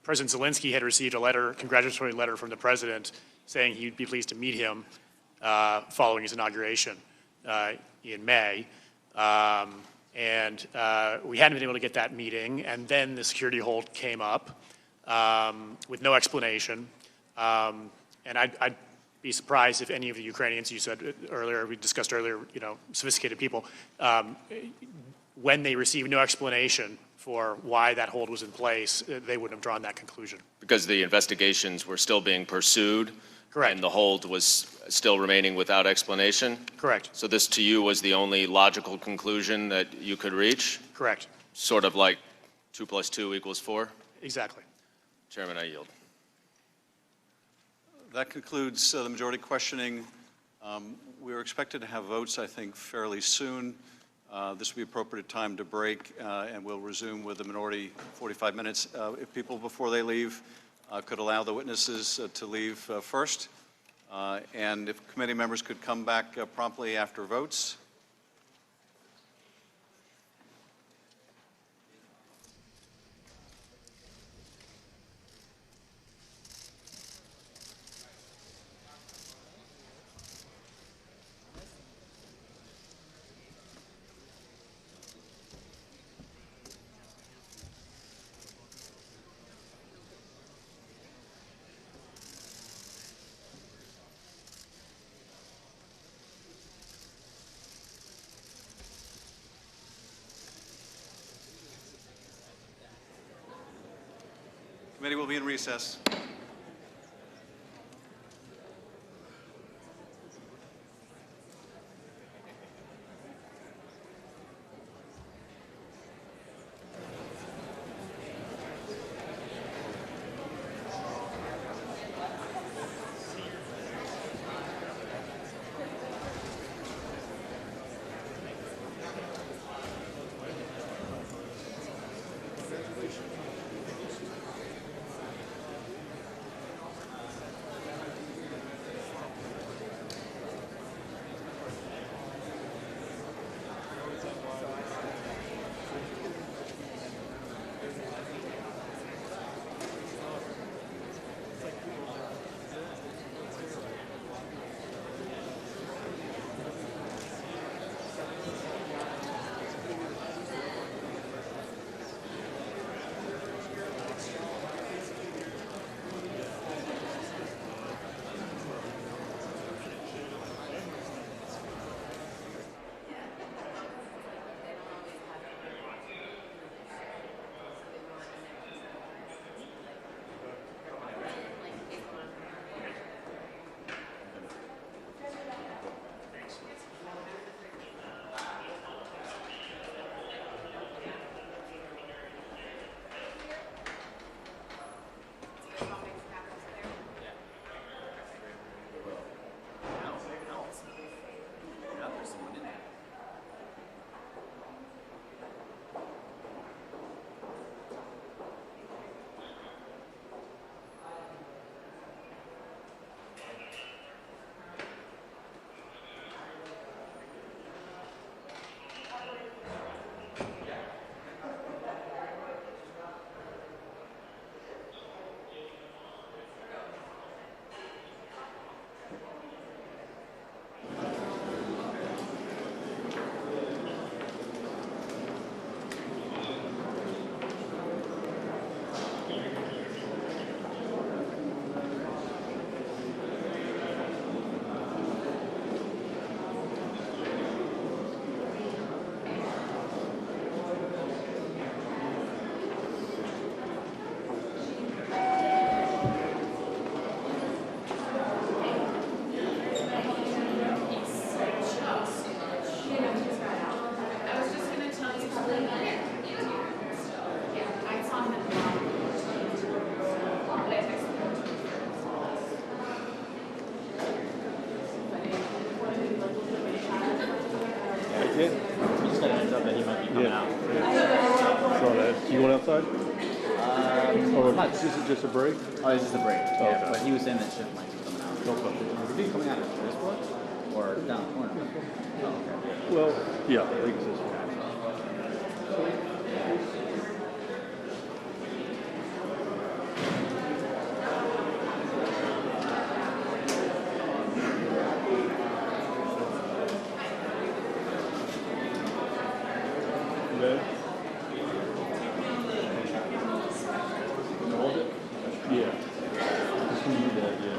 President Zelensky had received a letter, congratulatory letter from the president, saying he'd be pleased to meet him following his inauguration in May. And we hadn't been able to get that meeting, and then the security hold came up with no explanation. And I'd be surprised if any of the Ukrainians, you said earlier, we discussed earlier, sophisticated people, when they received no explanation for why that hold was in place, they wouldn't have drawn that conclusion. Because the investigations were still being pursued? Correct. And the hold was still remaining without explanation? Correct. So this, to you, was the only logical conclusion that you could reach? Correct. Sort of like 2 + 2 = 4? Exactly. Chairman, I yield. That concludes the majority questioning. We are expected to have votes, I think, fairly soon. This will be appropriate time to break, and we'll resume with the minority 45 minutes. If people, before they leave, could allow the witnesses to leave first, and if committee members could come back promptly after votes. Committee will be in recess. Yeah. He just got a heads up that he might be coming out. Saw that. You going outside? Or is it just a break? Oh, it's just a break. Oh, Yeah, okay. but he was saying that shift might be coming out. Okay. Is he coming out of this block or down the corner? Oh, okay. Well, yeah, I think it's this one. Okay. Hold it? Yeah. Just gonna do that, yeah.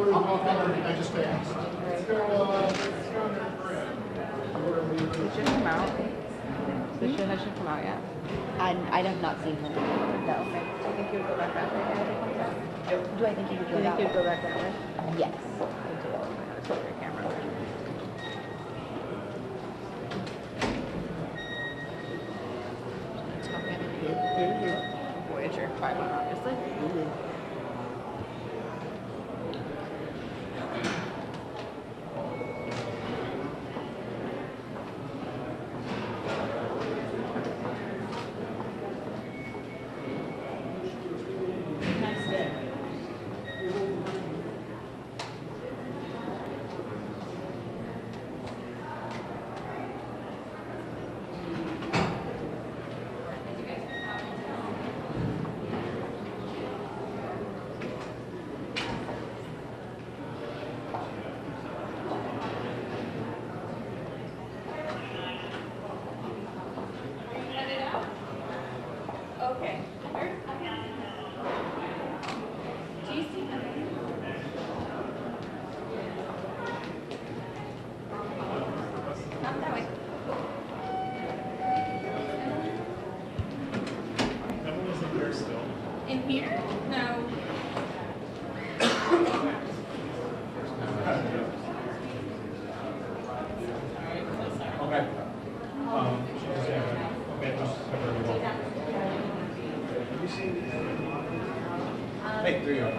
should come out. The show hasn't come out yet. I have not seen him. No. Okay. Do you think you would go back that way? Do I think you would Do go you that think you'd way? go back that way? Yes. I do. Let's put your camera there. Voyager 5 obviously. Okay. Do you see him? Not that way. Everyone's in here still. In here? No. Okay. Okay, just cover everyone. Hey, there you are.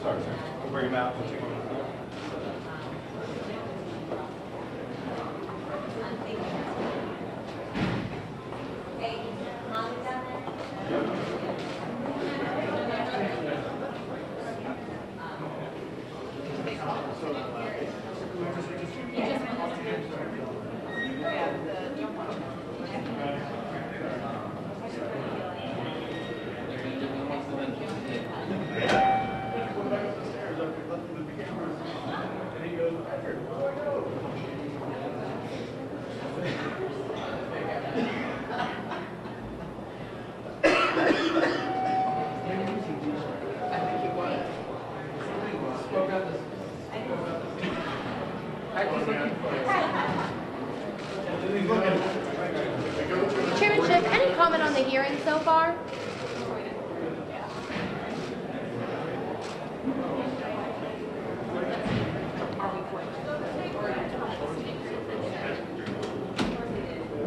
Sorry. We'll bring him out. We'll take him out. Chairman Schiff, any comment on the hearing so far?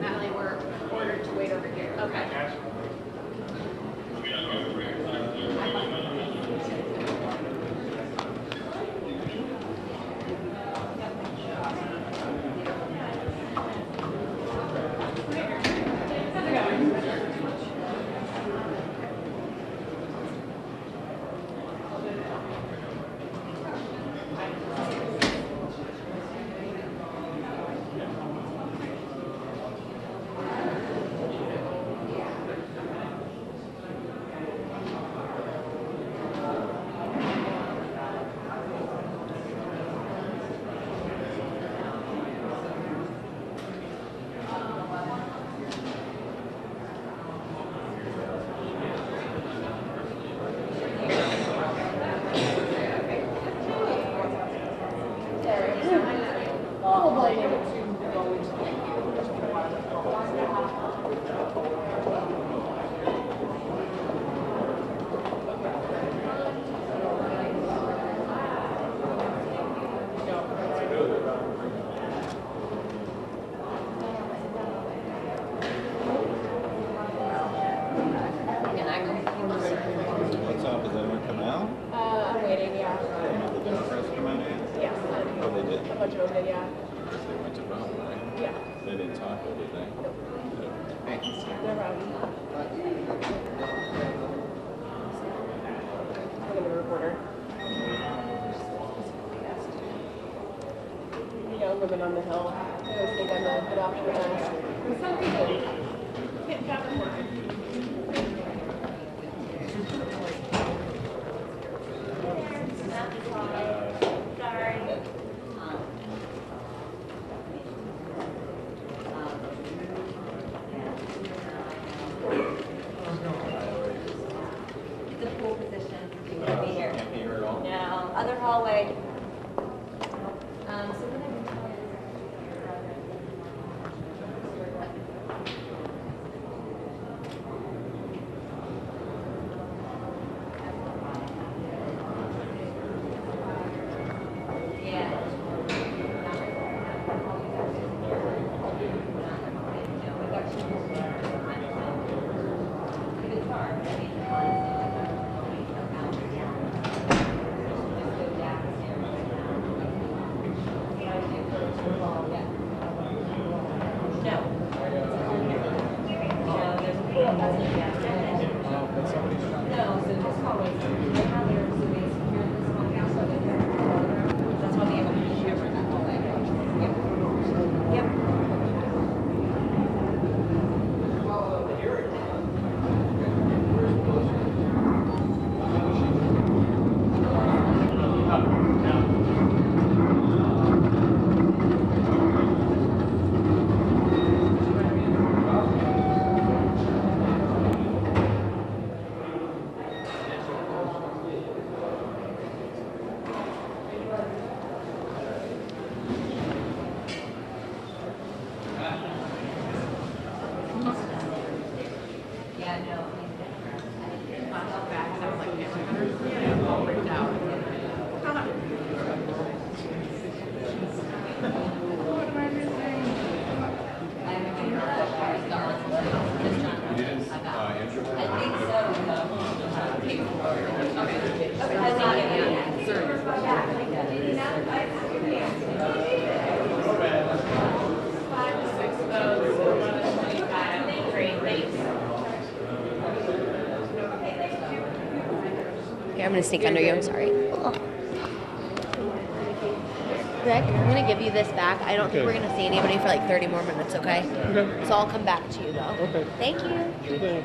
Natalie, we're ordered to wait over here. Okay. What's up? Is anyone coming out? I'm waiting, yeah. Did the press come out yet? Yes. Oh, they did? A bunch of them did, yeah. They went to Rome, right? Yeah. They didn't talk, did they? Thanks. They're around. I'm the reporter. Young women on the Hill. I always think I'm the adoption parent. Some people can't have it working. It's a cool position to be here. Now, other hallway. Here, I'm going to sneak under you. I'm sorry. Rick, I'm going to give you this back. I don't think we're going to see anybody for like 30 more minutes, okay? Okay. So I'll come back to you, though. Okay. Thank you. Sure thing.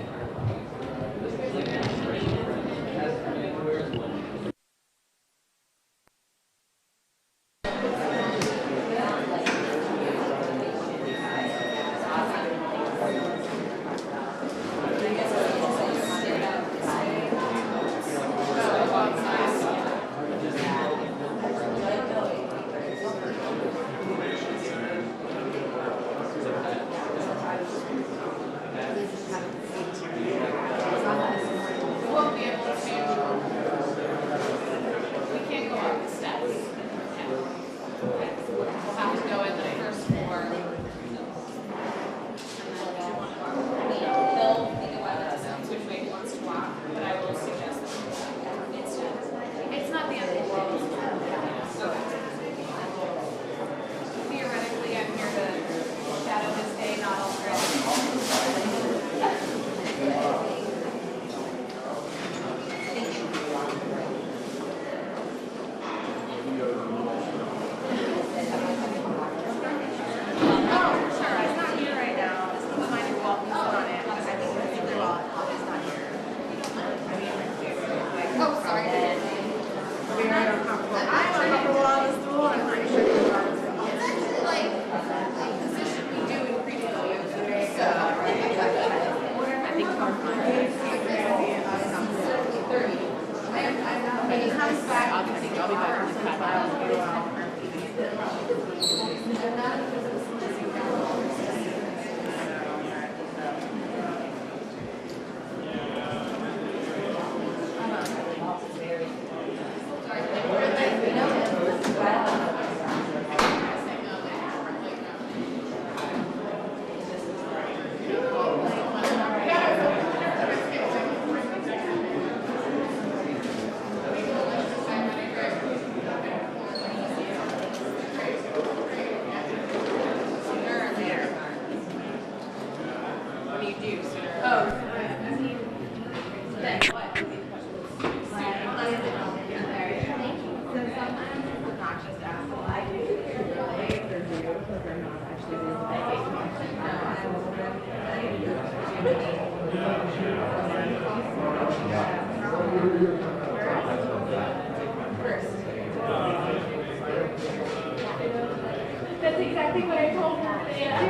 That's exactly what I told her. Right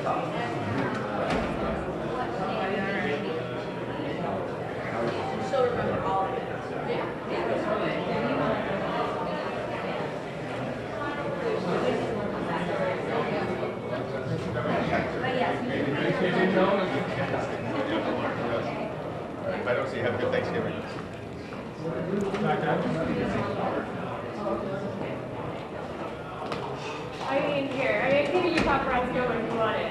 now, If I don't see you, have a good Thanksgiving. I mean, here. I mean, I can give you paparazzi going if you want it.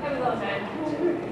Have a little time.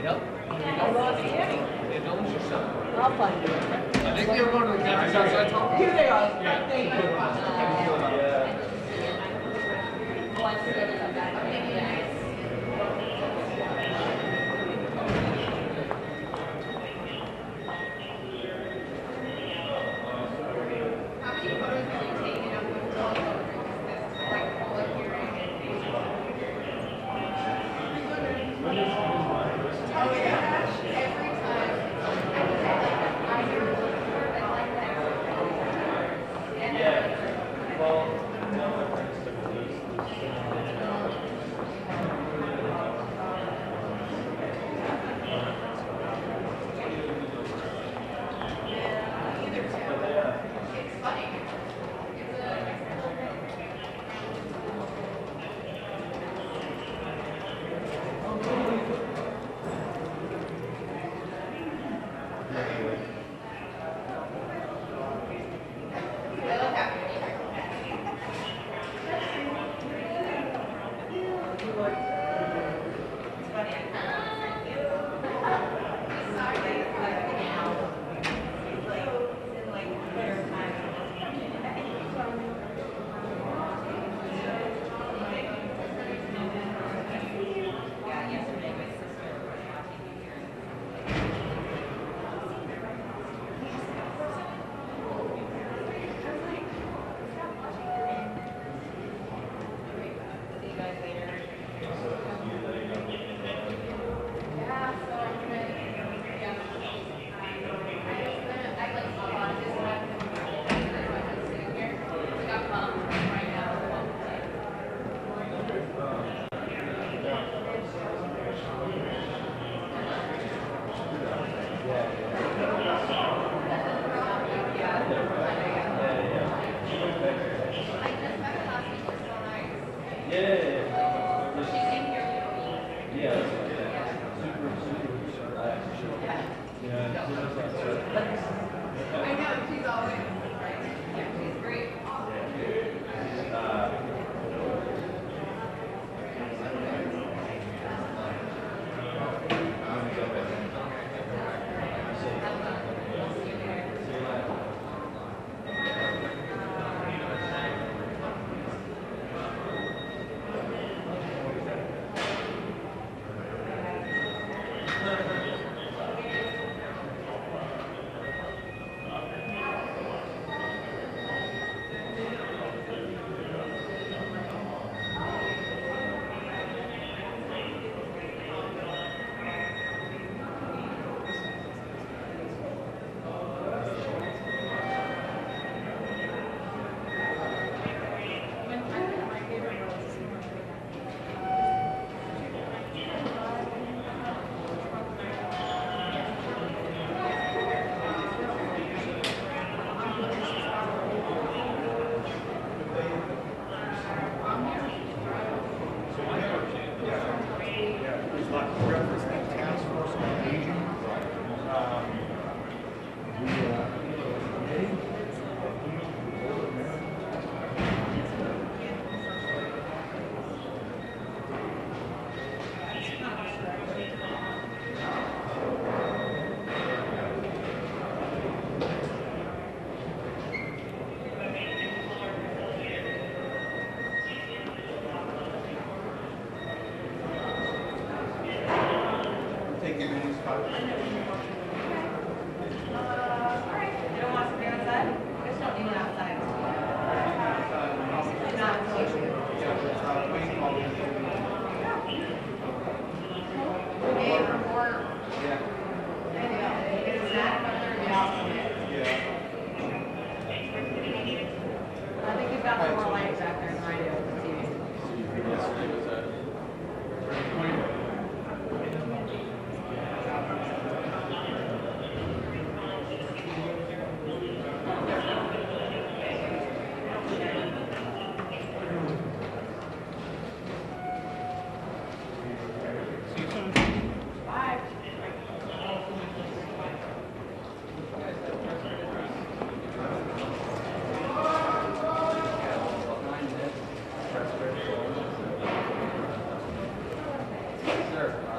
Yep. I lost Annie. Yeah, don't lose yourself. I'll find you. I think they were going to the cameras outside talking. Here they are. Thank you. Sir.